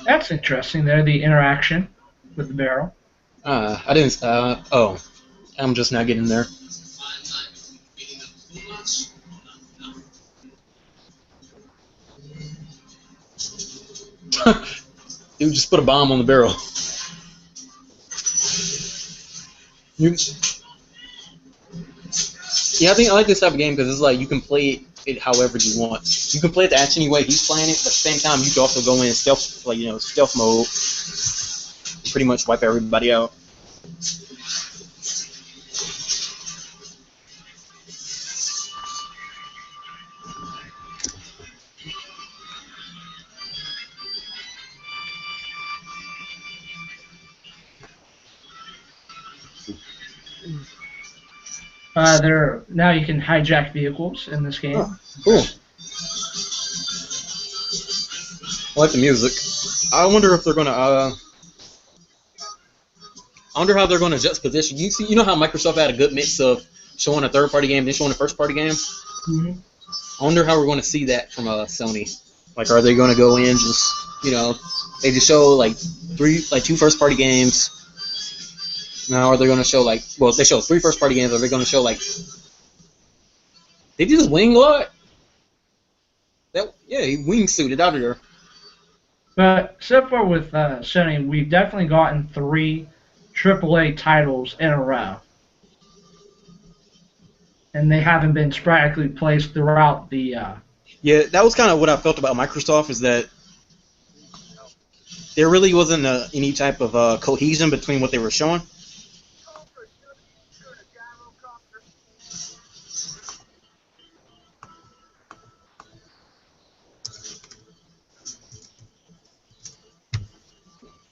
That's interesting there, the interaction with the barrel. I didn't. Oh, I'm just now getting there. Dude, just put a bomb on the barrel. Yeah, I think I like this type of game because it's like you can play it however you want. You can play it the action way he's playing it, but at the same time you can also go in stealth, like stealth mode, and pretty much wipe everybody out. Now you can hijack vehicles in this game. Oh, cool. I like the music. I wonder if they're gonna. I wonder how they're gonna juxtaposition. You know how Microsoft had a good mix of showing a third-party game and showing a first-party game. Mm-hmm. I wonder how we're going to see that from Sony. Like, are they going to go in just they just show like 2 first-party games? Now, are they going to show they show 3 first-party games? Are they going to show Did you just wing lot? Yeah, he wingsuited out of there. But so far with Sony, we've definitely gotten 3 AAA titles in a row. And they haven't been sporadically placed throughout the... Yeah, that was kind of what I felt about Microsoft, is that there really wasn't any type of cohesion between what they were showing.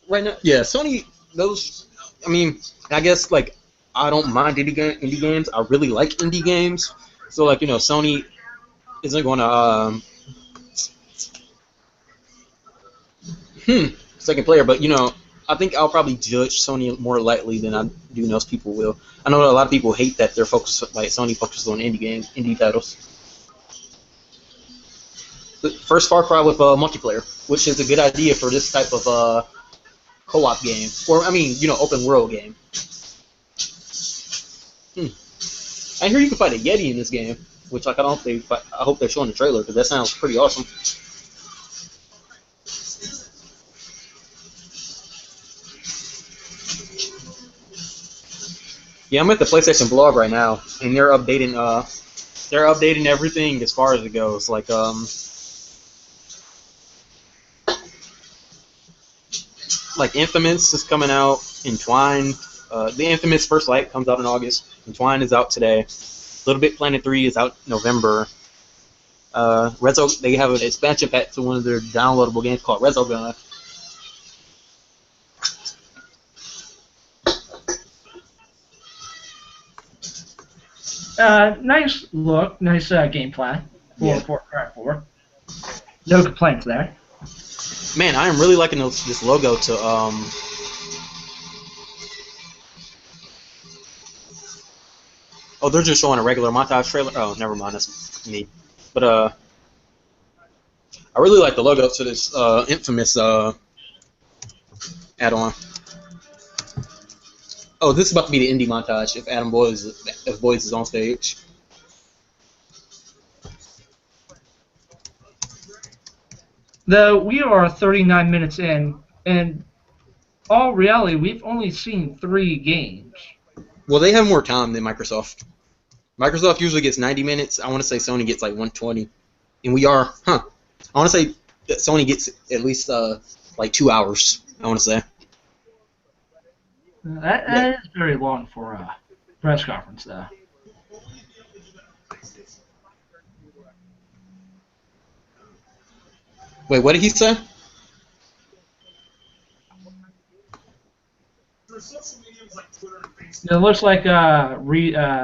Right now, yeah, Sony, I guess, I don't mind indie games. I really like indie games. So, Sony isn't going to, second player, but, I think I'll probably judge Sony more lightly than I do most people will. I know a lot of people hate that Sony focuses on indie titles. The first Far Cry with multiplayer, which is a good idea for this type of, co-op game, or open world game. I hear you can fight a Yeti in this game, which I hope they're showing the trailer because that sounds pretty awesome. Yeah, I'm at the PlayStation blog right now, and they're updating everything as far as it goes. Like Infamous is coming out. Entwine, the Infamous First Light comes out in August. Entwine is out today. Little Big Planet 3 is out November. They have an expansion pack to one of their downloadable games called Resogun. Nice look, nice gameplay for Far Cry 4. No complaints there. Man, I am really liking this logo to Oh, they're just showing a regular montage trailer. Oh, never mind, that's me. But I really like the logo to this Infamous add-on. Oh, this is about to be the indie montage if Boyes is on stage. Though we are 39 minutes in, and all reality, we've only seen 3 games. Well, they have more time than Microsoft. Microsoft usually gets 90 minutes. I want to say Sony gets like 120. And we are, I want to say that Sony gets at least like 2 hours, I want to say. That is very long for a press conference, though. Wait, what did he say? For social mediums like Twitter and Facebook, It looks like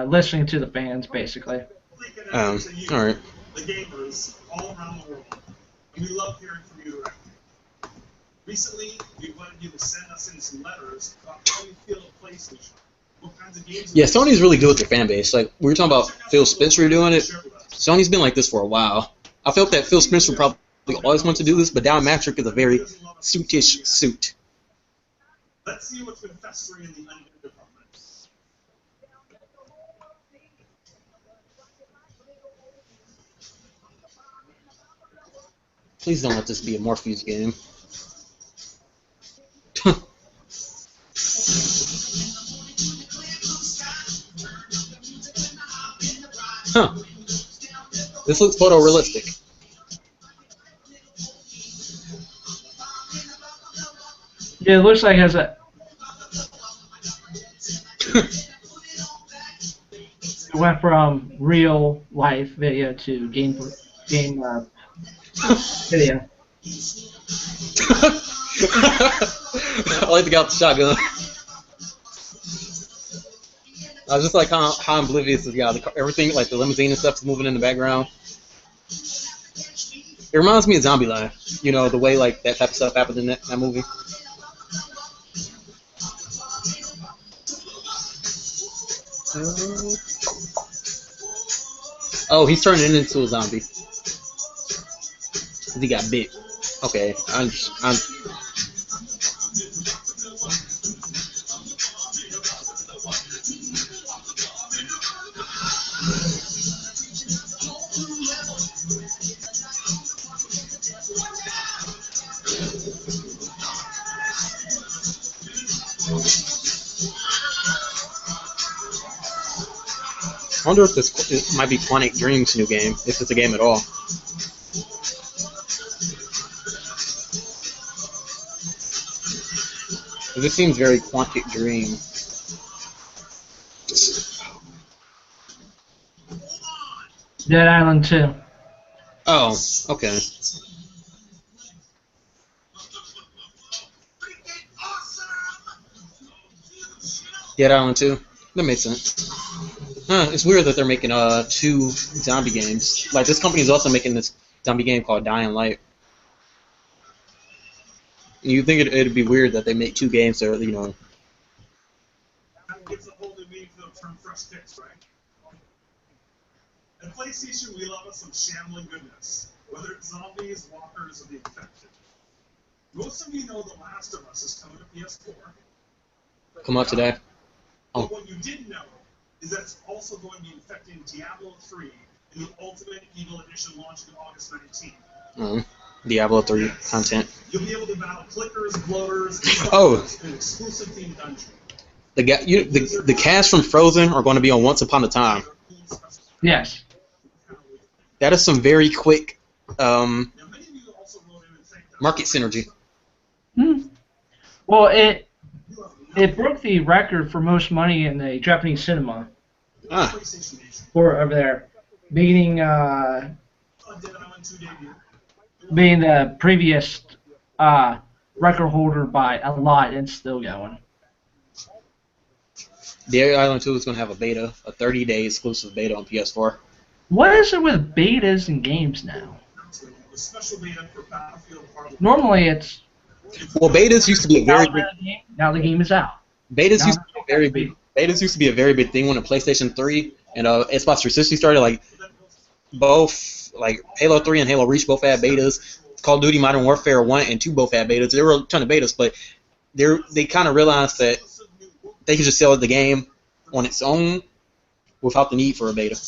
listening to the fans, basically. we connect to you, Alright. the gamers all around the world. And we love hearing from you directly. Recently, we wanted you to send us in some letters about how you feel at PlayStation. What kinds of games Yeah, Sony's really good with their fan base. Like, we were talking about Phil Spencer doing it. Sony's been like this for a while. I felt that Phil Spencer probably always wanted to do this, but Don Matrick is a very suitish suit. Let's see what's been festering in the under department. Please don't let this be a Morpheus game. Huh. This looks photorealistic. Yeah, it looks like it has a. It went from real life video to game video. I like the guy with the shotgun. I was just like how oblivious this guy. Everything, like the limousine and stuff, is moving in the background. It reminds me of Zombieland. You know, the way like that type of stuff happened in that movie. Oh, he's turning into a zombie. He got bit. Okay, I'm I wonder if this might be Quantic Dream's new game, if it's a game at all. This seems very Quantic Dream. Dead Island 2. Oh, okay. Dead Island 2? That makes sense. Huh, it's weird that they're making 2 zombie games. Like, this company is also making this zombie game called Dying Light. You'd think it'd be weird that they make 2 games that are, you know... That gives a whole new meaning to the term fresh kicks, right? At PlayStation, we love us some shambling goodness, whether it's zombies, walkers, or the infected. Most of you know The Last of Us is coming to PS4. Come out today. But what you didn't know is that it's also going to be infecting Diablo 3 in the Ultimate Evil Edition launching August 19th. Diablo 3 content. You'll be able to battle clickers, bloaters, and an exclusive themed dungeon. The cast from Frozen are going to be on Once Upon a Time. Yes. That is some very quick market synergy. Well, it broke the record for most money in the Japanese cinema. For over there, being the previous record holder by a lot, and still going. Dead Island 2 is going to have a beta, a 30-day exclusive beta on PS4. What is it with betas in games now? Normally it's... Well, betas used to be a very big... Now the game is out. Betas used to be very big. Betas used to be a very big thing when the PlayStation 3 and Xbox 360 started. Like both, like Halo 3 and Halo Reach both had betas. Call of Duty Modern Warfare 1 and 2 both had betas. There were a ton of betas, but they kind of realized that they could just sell the game on its own without the need for a beta.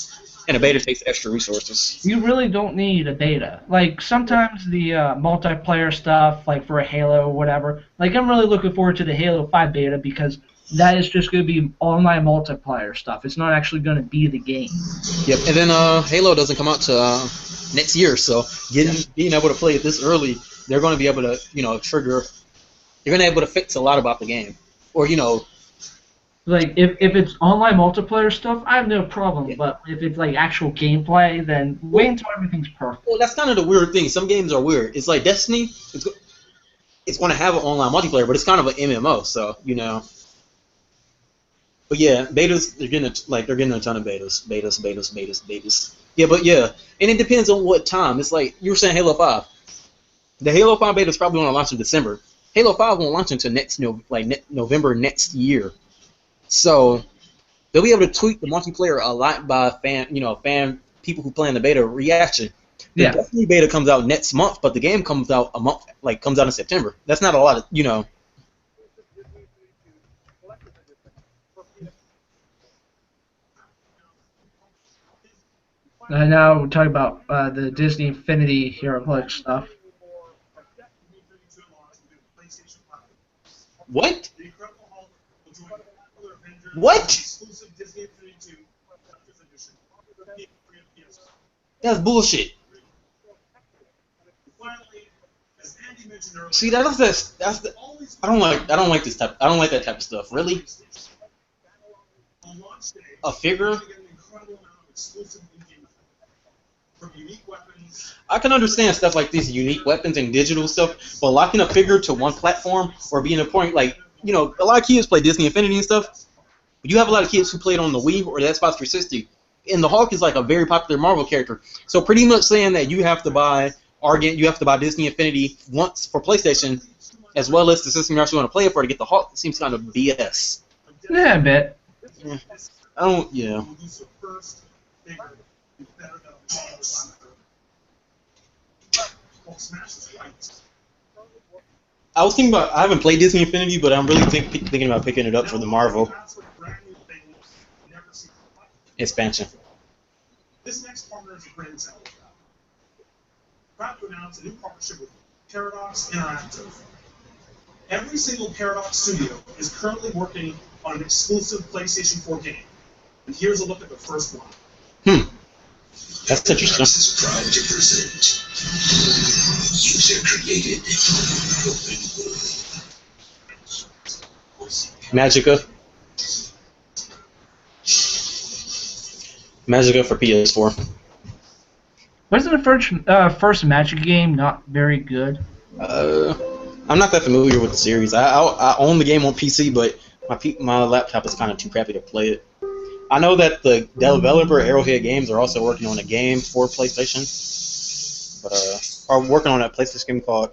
And a beta takes extra resources. You really don't need a beta. Like, sometimes the multiplayer stuff, like for a Halo or whatever, like, I'm really looking forward to the Halo 5 beta because that is just going to be online multiplayer stuff. It's not actually going to be the game. Yep, and then Halo doesn't come out to next year, so being able to play it this early, they're going to be able to, trigger. They're going to be able to fix a lot about the game, or Like, if it's online multiplayer stuff, I have no problem. Yeah. But if it's like actual gameplay, then wait until everything's perfect. Well, that's kind of the weird thing. Some games are weird. It's like Destiny. It's going to have an online multiplayer, but it's kind of an MMO, so But yeah, betas. They're getting a ton of betas. Yeah, but yeah, and it depends on what time. It's like you were saying, Halo 5. The Halo 5 beta is probably going to launch in December. Halo 5 won't launch until November next year. So they'll be able to tweak the multiplayer a lot by people who play in the beta reaction. The Destiny beta comes out next month, but the game comes out comes out in September. That's not a lot of And now we're talking about the Disney Infinity HeroClix stuff. What? The Incredible Hulk will join the popular Avengers What? exclusive Disney Infinity 2 Collector's Edition. PS4. That's bullshit. Finally, as Andy mentioned earlier, See, that's the. I don't like that type of stuff. Really, on launch day, a figure. you're gonna get an incredible amount of exclusive in-game from unique weapons. I can understand stuff like these unique weapons and digital stuff, but locking a figure to one platform or being a point a lot of kids play Disney Infinity and stuff. But you have a lot of kids who play it on the Wii or the Xbox 360, and the Hulk is like a very popular Marvel character. So pretty much saying that you have to buy Disney Infinity once for PlayStation, as well as the system you actually want to play it for to get the Hulk, seems kind of BS. Yeah, a bit. Yeah. I don't. Yeah. Will lose the first figure is better than the other. Well, Smash is right. I was thinking about. I haven't played Disney Infinity, but I'm really thinking about picking it up for the Marvel That's what brand new things never seen before. expansion. This next partner is a great example of that. Proud to announce a new partnership with Paradox Interactive. Every single Paradox studio is currently working on an exclusive PlayStation 4 game. And here's a look at the first one. That's interesting. Is proud to present user-created open Magica for PS4. Wasn't the first Magic game not very good? I'm not that familiar with the series. I own the game on PC, but my laptop is kind of too crappy to play it. I know that the developer Arrowhead Games are also working on a game for PlayStation, but are working on a PlayStation game called.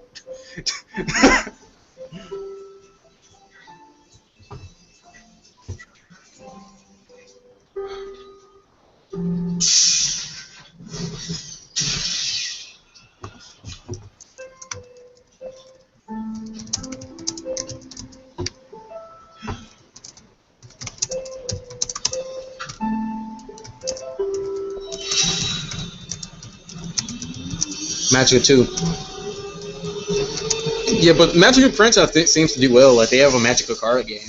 Magic 2. Yeah, but Magic franchise seems to do well. Like, they have a Magic card game.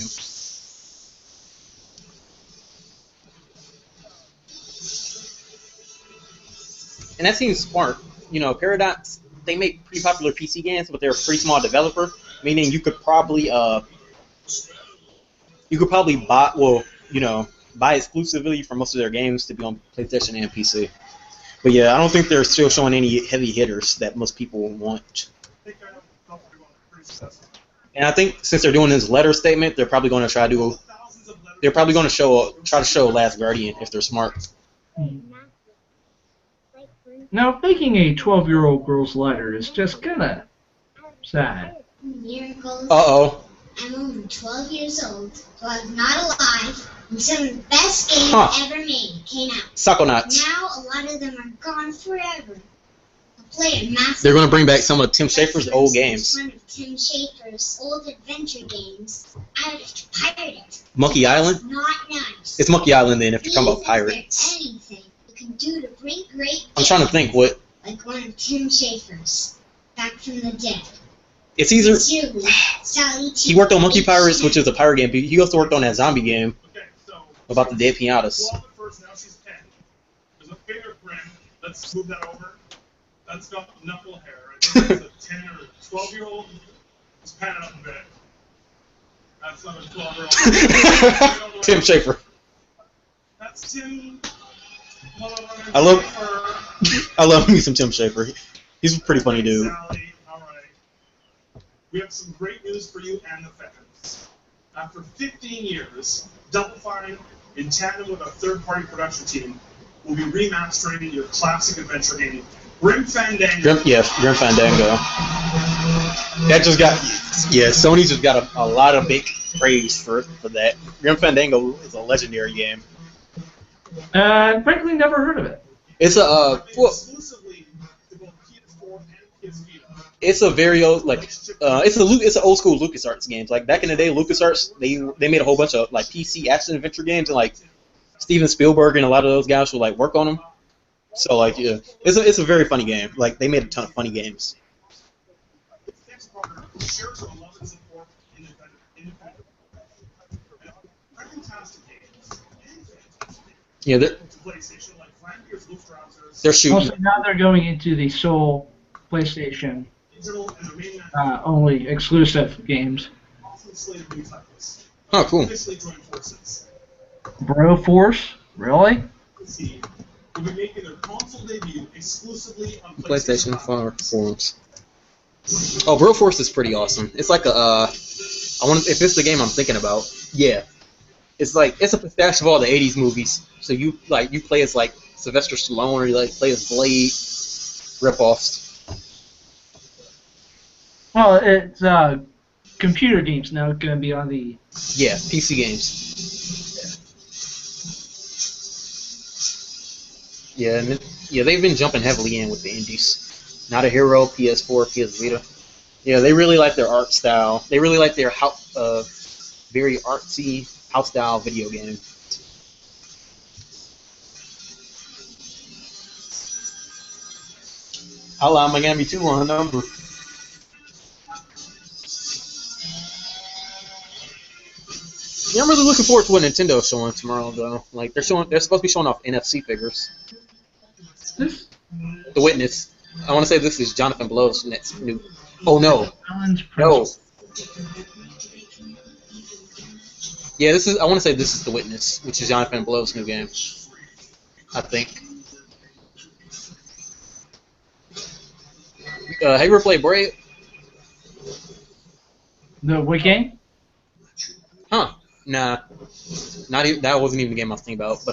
And that seems smart. Paradox, they make pretty popular PC games, but they're a pretty small developer, meaning you could probably buy exclusively for most of their games to be on PlayStation and PC. But yeah, I don't think they're still showing any heavy hitters that most people want. And I think since they're doing this letter statement, they're probably going to try to show Last Guardian if they're smart. Now, faking a 12-year-old girl's letter is just kinda sad. Miracles. Uh-oh. I'm only 12 years old, so I was not alive when some of the best games ever made came out. Psychonauts. Now a lot of them are gone forever. I played a massive. They're going to bring back some of Tim Schafer's old games. One of Tim Schafer's old adventure games. I would have to pirate it. Monkey Island? Not nice. It's Monkey Island then if you're talking about Is pirates. there anything you can do to bring great I'm trying to think what like one of Tim Schafer's, Back from the Dead. it's either. It's usually Sally He worked on Monkey Pirates, which is a pirate game. But he also worked on that zombie game Okay, so about the dead pinatas. 12 at first, now she's 10. There's a fingerprint. Let's move that over. That's got knuckle hair. I think it's a 10 or 12-year-old. Let's pan it up a bit. That's not a 12-year-old. Tim Schafer. That's Tim. I love me some Tim Schafer. He's a pretty funny dude. Sally, all right. We have some great news for you and the fans. After 15 years, Double Fine, in tandem with a third-party production team, will be remastering your classic adventure game, Grim Fandango. Grim Fandango. That just got, Sony just got a lot of big praise for that. Grim Fandango is a legendary game. Frankly, never heard of it. It's a Exclusively to both PS4 and PS Vita. it's a very old it's an old school LucasArts games. Like back in the day, LucasArts they made a whole bunch of like PC action adventure games, and like Steven Spielberg and a lot of those guys would like work on them. So like it's a very funny game. Like they made a ton of funny games. Its next partner shares our love and support independent fantastic games. Yeah, To PlayStation like Flanders Lufthansa's they're shooting. Also, now they're going into the sole PlayStation digital and remaining only exclusive games. awesome slate of new titles. Oh, cool. Officially joined forces. Broforce? Really? This team will be making their console debut exclusively on PlayStation platforms. forums. Oh, Broforce is pretty awesome. It's like a if it's the game I'm thinking about, yeah. It's like it's a pistache of all the '80s movies. So you play as like Sylvester Stallone, or you like play as Blade, ripoffs. Well, it's computer games now going to be on the... Yeah, PC games. Yeah, and they've been jumping heavily in with the indies. Not a Hero, PS4, PS Vita. Yeah, they really like their art style. They really like their very artsy house style video game. Hotline Miami 2 on a number. Yeah, I'm really looking forward to what Nintendo's showing tomorrow, though. Like they're supposed to be showing off NFC figures. The Witness. I want to say this is Jonathan Blow's next new. Oh no. No. Yeah, this is. I want to say this is The Witness, which is Jonathan Blow's new game. I think. Have you ever played Braid? The what game? Huh. Nah. That wasn't even the game I was thinking about. But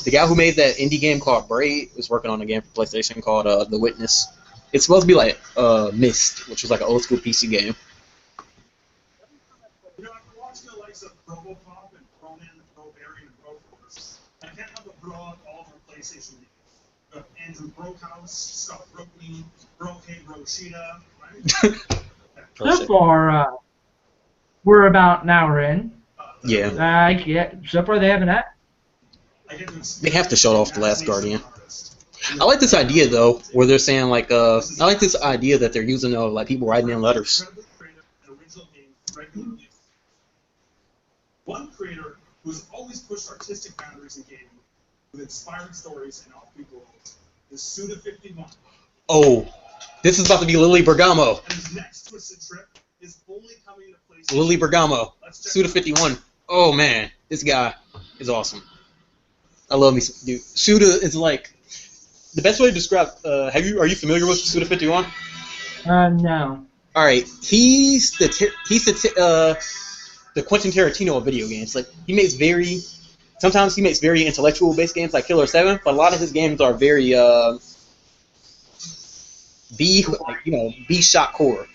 the guy who made that indie game called Braid was working on a game for PlayStation called The Witness. It's supposed to be like Myst, which was like an old school PC game. You know, after watching the likes of RoboCop and Ronan, Broberry, and Broforce, I can't help but throw out all of our PlayStation names. Got Andrew Brookhouse, Scott Brooklyn, Broke, Broshida, right? So far, we're about an hour in. Yeah. So far they haven't had. They have to show off The Last Guardian. I like this idea though, where they're saying like I like this idea that they're using like people writing in letters. One creator who's always pushed artistic boundaries in gaming with inspiring stories and offbeat worlds is Suda51. Oh, this is about to be Lily Bergamo. And his next twisted trip is only coming to PlayStation. Lily Bergamo, Suda51. Oh man, this guy is awesome. I love me, dude. Suda is like the best way to describe. Are you familiar with Suda51? No. All right, he's the Quentin Tarantino of video games. Like sometimes he makes very intellectual based games like Killer 7, but a lot of his games are very B shot horror.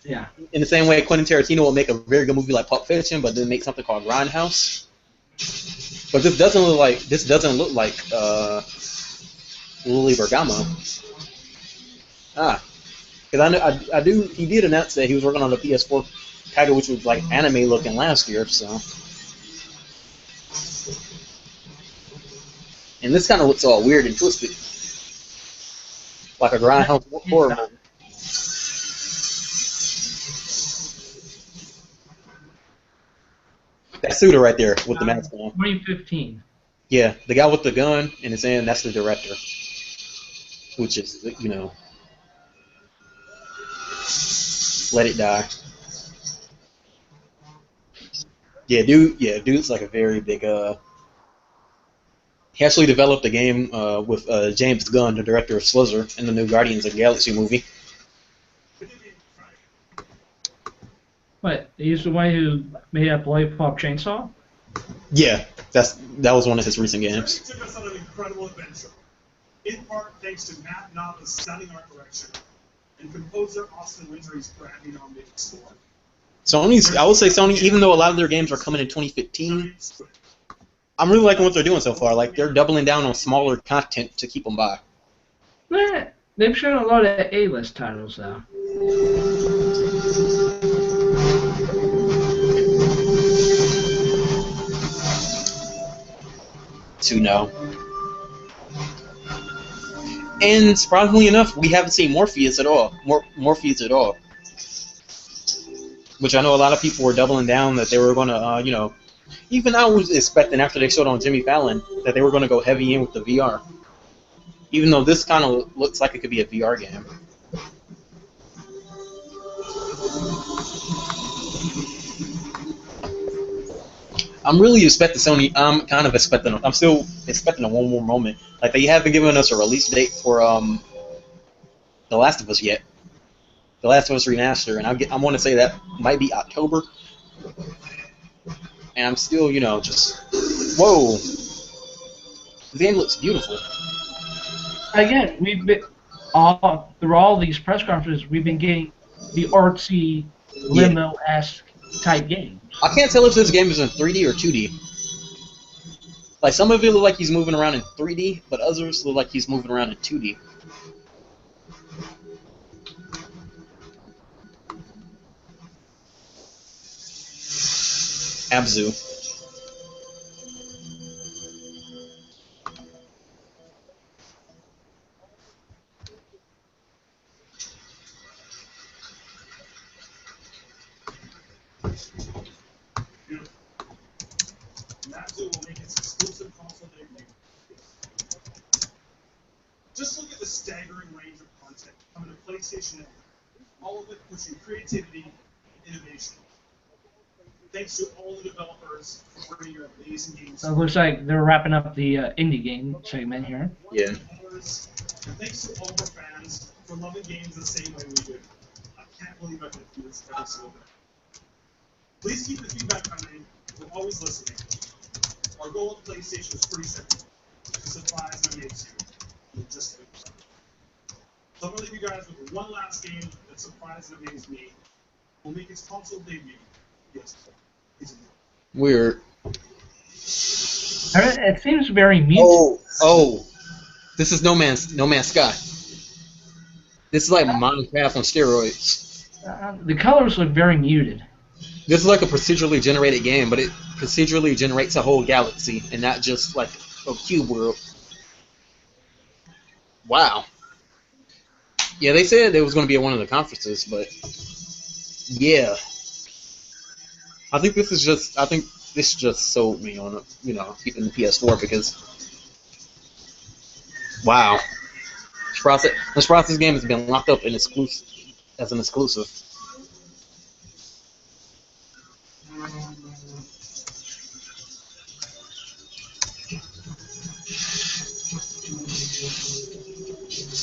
Yeah. In the same way, Quentin Tarantino will make a very good movie like Pulp Fiction, but then make something called Grindhouse. But this doesn't look like Lily Bergamo. Because he did announce that he was working on the PS4 title, which was like anime looking last year. So And this kind of looks all weird and twisted, like a grindhouse horror movie. That's Suda right there with the mask on. 2015. Yeah, the guy with the gun in his hand, that's the director. Which is, you know, Let It Die. Yeah, dude's like a very big, he actually developed a game with James Gunn, the director of Slither, in the new Guardians of the Galaxy movie. What? He's the one who made up Lollipop Chainsaw? Yeah, that was one of his recent games. Took us on an incredible adventure, in part thanks to Matt Nava's stunning art direction and composer Austin Wintory's Grammy nominated score. I would say Sony, even though a lot of their games are coming in 2015, I'm really liking what they're doing so far. Like, they're doubling down on smaller content to keep them by. They've shown a lot of A-list titles, though. To know. And surprisingly enough, we haven't seen Morpheus at all. Morpheus at all. Which I know a lot of people were doubling down that they were going to, you know, even I was expecting after they showed on Jimmy Fallon that they were going to go heavy in with the VR. Even though this kind of looks like it could be a VR game. I'm really expecting Sony. I'm still expecting a one more moment. Like, they haven't given us a release date for The Last of Us yet. The Last of Us Remaster, and I want to say that might be October. And I'm still, you know, just whoa. The game looks beautiful. Again, we've been through all these press conferences, we've been getting the artsy, limo-esque type games. I can't tell if this game is in 3D or 2D. Like, some of it look like he's moving around in 3D, but others look like he's moving around in 2D. Abzu. Abzu will make its exclusive console debut. Just look at the staggering range of content coming to PlayStation Network, all of it pushing creativity and innovation. Thanks to all the developers for bringing your amazing games. So it looks like they're wrapping up the indie game segment here. Yeah. And thanks to all of our fans for loving games the same way we do. I can't believe I can do this every single day. Please keep the feedback coming. We're always listening. Our goal at PlayStation is pretty simple: to surprise and amaze you. Just like that. So I'm going to leave you guys with one last game that surprised and amazed me. We'll make its console debut. Yes. Weird. It seems very muted. Oh. This is No Man's Sky. This is like Minecraft on steroids. The colors look very muted. This is like a procedurally generated game, but it procedurally generates a whole galaxy and not just like a cube world. Wow. Yeah, they said it was going to be at one of the conferences, but yeah. I think this just sold me on, you know, keeping the PS4 because, wow. This process game has been locked up as an exclusive.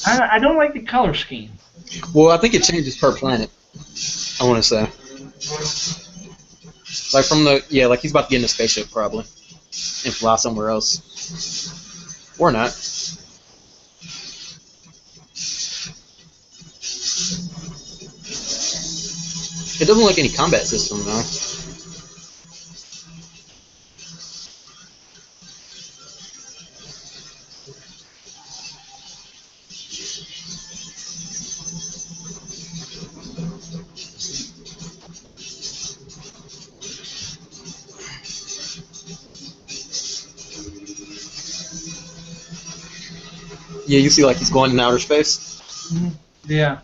I don't like the color scheme. Well, I think it changes per planet, I want to say. Like like he's about to get in a spaceship probably and fly somewhere else. Or not. It doesn't look like any combat system though. Yeah, you see like he's going in outer space. Yeah.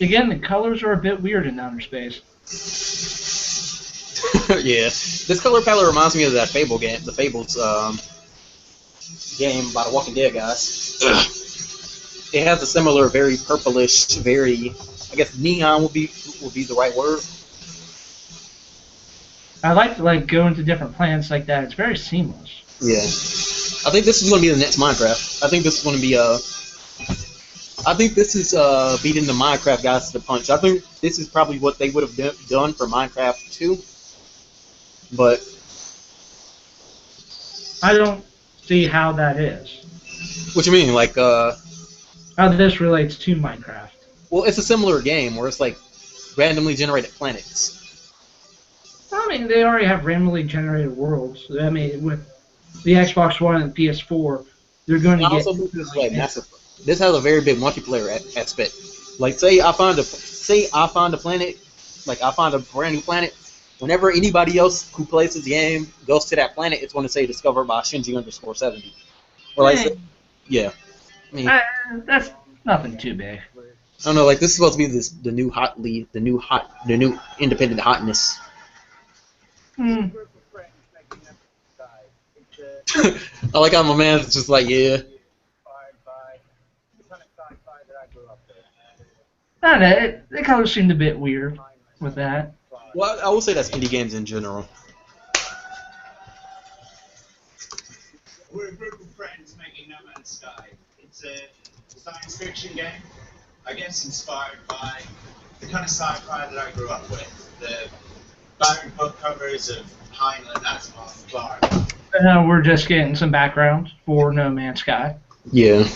Again, the colors are a bit weird in outer space. Yeah, this color palette reminds me of that Fable game, the Fables game by the Walking Dead guys. It has a similar, very purplish, very, I guess neon would be the right word. I like to go into different planets like that. It's very seamless. Yeah, I think this is going to be the next Minecraft. I think this is going to be I think this is beating the Minecraft guys to the punch. I think this is probably what they would have done for Minecraft 2. But I don't see how that is. What you mean, like how this relates to Minecraft? Well, it's a similar game where it's like randomly generated planets. I mean, they already have randomly generated worlds. I mean, with the Xbox One and the PS4, they're going to get. Also, this like massive. This has a very big multiplayer aspect. Like, say I find a planet, like I find a brand new planet. Whenever anybody else who plays this game goes to that planet, it's going to say discovered by Shinji_70. Or like, yeah. I mean, that's nothing too big. I don't know. Like, this is supposed to be the new independent hotness. Hmm. I like how my man's just like, yeah. I don't know. It kind of seemed a bit weird with that. Well, I will say that's indie games in general. We're a group of friends making No Man's Sky. It's a science fiction game, I guess inspired by the kind of sci-fi that I grew up with. The battered book covers of Heinlein, Asimov, Clarke. We're just getting some background for No Man's Sky. Yeah.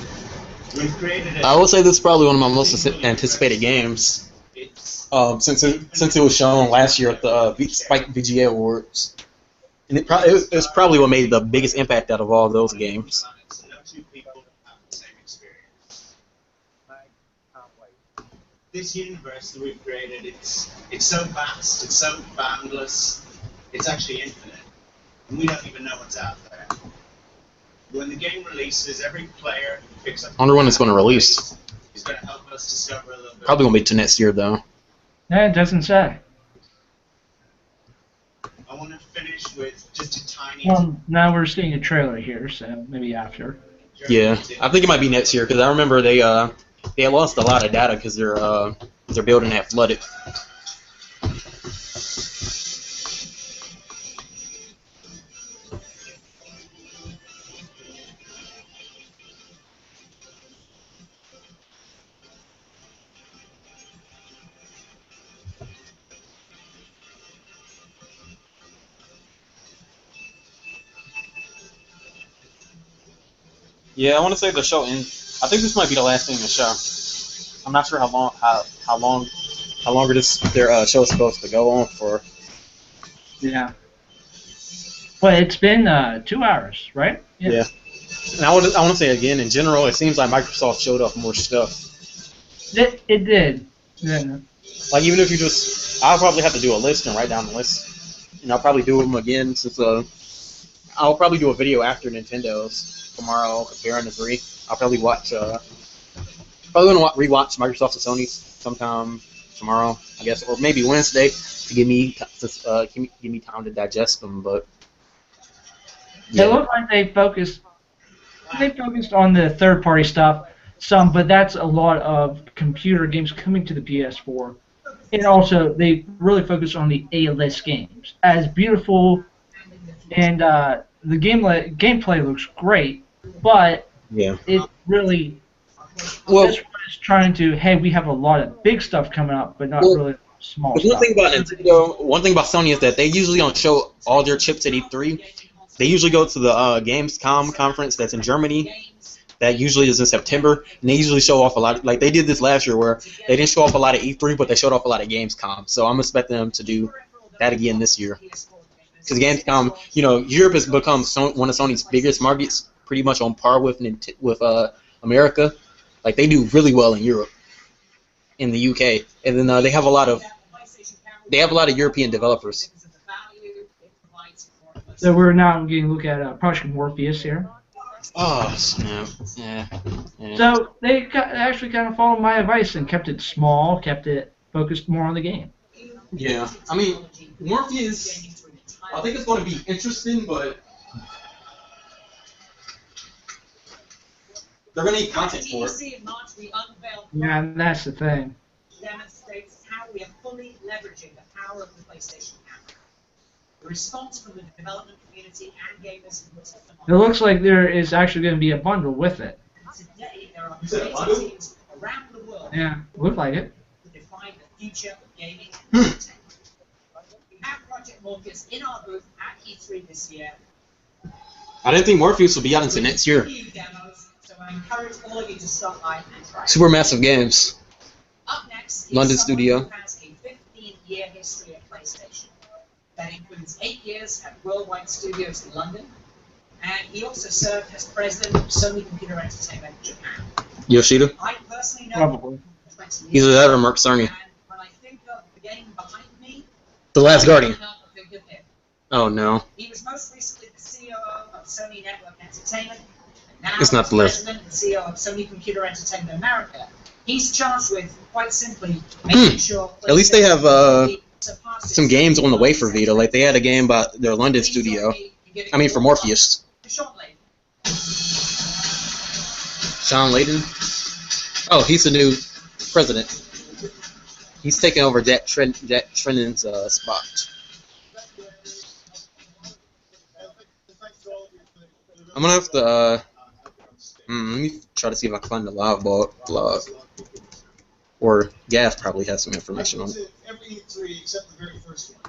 We've created I will say this is probably one of my most anticipated games. Since it was shown last year at the Spike VGA Awards, and it was probably what made the biggest impact out of all those games. This universe that we've created, it's so vast, it's so boundless, it's actually infinite, and we don't even know what's out there. When the game releases, every player who picks up. I wonder when it's going to release. Is going to help us discover a little bit. Probably won't be till next year though. Yeah, it doesn't say. I want to finish with just a tiny. Well, now we're seeing a trailer here, so maybe after. Yeah, I think it might be next year because I remember they lost a lot of data because their building had flooded. Yeah, I want to say the show ends. I think this might be the last thing in the show. I'm not sure how longer their show is supposed to go on for. Yeah. Well, it's been 2 hours, right? Yeah. And I want to say again, in general, it seems like Microsoft showed off more stuff. It did. Yeah. Like even if you I'll probably have to do a list and write down the list, and I'll probably do them again since I'll probably do a video after Nintendo's. Tomorrow, comparing the three. I'll probably watch. Probably gonna rewatch Microsoft and Sony's sometime tomorrow, I guess, or maybe Wednesday to give me time to digest them. But yeah. It looked like they focused on the third-party stuff some, but that's a lot of computer games coming to the PS4, and also they really focused on the A-list games. As beautiful and the gameplay looks great. But yeah, it really this one is trying to, hey, we have a lot of big stuff coming up, but not really small stuff. One thing about Nintendo, one thing about Sony is that they usually don't show all their chips at E3. They usually go to the Gamescom conference that's in Germany. That usually is in September, and they usually show off a lot. Like they did this last year, where they didn't show off a lot of E3, but they showed off a lot of Gamescom. So I'm expecting them to do that again this year. Because Gamescom, Europe has become one of Sony's biggest markets, pretty much on par with America. Like they do really well in Europe, in the UK, and then they have a lot of European developers. So we're now getting a look at Project Morpheus here. Oh snap! Yeah. So they actually kind of followed my advice and kept it small, kept it focused more on the game. Yeah. I mean, Morpheus. I think it's going to be interesting, but they're going to need content for it. DDC in March, we unveiled Yeah, and that's the thing. demonstrates how we are fully leveraging the power of the PlayStation camera. The response from the development community and gamers was It looks like there is actually going to be a bundle with it. Today, there are You said a creative bundle? teams around the world Yeah, look like it. to define the future of gaming and entertainment. We have Project Morpheus in our booth at E3 this year. I didn't think Morpheus would be out until next year. Few demos, so I encourage all of you to stop by and try. Supermassive Games. Up next is London someone studio. who has a 15-year history at PlayStation. That includes 8 years at Worldwide Studios in London, and he also served as president of Sony Computer Entertainment Japan. Yoshida. I personally know Probably. him for 20 years. Either that or Mark Cerny. And when I think of the game behind me, The Last Guardian. I cannot think of him. Oh no. He was most recently the CEO of Sony Network Entertainment, and now It's not as the list. president and CEO of Sony Computer Entertainment America. He's charged with, quite simply, making sure At least they have surpasses some games on the way for Vita. Like they had a game by their London studio. I mean for Morpheus. Sean Layden. Sean Layden. Oh, he's the new president. He's taking over Jack Trennan's spot. I'm gonna have to. Let me try to see if I can find the live blog. Or Gaff probably has some information on it. Every E3 except the very first one.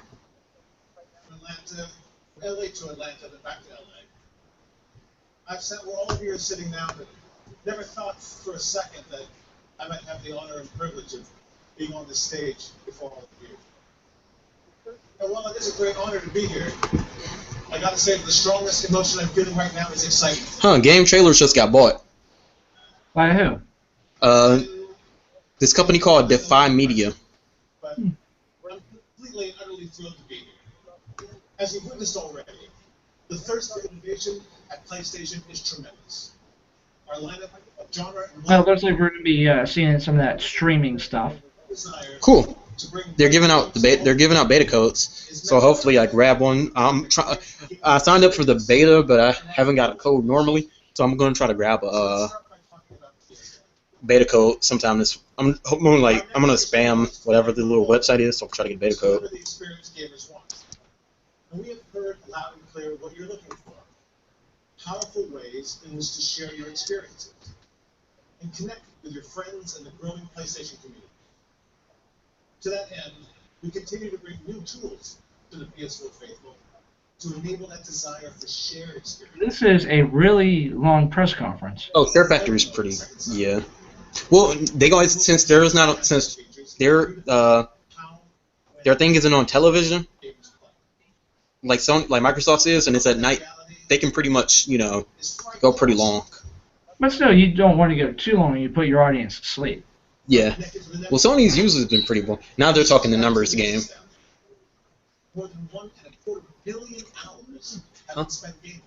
From Atlanta, LA to Atlanta, then back to LA. I've sat where all of you are sitting now, but never thought for a second that I might have the honor and privilege of being on the stage before all of you. And while it is a great honor to be here, I gotta say that the strongest emotion I'm feeling right now is excitement. Huh? Game Trailers just got bought. By who? This company called Defy Media. But I'm completely and utterly thrilled to be here. As you've witnessed already, the thirst for innovation at PlayStation is tremendous. Our lineup of genre and Well, it looks like we're going to be seeing some of that streaming stuff. desire Cool. to bring They're giving out beta codes, so hopefully I grab one. I signed up for the beta, but I haven't got a code normally, so I'm gonna try to grab a beta code sometime this. I'm gonna spam whatever the little website is, so I'll try to get a beta code. Whatever the experience gamers want. And we have heard loud and clear what you're looking for. Powerful ways in which to share your experiences and connect with your friends and the growing PlayStation community. To that end, we continue to bring new tools to the PS4 faithful to enable that desire for shared experience. This is a really long press conference. Oh, Share Factory is pretty. Yeah. Well, they go since their thing isn't on television, like Microsoft's is, and it's at night. They can pretty much go pretty long. But still, you don't want to go too long and you put your audience to sleep. Yeah. Well, Sony's usually been pretty long. Now they're talking the numbers game. More than 1.25 billion hours have been spent gaming.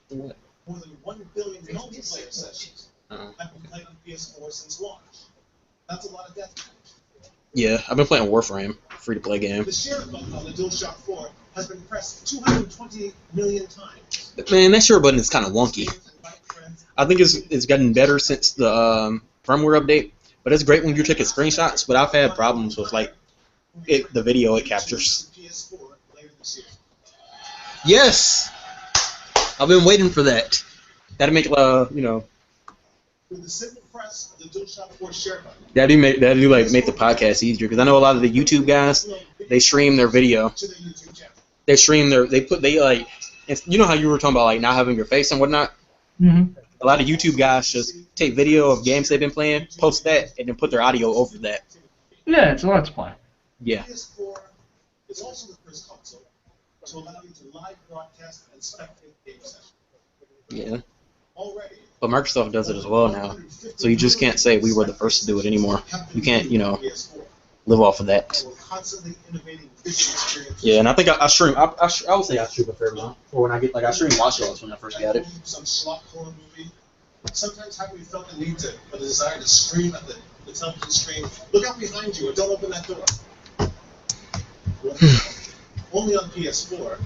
What? More than 1 billion multiplayer sessions have been played on PS4 since launch. That's a lot of deathmatch. Yeah, I've been playing Warframe, free-to-play game. The share button on the DualShock 4 has been pressed 228 million times. But man, that share button is kind of wonky. I think it's gotten better since the firmware update. But it's great when you're taking screenshots. But I've had problems with the video it captures. Yes, I've been waiting for that. That'd make With the simple press of the DualShock 4 share button, that'd make the podcast easier because I know a lot of the YouTube guys they stream their video. to their YouTube channel. They stream you know how you were talking about not having your face and whatnot. Mm-hmm. A lot of YouTube guys just take video of games they've been playing, post that, and then put their audio over that. Yeah, it's a Let's Play. Yeah. PS4 is also the first console to allow you to live broadcast and spectate game sessions. Yeah. Already, But Microsoft does it as well now. So you just can't say we were the first to do it anymore. You can't, PS4. live off of that. We're constantly innovating visual experiences. Yeah, and I think I stream. I would say I stream a fair amount. Or when I get I stream Watch Dogs when I first got it. Some schlock horror movie. Sometimes have we felt the need to, or the desire to scream at the television screen? Look out behind you, or don't open that door. Well, only on PS4,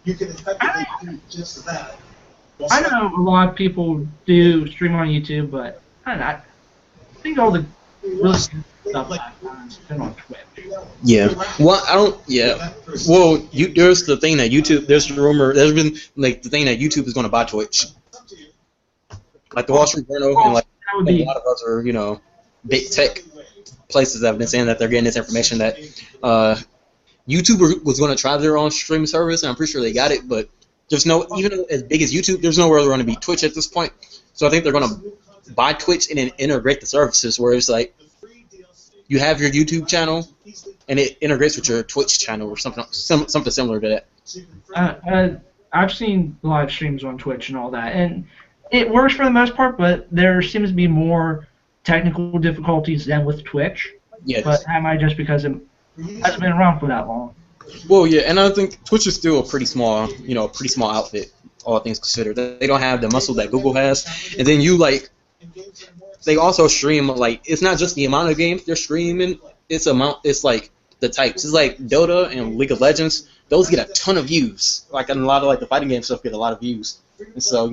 you can effectively do just that. I know a lot of people do stream on YouTube, but I don't know. I think all the really good stuff I've been on Twitch. Yeah. Well, I don't. Yeah. Well, there's the thing that YouTube. There's the rumor. There's been the thing that YouTube is going to buy Twitch. Like the Wall Street Journal and a lot of other big tech places have been saying that they're getting this information that YouTube was going to try their own streaming service, and I'm pretty sure they got it, but there's no, even as big as YouTube, there's nowhere they're going to be Twitch at this point. So I think they're going to buy Twitch and then integrate the services where it's like you have your YouTube channel and it integrates with your Twitch channel or something similar to that. I've seen live streams on Twitch and all that, and it works for the most part, but there seems to be more technical difficulties than with Twitch. Yeah. But that might just because it hasn't been around for that long. Well, yeah, and I think Twitch is still a pretty small outfit, all things considered. They don't have the muscle that Google has. And then they also stream, it's not just the amount of games they're streaming, it's like the types. It's like Dota and League of Legends. Those get a ton of views. And a lot of the fighting game stuff get a lot of views. And so,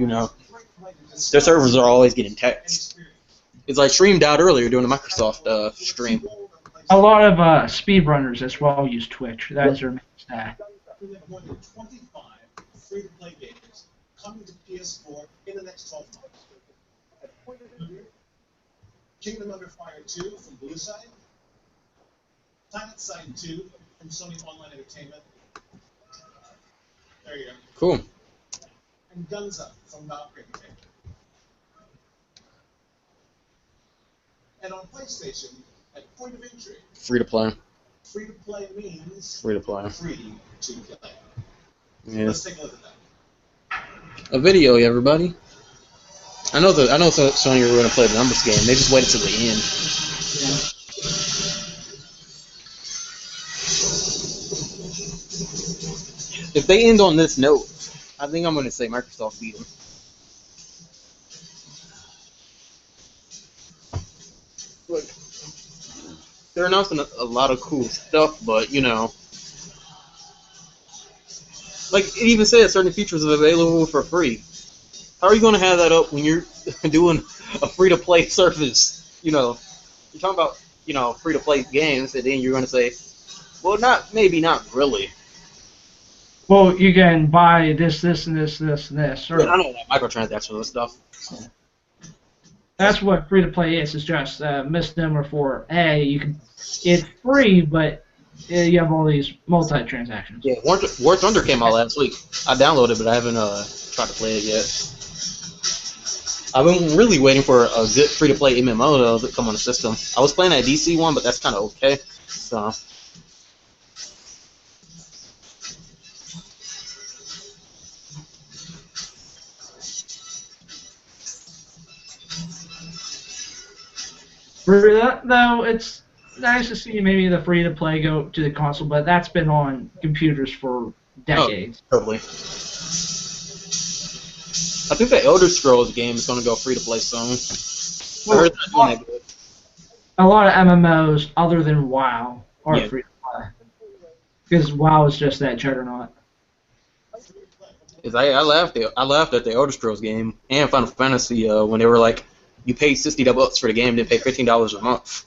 their servers are always getting taxed. It's like Streamed out earlier doing the Microsoft stream. A lot of speedrunners as well use Twitch. That's their main stack. We have more than 25 free-to-play games coming to PS4 in the next 12 months. Kingdom Under Fire 2 from Blue Side, Planet Side 2 from Sony Online Entertainment. There you go. Cool. And Guns Up from Valkyrie Entertainment. And on PlayStation, at point of entry, Free to play. Free to play means Free to play. Free to play. Yeah. Let's take a look at that. A video, everybody. I know Sony were going to play the numbers game. They just waited till the end. If they end on this note, I think I'm going to say Microsoft beat them. Look, they're announcing a lot of cool stuff, but it even says certain features are available for free. How are you going to have that up when you're doing a free-to-play service? You're talking about free-to-play games, and then you're going to say, well, not really. Well, you can buy this, and this, and this. Or I don't know microtransactions stuff. That's what free-to-play is. It's just a misnomer for it's free, but you have all these multi-transactions. Yeah, War Thunder came out last week. I downloaded it, but I haven't tried to play it yet. I've been really waiting for a good free-to-play MMO though to come on the system. I was playing that DC one, but that's kind of okay. So. For that, though, it's nice to see maybe the free-to-play go to the console, but that's been on computers for decades. Oh, totally. I think the Elder Scrolls game is going to go free-to-play soon. Well, I heard that's doing that good. A lot of MMOs, other than WoW, are free-to-play. Because WoW is just that juggernaut. I laughed at the Elder Scrolls game and Final Fantasy when they were like, you pay $60 for the game, then pay $15 a month.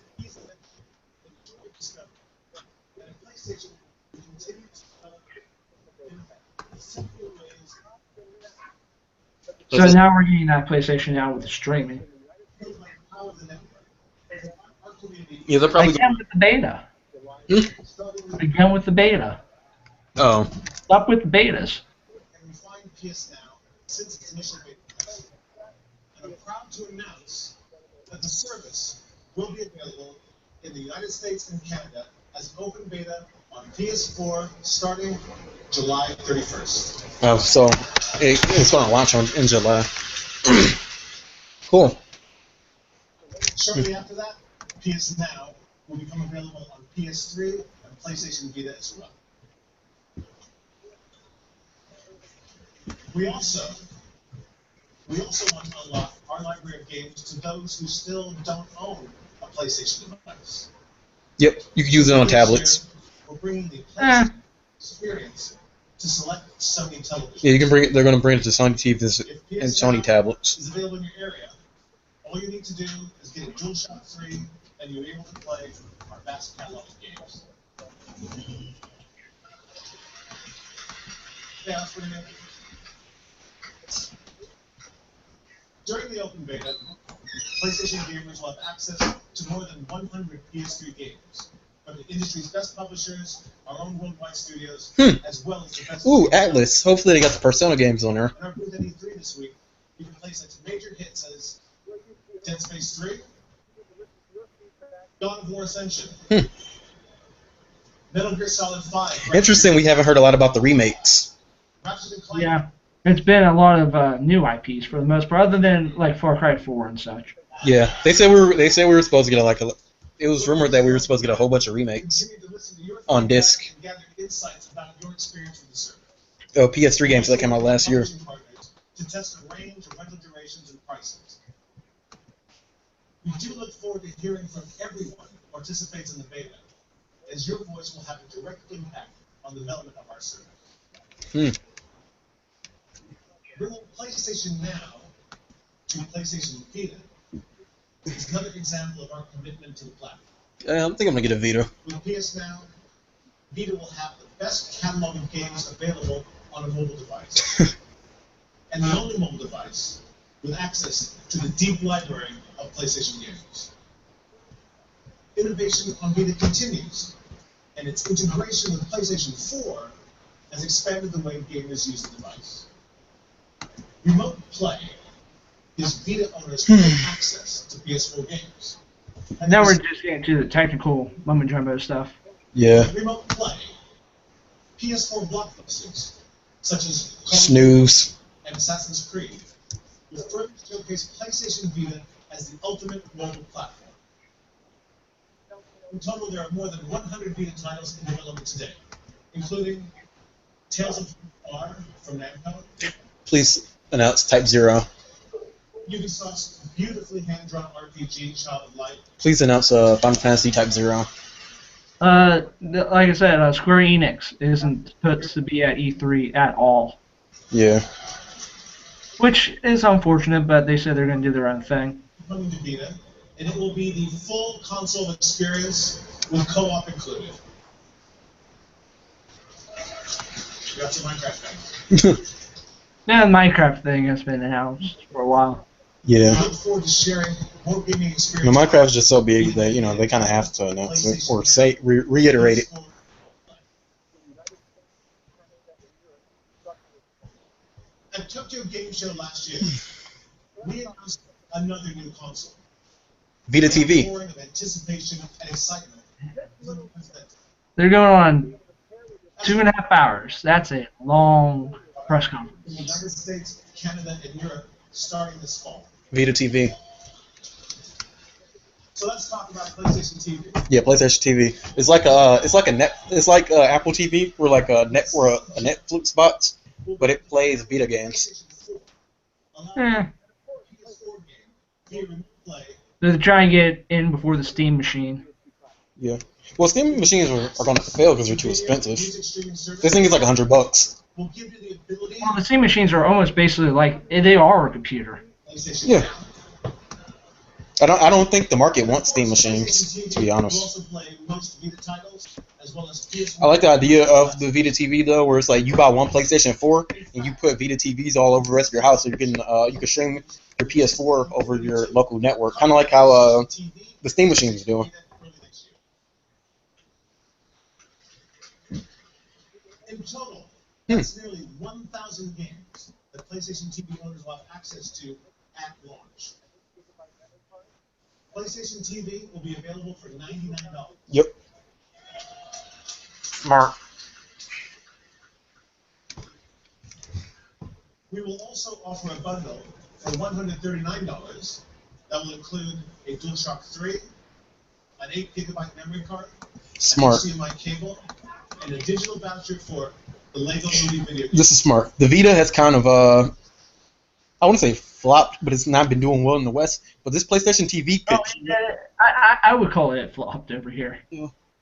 So now we're getting that PlayStation Now with the streaming. Yeah, they're probably again with the beta. Again with the beta. Oh. Stop with the betas. And we find PS Now since its initial beta test. And I'm proud to announce that the service will be available in the United States and Canada as an open beta on PS4 starting July 31st. Oh, so it's going to launch in July. Cool. Shortly after that, PS Now will become available on PS3 and PlayStation Vita as well. We also want to unlock our library of games to those who still don't own a PlayStation device. Yep, you can use it on tablets. We're bringing the PlayStation experience to select Sony television. Yeah, you can bring it. They're going to bring it to Sony TVs and Sony tablets. Is available in your area. All you need to do is get a DualShock 3, and you're able to play our vast catalog of games. Yeah, that's pretty good. During the open beta, PlayStation gamers will have access to more than 100 PS3 games from the industry's best publishers, our own worldwide studios, as well as the best. Ooh, Atlas. Hopefully they got the Persona games on there. In our booth at E3 this week, you can play such major hits as Dead Space 3, Dawn of War Ascension, Metal Gear Solid 5. Interesting, we haven't heard a lot about the remakes. Ratchet & Clank. Yeah, it's been a lot of new IPs for the most part, other than like Far Cry 4 and such. Yeah, they say we were supposed to get it was rumored that we were supposed to get a whole bunch of remakes on disc. And gather insights about your experience with the service. Oh, PS3 games that came out last year. To test a range of rental durations and prices. We do look forward to hearing from everyone who participates in the beta, as your voice will have a direct impact on the development of our service. Bringing PlayStation Now to PlayStation Vita is another example of our commitment to the platform. I think I'm going to get a Vita. With PS Now, Vita will have the best catalog of games available on a mobile device. And the only mobile device with access to the deep library of PlayStation games. Innovation on Vita continues, and its integration with PlayStation 4 has expanded the way gamers use the device. Remote Play gives Vita owners access to PS4 games. And now we're just getting to the technical mumbo jumbo stuff. Yeah. Remote Play, PS4 blockbusters such as Snooze and Assassin's Creed will further showcase PlayStation Vita as the ultimate mobile platform. In total, there are more than 100 Vita titles in development today, including Tales of R from Namco. Please announce Type 0. Ubisoft's beautifully hand-drawn RPG, Child of Light. Please announce Final Fantasy Type 0. Like I said, Square Enix isn't supposed to be at E3 at all. Yeah. Which is unfortunate, but they said they're going to do their own thing. Coming to Vita, and it will be the full console experience with co-op included. We got some Minecraft guys. Yeah, the Minecraft thing has been announced for a while. Yeah. I look forward to sharing more gaming experience. Minecraft is just so big that they kind of have to announce it or reiterate it. At Tokyo Game Show last year, we announced another new console. Vita TV. Of anticipation and excitement. They're going on 2.5 hours. That's a long press conference. In the United States, Canada, and Europe, starting this fall. Vita TV. So let's talk about PlayStation TV. Yeah, PlayStation TV. It's like Apple TV, or like a Netflix box, but it plays Vita games. They're trying to get in before the Steam machine. Yeah. Well, Steam machines are going to fail because they're too expensive. This thing is like $100. Well, the Steam machines are almost basically like they are a computer. Yeah. I don't think the market wants Steam machines, to be honest. I like the idea of the Vita TV though, where it's like you buy one PlayStation 4 and you put Vita TVs all over the rest of your house, so you can stream your PS4 over your local network, kind of like how the Steam machines are doing. In total, that's nearly 1,000 games that PlayStation TV owners will have access to at launch. PlayStation TV will be available for $99. Yep. Smart. We will also offer a bundle for $139 that will include a DualShock 3, an 8 GB memory card, Smart. an HDMI cable, and a digital voucher for the Lego Movie video. This is smart. The Vita has kind of I wouldn't say flopped, but it's not been doing well in the West. But this PlayStation TV could. I would call it flopped over here.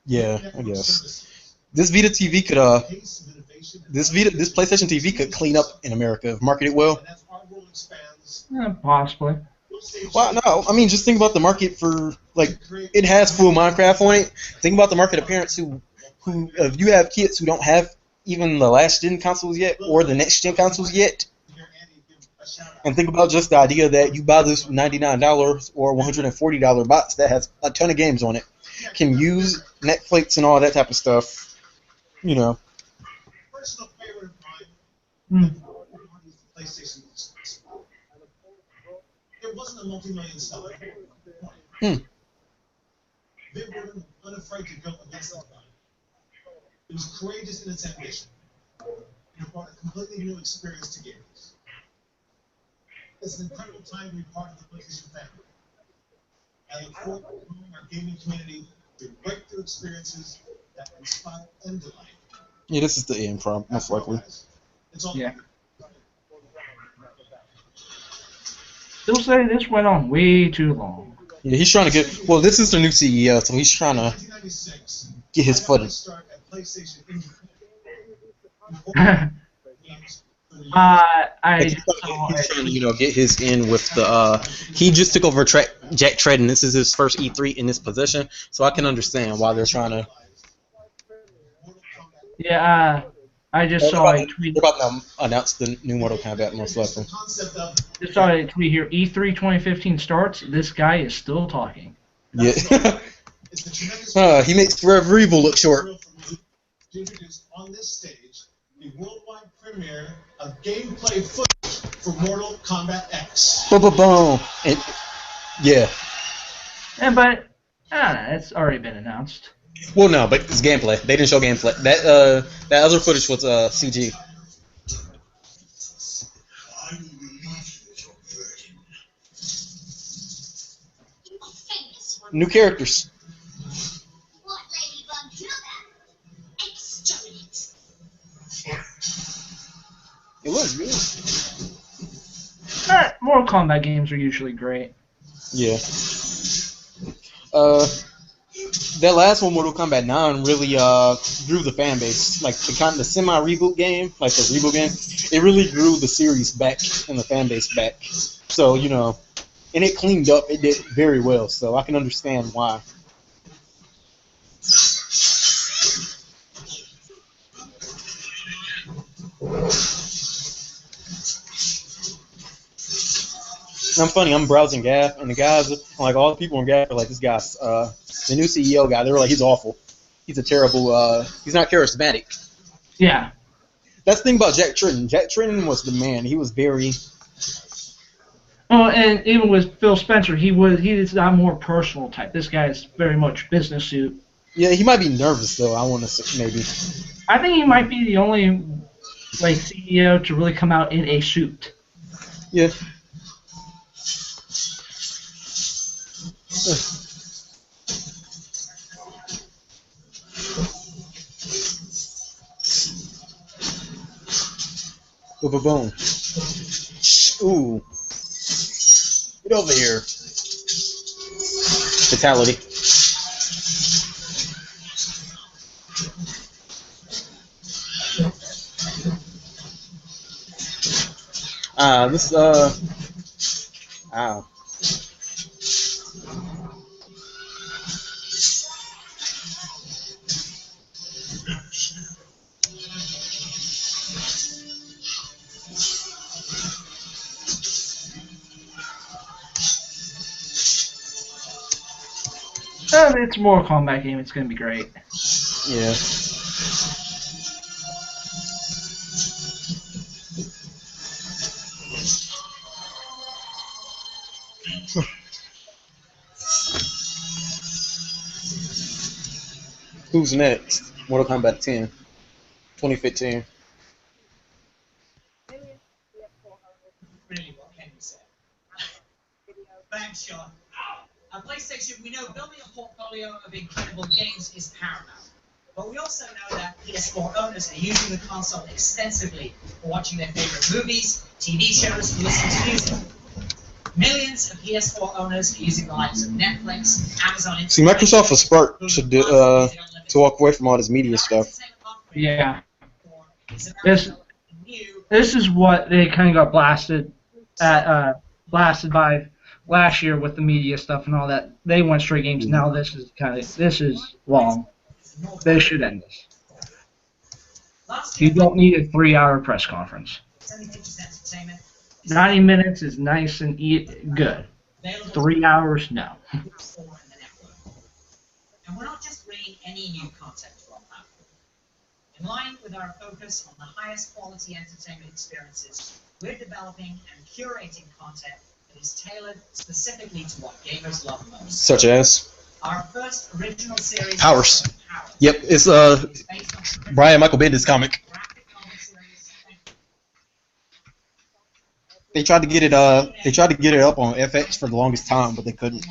Yeah, I guess. This Vita TV could this PlayStation TV could clean up in America if marketed well. Possibly. Well, no, I mean just think about the market for like it has full Minecraft on it. Think about the market of parents who if you have kids who don't have even the last gen consoles yet or the next gen consoles yet. And think about just the idea that you buy this $99 or $140 box that has a ton of games on it, can use Netflix and all that type of stuff, you know. Personal favorite of mine, PlayStation. It wasn't a multi-million seller. They were unafraid to go against the gun. It was courageous in its ambition. It brought a completely new experience to gamers. It's an incredible time to be part of the PlayStation family. I look forward to growing our gaming community through breakthrough experiences that inspire and delight. Yeah, this is the end, most likely. Yeah. They'll say this went on way too long. Yeah, he's trying to get. Well, this is the new CEO, so he's trying to get his footing. He's trying to, get his in with the. He just took over Jack Tretton. This is his first E3 in this position, so I can understand why they're trying to. Yeah, I just saw a tweet. They're about to announce the new Mortal Kombat, most likely. Just saw a tweet here. E3 2015 starts. This guy is still talking. Yeah. He makes Forever Evil look short. To introduce on this stage the worldwide premiere of gameplay footage for Mortal Kombat X. Boom. Yeah. But it's already been announced. Well, no, but it's gameplay. They didn't show gameplay. That other footage was CG. New characters. What Ladybug do that? Exterminate. It looks good. Mortal Kombat games are usually great. Yeah. That last one, Mortal Kombat 9, really grew the fan base. Like the semi-reboot game, like the reboot game, it really grew the series back and the fan base back. So, and it cleaned up. It did very well. So I can understand why. And I'm funny. I'm browsing Gap, and the guys, like all the people in Gap, are like, this guy's the new CEO guy. They were like, he's awful. He's a terrible. He's not charismatic. Yeah. That's the thing about Jack Tritton. Jack Tritton was the man. He was very. Oh, and even with Phil Spencer, he's not more personal type. This guy is very much business suit. Yeah, he might be nervous though. I want to say maybe. I think he might be the only CEO to really come out in a suit. Yeah. Boom. Ooh. Get over here. Fatality. Ow. It's a Mortal Kombat game. It's going to be great. Yeah. Who's next? Mortal Kombat 10, 2015. Really, what can you say? Thanks, Sean. At PlayStation, we know building a portfolio of incredible games is paramount. But we also know that PS4 owners are using the console extensively for watching their favorite movies, TV shows, and listening to music. Millions of PS4 owners are using the likes of Netflix, Amazon. See, Microsoft was smart to walk away from all this media stuff. Yeah. This is what they kind of got blasted by last year with the media stuff and all that. They went straight games. Now this is long. They should end this. You don't need a 3-hour press conference. 90 minutes is nice and good. 3 hours, no. And we're not just bringing any new content to our platform. In line with our focus on the highest quality entertainment experiences, we're developing and curating content that is tailored specifically to what gamers love most. Such as? Our first original series Powers. Yep, it's Brian Michael Bendis comic. They tried to get it up on FX for the longest time, but they couldn't.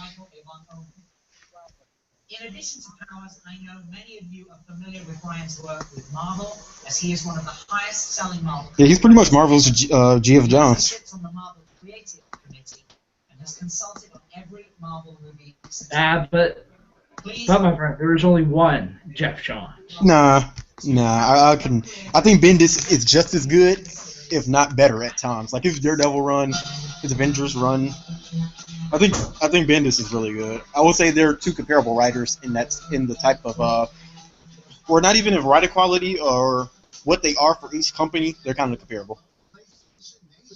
In addition to Powers, I know many of you are familiar with Brian's work with Marvel, as he is one of the highest-selling Marvel. Yeah, he's pretty much Marvel's G.F. Jones. He sits on the Marvel Creative Committee and has consulted on every Marvel movie. But my friend, there is only one Jeff Johns. Nah, I couldn't. I think Bendis is just as good, if not better at times. Like his Daredevil run, his Avengers run. I think Bendis is really good. I would say they're two comparable writers in the type of or not even in writing quality or what they are for each company. They're kind of comparable.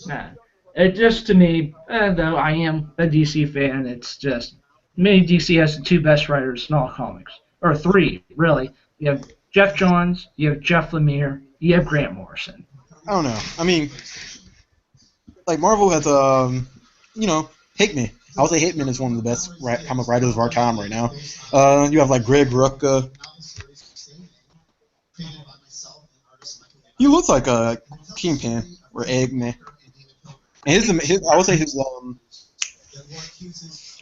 Nah, it just to me, though I am a DC fan, it's just maybe DC has the two best writers in all comics, or three really. You have Jeff Johns, you have Jeff Lemire, you have Grant Morrison. I don't know. I mean, like Marvel has Hickman. I would say Hickman is one of the best comic writers of our time right now. You have like Greg Rucka. He looks like a Kingpin or Eggman. And his I would say his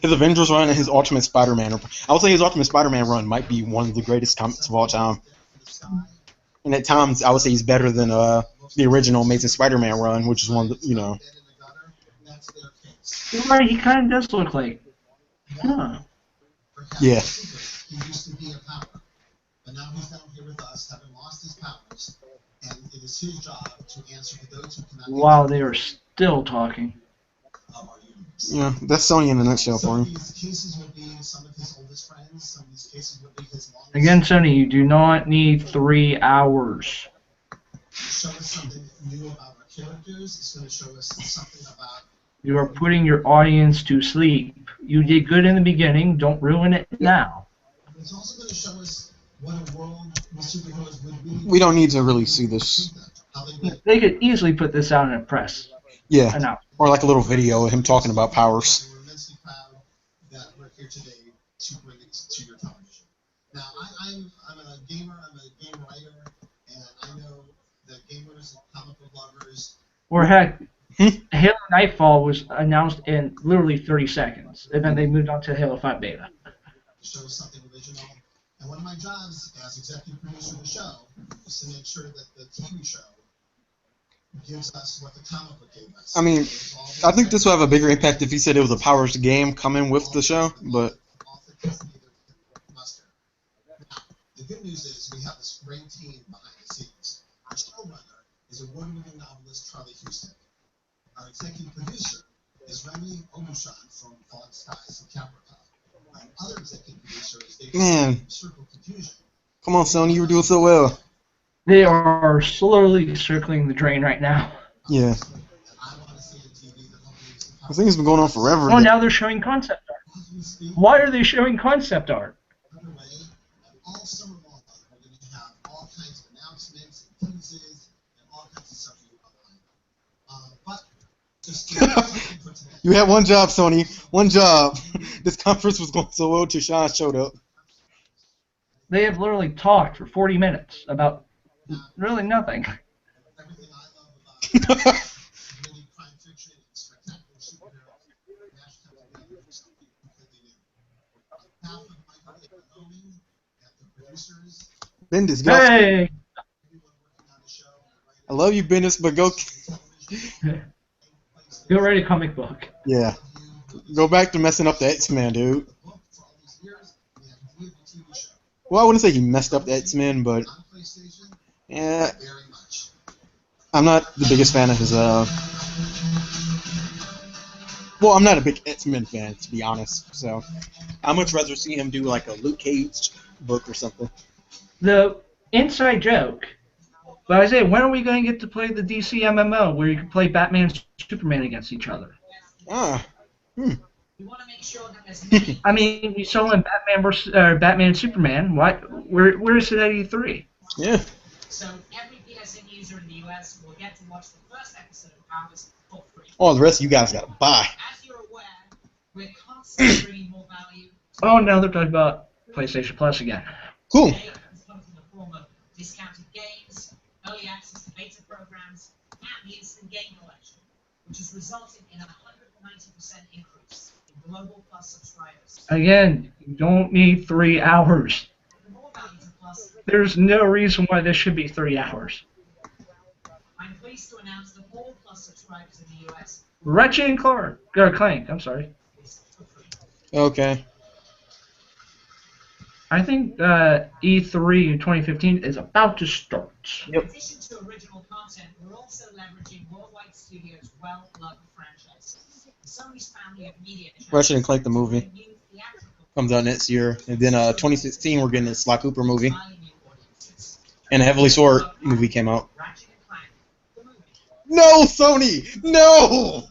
Avengers run and his Ultimate Spider-Man. I would say his Ultimate Spider-Man run might be one of the greatest comics of all time. And at times, I would say he's better than the original Amazing Spider-Man run, which is one of the, You're right, he kind of does look like. Huh. Yeah. He used to be a power, but now he's down here with us, having lost his powers, and it is his job to answer to those who cannot. Wow, they are still talking. Yeah, that's Sony in a nutshell for him. Again, Sony, you do not need 3 hours. Show us something new about our characters. It's going to show us something about. You are putting your audience to sleep. You did good in the beginning. Don't ruin it now. It's also going to show us what a world with superheroes would be. We don't need to really see this. They could easily put this out in a press. Yeah. Or like a little video of him talking about powers. We're immensely proud that we're here today to bring it to your television. Now, I'm a gamer. I'm a game writer, and I know that gamers and comic book lovers. Or heck, Halo Nightfall was announced in literally 30 seconds, and then they moved on to Halo 5 beta. Show something original. And one of my jobs as executive producer of the show is to make sure that the TV show gives us what the comic book gave us. I mean, I think this would have a bigger impact if he said it was a Powers game coming with the show, but. Now, the good news is we have this great team behind the scenes. Our showrunner is award-winning novelist Charlie Houston. Our executive producer is Remy Omushan from Falling Skies and Capricorn. Our other executive producer is David Circle Confusion. Come on, Sony, you were doing so well. They are slowly circling the drain right now. Yeah. I think it's been going on forever. Oh, now they're showing concept art. Why are they showing concept art? All summer long, we're going to have all kinds of announcements and teases and all kinds of stuff you behind. But just you had one job, Sony. One job. This conference was going so well till Sean showed up. They have literally talked for 40 minutes about really nothing. Everything I love about really crime fiction and spectacular superheroes, mashed up together for something completely new. Bendis, go. Hey! I love you, Bendis, but go. Go write a comic book. Yeah. Go back to messing up the X-Men, dude. Well, I wouldn't say he messed up the X-Men, but yeah, I'm not the biggest fan of his. Well, I'm not a big X-Men fan, to be honest. So I'd much rather see him do like a Luke Cage book or something. The inside joke. But I say, when are we going to get to play the DC MMO where you can play Batman and Superman against each other? Ah. We want to make sure that there's many. I mean, we saw in Batman and Superman. Where is it at E3? Yeah. So every PSN user in the US will get to watch the first episode of Harvest for free. Oh, the rest of you guys gotta buy. As you're aware, we're constantly bringing more value. Oh, now they're talking about PlayStation Plus again. Cool. Today has come in the form of discounted games, early access to beta programs, and the Instant Game Collection, which has resulted in a 190% increase in Global Plus subscribers. Again, you don't need 3 hours. For more value to Plus, There's no reason why this should be 3 hours. I'm pleased to announce that all Plus subscribers in the US Ratchet and Clank, I'm sorry. is for free. Okay. I think E3 in 2015 is about to start. In addition to original content, we're also leveraging Worldwide Studios' well-loved franchises. Sony's family of media Ratchet and Clank the movie new theatrical comes out next year, and then 2016 we're getting a Sly Cooper movie, highly new audiences. and a Heavily Sword movie came out. Ratchet and Clank, the movie. No, Sony, no!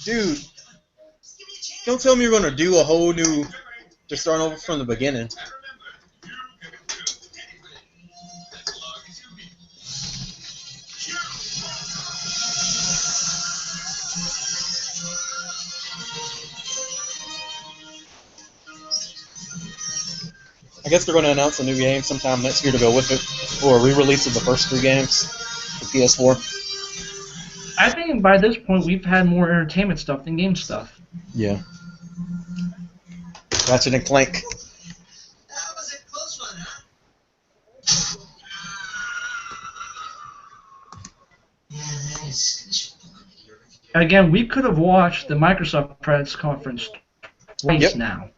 Dude, don't tell me you're gonna do a whole new, just starting over from the beginning. I guess they're going to announce a new game sometime next year to go with it, or a re-release of the first 3 games for PS4. I think by this point we've had more entertainment stuff than game stuff. Yeah. Ratchet and Clank. That was a close one, huh? Again, we could have watched the Microsoft press conference twice Yep. now.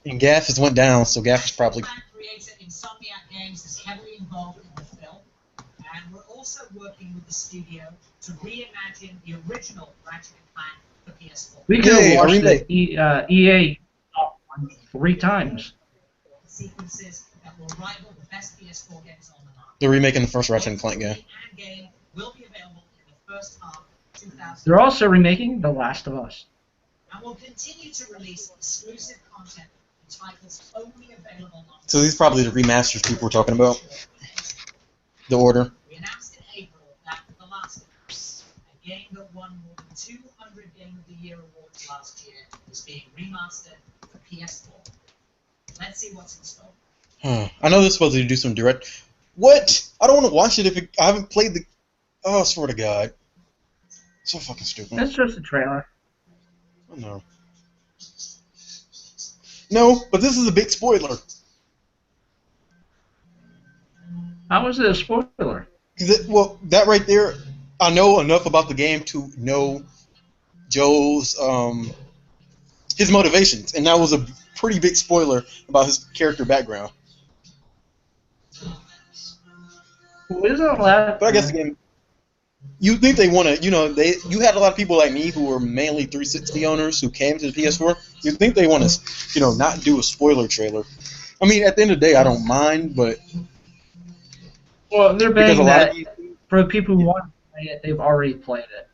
And Gaff has went down, so Gaff is probably... Creator Insomniac Games is heavily involved in the film, and we're also working with the studio to reimagine the original Ratchet and Clank for PS4. We could Yay, have a watched remake. the EA one 3 times. Sequences that will rival the best PS4 games on the market. They're remaking the first Ratchet and Clank game. And game will be available in the first half of 2000. They're also remaking The Last of Us. And will continue to release exclusive content and titles only available on. So these are probably the remasters people were talking about. The Order. We announced in April that The Last of Us, a game that won more than 200 Game of the Year awards last year, is being remastered for PS4. Let's see what's in store. I know they're supposed to do some direct... What? I don't want to watch it if I haven't played the... Oh, I swear to God. So fucking stupid. That's just a trailer. I know. No, but this is a big spoiler. How was it a spoiler? Well, that right there, I know enough about the game to know Joel's his motivations, and that was a pretty big spoiler about his character background. Who isn't allowed? But I guess the game, you think they want to, you had a lot of people like me who were mainly 360 owners who came to the PS4. You think they want to, not do a spoiler trailer? I mean, at the end of the day, I don't mind, but Well, they're because a betting lot that of you, for the people who want to play it, they've already played it.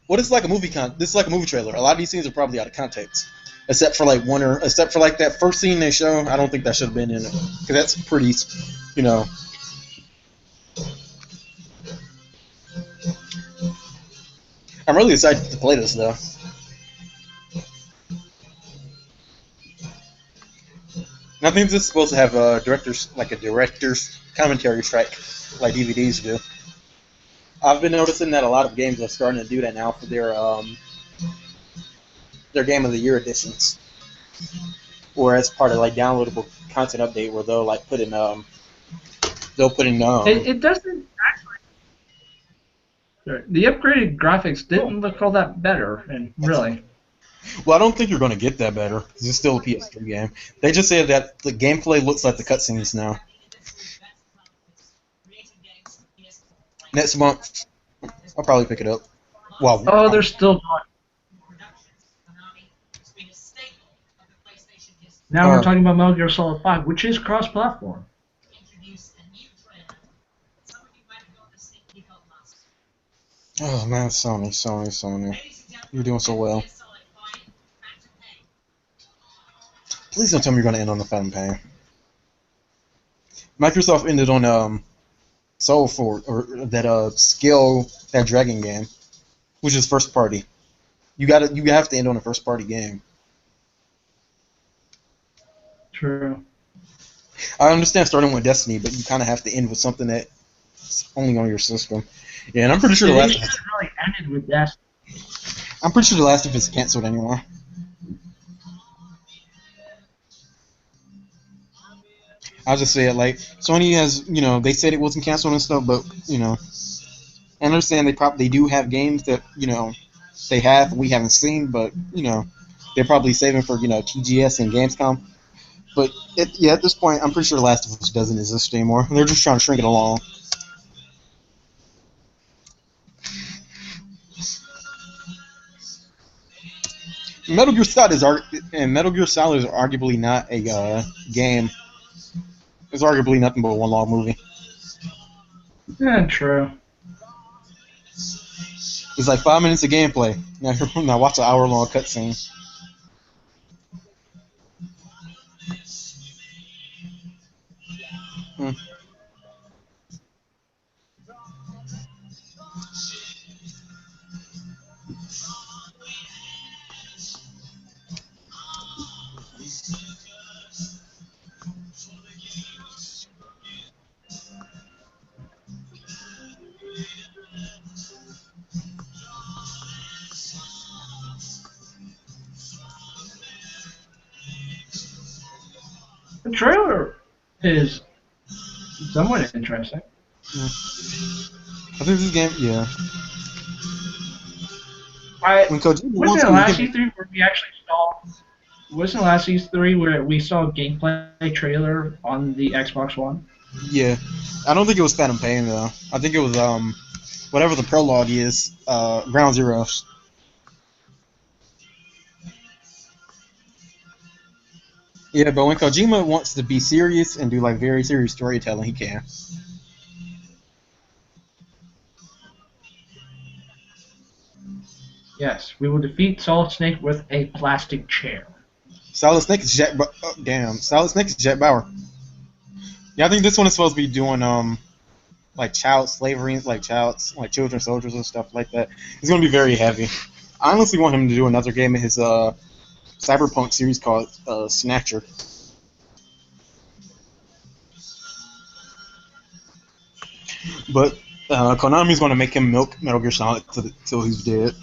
well, it's like a movie this is like a movie trailer. A lot of these scenes are probably out of context, except for like that first scene they show. I don't think that should have been in it because that's pretty, I'm really excited to play this though. And I think this is supposed to have a director's commentary track, like DVDs do. I've been noticing that a lot of games are starting to do that now for their Game of the Year editions, or as part of like downloadable content update, where they'll like put in It doesn't actually. The upgraded graphics didn't look all that better, and really. Well, I don't think you're going to get that better, because it's still a PS3 game. They just said that the gameplay looks like the cutscenes now. Next month, I'll probably pick it up. Well, Oh, they're still going. Now we're talking about Metal Gear Solid 5, which is cross-platform. Oh man, Sony. You're doing so well. Please don't tell me you're going to end on the Phantom Pain. Microsoft ended on Soul Fort, or that Skill, that Dragon game, which is first party. You have to end on a first party game. True. I understand starting with Destiny, but you kind of have to end with something that's only on your system. Yeah, and I'm pretty sure the last. Really ended with Destiny. I'm pretty sure the Last of Us is canceled anyway. I'll just say it like Sony has, they said it wasn't canceled and stuff, but I understand they do have games that we haven't seen, but they're probably saving for TGS and Gamescom. But at this point, I'm pretty sure The Last of Us doesn't exist anymore. They're just trying to shrink it along. Metal Gear Solid is arguably not a game. It's arguably nothing but one long movie. Yeah, true. It's like 5 minutes of gameplay. Now watch an hour-long cutscene. The trailer is somewhat interesting. Yeah. I think this game, yeah. Wasn't it last E3 where we actually saw? Wasn't it last E3 where we saw a gameplay trailer on the Xbox One? Yeah, I don't think it was Phantom Pain though. I think it was whatever the prologue is, Ground Zeroes. Yeah, but when Kojima wants to be serious and do like very serious storytelling, he can. Yes, we will defeat Solid Snake with a plastic chair. Solid Snake is Jack. Solid Snake is Jack Bauer. Yeah, I think this one is supposed to be doing like child slavery, like children soldiers and stuff like that. It's gonna be very heavy. I honestly want him to do another game in his Cyberpunk series called Snatcher. But Konami's gonna make him milk Metal Gear Solid till he's dead.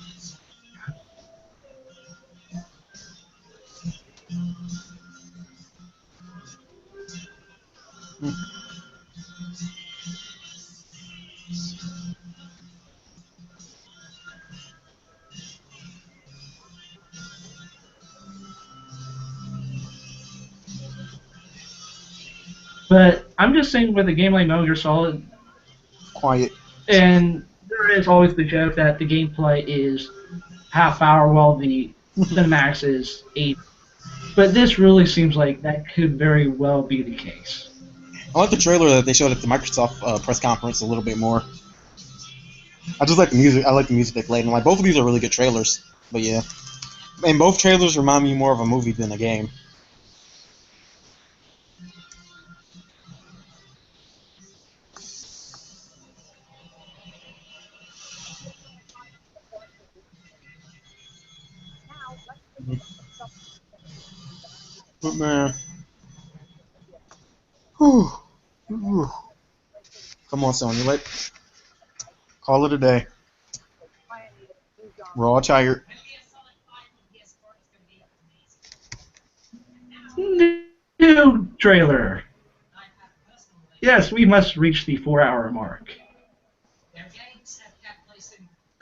But I'm just saying, with a game like Metal Gear Solid, quiet. And there is always the joke that the gameplay is half hour while the cinematics is 8. But this really seems like that could very well be the case. I like the trailer that they showed at the Microsoft press conference a little bit more. I just like the music. I like the music they played, and like both of these are really good trailers. But yeah, and both trailers remind me more of a movie than a game. But man, whew. Come on, Sony, Call it a day. We're all tired. New trailer. Yes, we must reach the 4-hour mark. Their games have kept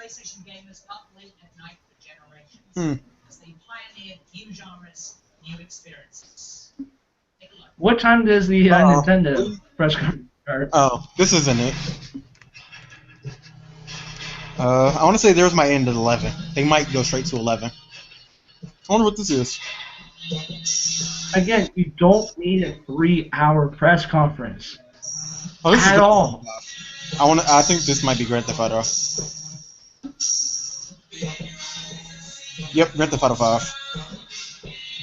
PlayStation gamers up late at night for generations. As they pioneered new genres, new experiences. Take a look. What time does the Nintendo press conference start? Oh, this isn't it. I want to say there's my end at 11. They might go straight to 11. I wonder what this is. Again, you don't need a 3-hour press conference Oh, this is at all. I think this might be Grand Theft Auto. Yep, Grand Theft Auto 5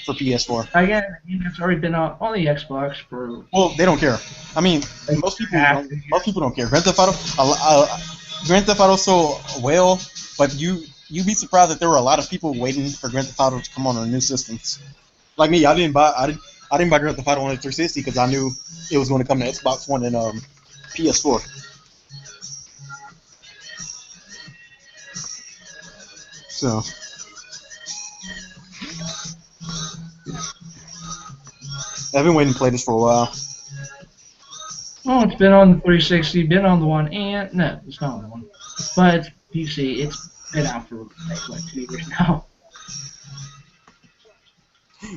for PS4. Again, it's already been on the Xbox for. Well, they don't care. I mean, most people don't care. Grand Theft Auto so well, but you'd be surprised that there were a lot of people waiting for Grand Theft Auto to come on new systems. Like me, I didn't buy Grand Theft Auto on the 360 because I knew it was going to come to Xbox One and PS4. So. I've been waiting to play this for a while. Oh, it's been on the 360, been on the one, and no, it's not on the one. But it's PC. It's been out for like 2 years now.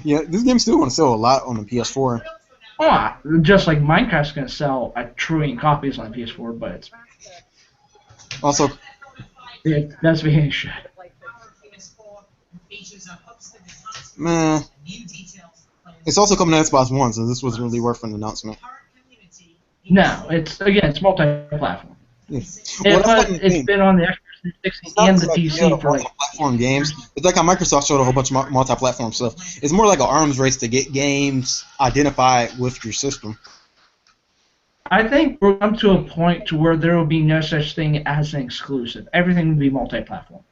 Yeah, this game's still going to sell a lot on the PS4. Oh, just like Minecraft's going to sell a trillion copies on the PS4, but it's Also, that's being shit. man, it's also coming to Xbox One, so this was really worth an announcement. No, it's multi-platform. Yeah. It's been on the Xbox 360 and the PC for like platform games. It's like how Microsoft showed a whole bunch of multi-platform stuff. It's more like an arms race to get games identified with your system. I think we're come to a point to where there will be no such thing as an exclusive. Everything will be multi-platform.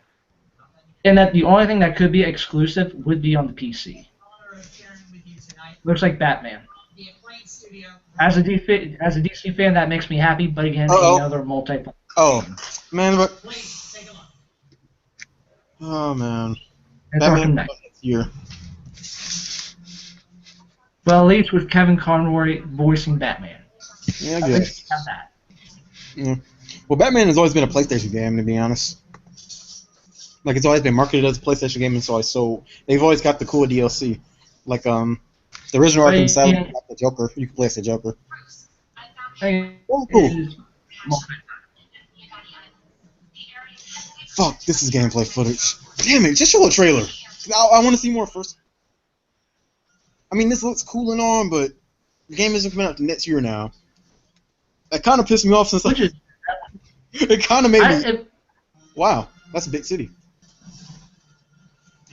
And that the only thing that could be exclusive would be on the PC. Looks like Batman. As a DC fan, that makes me happy, but again, another multi-platform. Oh, man, but... Oh, man. Batman next year. Well, at least with Kevin Conroy voicing Batman. Yeah, I guess. That. Yeah. Well, Batman has always been a PlayStation game, to be honest. Like, it's always been marketed as a PlayStation game, and so they've always got the cool DLC. Like, the original Arkham Asylum, the Joker. You can play as the Joker. Oh, cool. Fuck, this is gameplay footage. Damn it, just show a trailer. I want to see more first. I mean, this looks cool and all, but the game isn't coming out next year now. That kind of pissed me off since it kind of made me... Wow, that's a big city.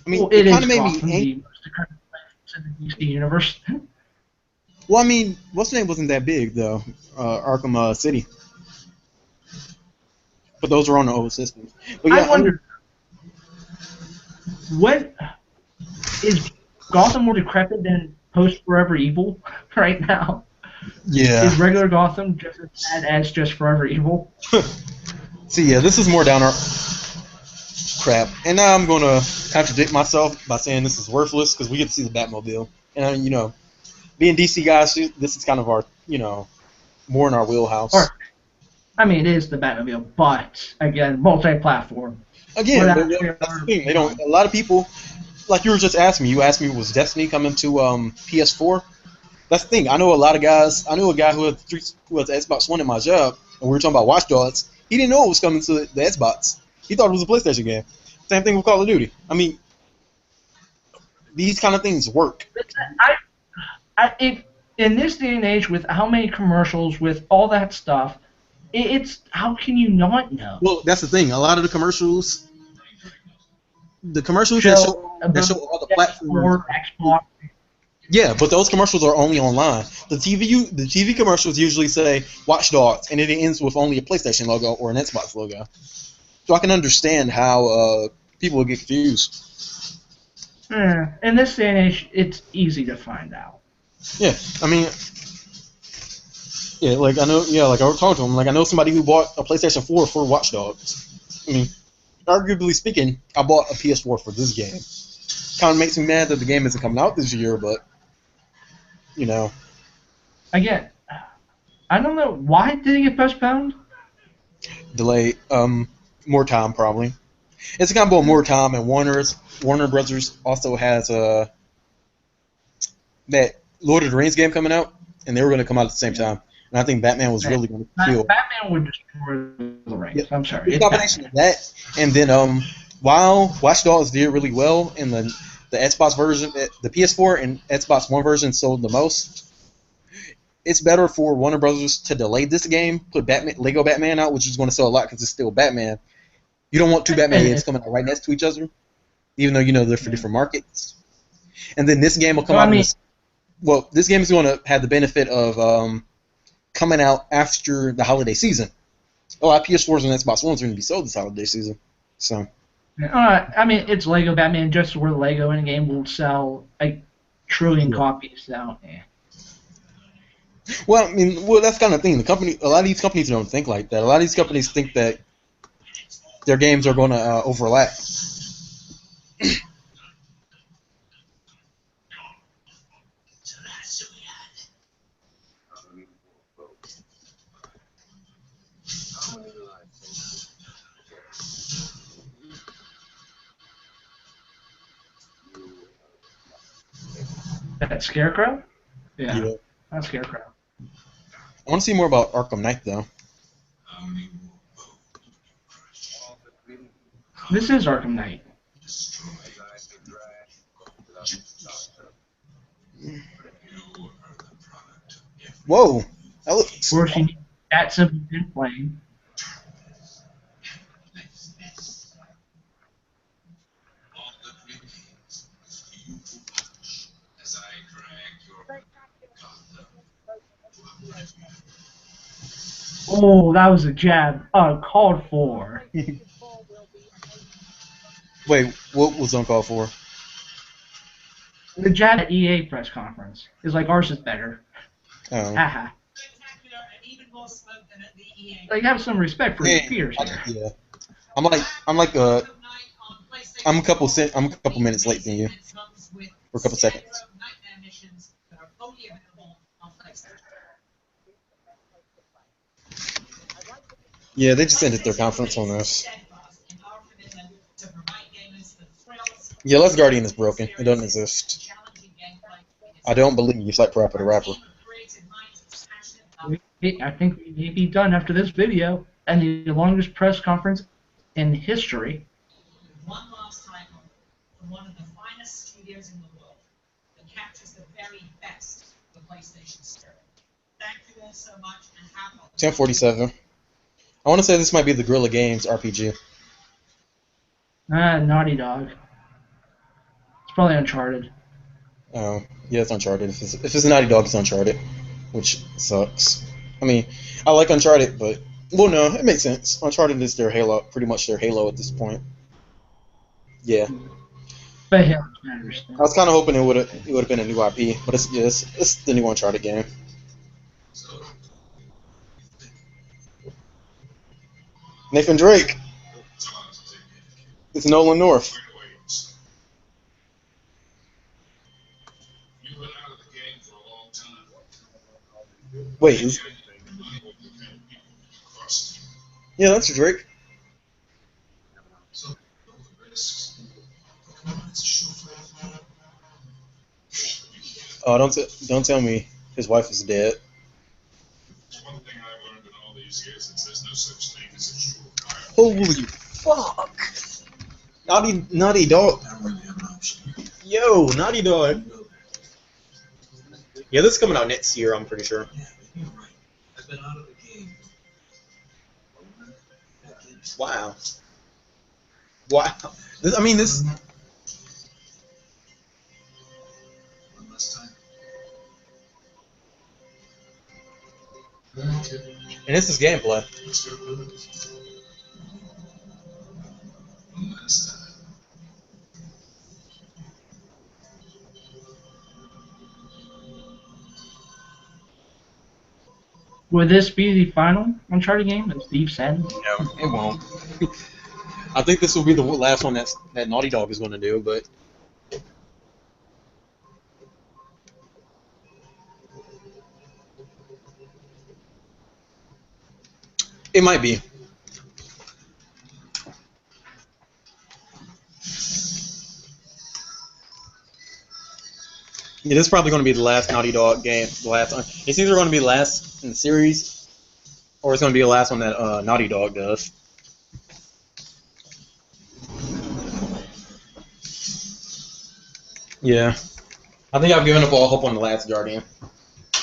I mean, it kind of made me angry. In the universe. Well, I mean, what's the name wasn't that big though, Arkham City. But those are on the old systems. But yeah, I wonder, what is Gotham more decrepit than post Forever Evil right now? Yeah. Is regular Gotham just as bad as just Forever Evil? See, yeah, this is more downer crap. And now I'm going to contradict myself by saying this is worthless because we get to see the Batmobile. And, you know, being DC guys, this is kind of our, you know, more in our wheelhouse. I mean, it is the Batmobile, but, again, multi-platform. Again, that's the thing. They don't, a lot of people, like you were just asking me, you asked me, was Destiny coming to PS4? That's the thing. I know a lot of guys. I knew a guy who had Xbox One in my job, and we were talking about Watch Dogs. He didn't know it was coming to the Xbox. He thought it was a PlayStation game. Same thing with Call of Duty. I mean, these kind of things work. In this day and age, with how many commercials, with all that stuff, it's how can you not know? Well, that's the thing. A lot of the commercials that show all the platforms. Xbox. Yeah, but those commercials are only online. The TV commercials usually say Watch Dogs, and it ends with only a PlayStation logo or an Xbox logo. So I can understand how people would get confused. In this day and age, it's easy to find out. Yeah, I mean, Yeah, like I know. Yeah, like I was talking to him. Like I know somebody who bought a PlayStation 4 for Watch Dogs. I mean, arguably speaking, I bought a PS4 for this game. Kind of makes me mad that the game isn't coming out this year, but you know, Again, I don't know why did it get postponed. delay. More time probably. It's a combo of more time, and Warner Brothers also has that Lord of the Rings game coming out, and they were going to come out at the same time. And I think Batman was really going to kill. Batman would destroy the rings. Yep. I'm sorry. The combination of that, and then while Watch Dogs did really well in the Xbox version, the PS4 and Xbox One version sold the most. It's better for Warner Brothers to delay this game, put Lego Batman out, which is going to sell a lot because it's still Batman. You don't want two Batman games coming out right next to each other, even though you know they're for different markets. And then this game will come out. This game is going to have the benefit of coming out after the holiday season. A lot of PS4s and Xbox Ones are going to be sold this holiday season. So. I mean, it's Lego Batman, just where Lego in a game will sell a trillion copies. So, yeah. Well, I mean, that's kind of the thing. A lot of these companies don't think like that. A lot of these companies think that their games are going to overlap. That Scarecrow? Yeah. That's Scarecrow. I want to see more about Arkham Knight, though. This is Arkham Knight. Whoa! That looks. Of course, you need that simple playing. Oh, that was a jab. Called for. Wait, what was uncalled for? The jab at EA press conference is like ours is better. Oh. Haha. Like, have some respect for your peers here. Yeah. I'm a couple minutes late than you. For a couple seconds. Yeah, they just ended their conference on this. Yeah, Last Guardian is broken. It doesn't exist. I don't believe you like Parappa the Rapper. I think we may be done after this video, and the longest press conference in history. One last title from one of the finest studios in the world that captures the very best of the PlayStation spirit. Thank you all so much, and have a 1047. I want to say this might be the Guerrilla Games RPG. Naughty Dog. It's probably Uncharted. Oh, yeah, it's Uncharted. If it's Naughty Dog, it's Uncharted, which sucks. I mean, I like Uncharted, but well, no, it makes sense. Uncharted is their Halo, pretty much their Halo at this point. Yeah. But yeah, I understand. I was kind of hoping it would have been a new IP, but it's the new Uncharted game. Nathan Drake. It's Nolan North. Wait. Yeah, that's Drake. Oh, don't tell me his wife is dead. One thing I've learned in all these years is there's no such thing as a true guy. Holy fuck! Naughty Dog. Yo, Naughty Dog. Yeah, this is coming out next year, I'm pretty sure. I've been out of the game. Wow. Wow. This. One last time. And this is gameplay. One last time. Would this be the final Uncharted game that Steve said? No, it won't. I think this will be the last one that Naughty Dog is going to do, but it might be. Yeah, this is probably going to be the last Naughty Dog game. The last one. It's either going to be the last in the series, or it's going to be the last one that Naughty Dog does. Yeah, I think I've given up all hope on The Last Guardian.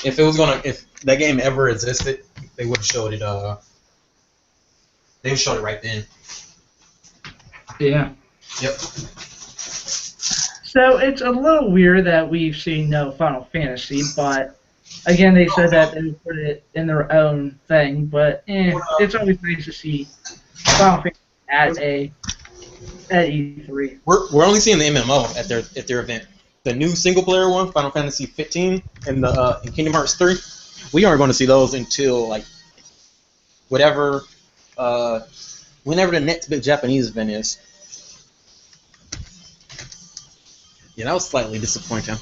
If that game ever existed, they would have showed it. They would have showed it right then. Yeah. Yep. So it's a little weird that we've seen no Final Fantasy, but again, they said that they would put it in their own thing. But it's always nice to see Final Fantasy at E3. We're only seeing the MMO at their event. The new single player one, Final Fantasy 15, and the Kingdom Hearts 3. We aren't going to see those until like whenever the next big Japanese event is. Yeah, that was slightly disappointing.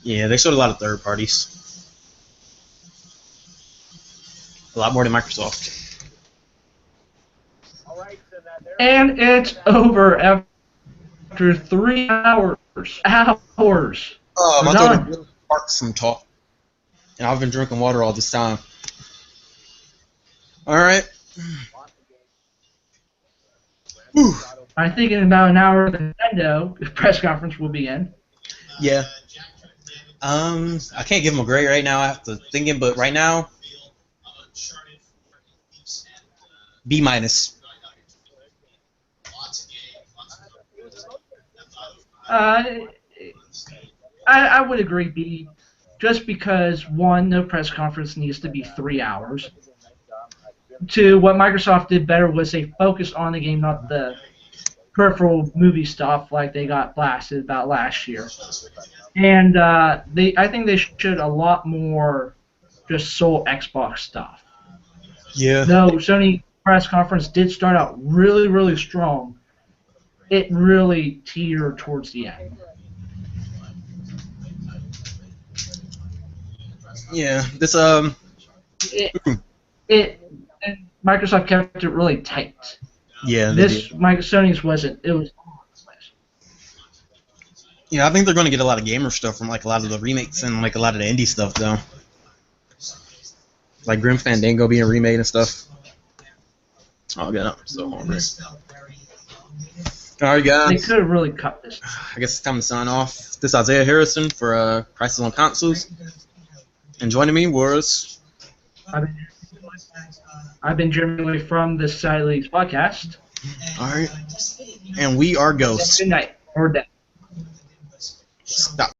Yeah, they showed a lot of third parties. A lot more than Microsoft. And it's over after 3 hours. My We're throat done. really sparks some talk. And I've been drinking water all this time. Alright. Whew. I think in about an hour, the Nintendo press conference will begin. Yeah. I can't give them a grade right now after thinking, but right now, B-. I would agree B, just because, one, no press conference needs to be 3 hours. Two, what Microsoft did better was they focused on the game, not the peripheral movie stuff like they got blasted about last year. And I think they showed a lot more just sole Xbox stuff. Yeah. Though Sony press conference did start out really, really strong, it really teetered towards the end. Yeah. This Microsoft kept it really tight. Yeah. Sony's wasn't. It was. Yeah, I think they're going to get a lot of gamer stuff from like a lot of the remakes and like a lot of the indie stuff though. Like Grim Fandango being remade and stuff. Oh god, I'm so hungry. Alright guys. They could have really cut this. I guess it's time to sign off. This is Isaiah Harrison for Crisis on Consoles. And joining me was I've been Jeremy from the Side Leagues podcast. Alright. And we are Ghosts. Good night or day. Stop.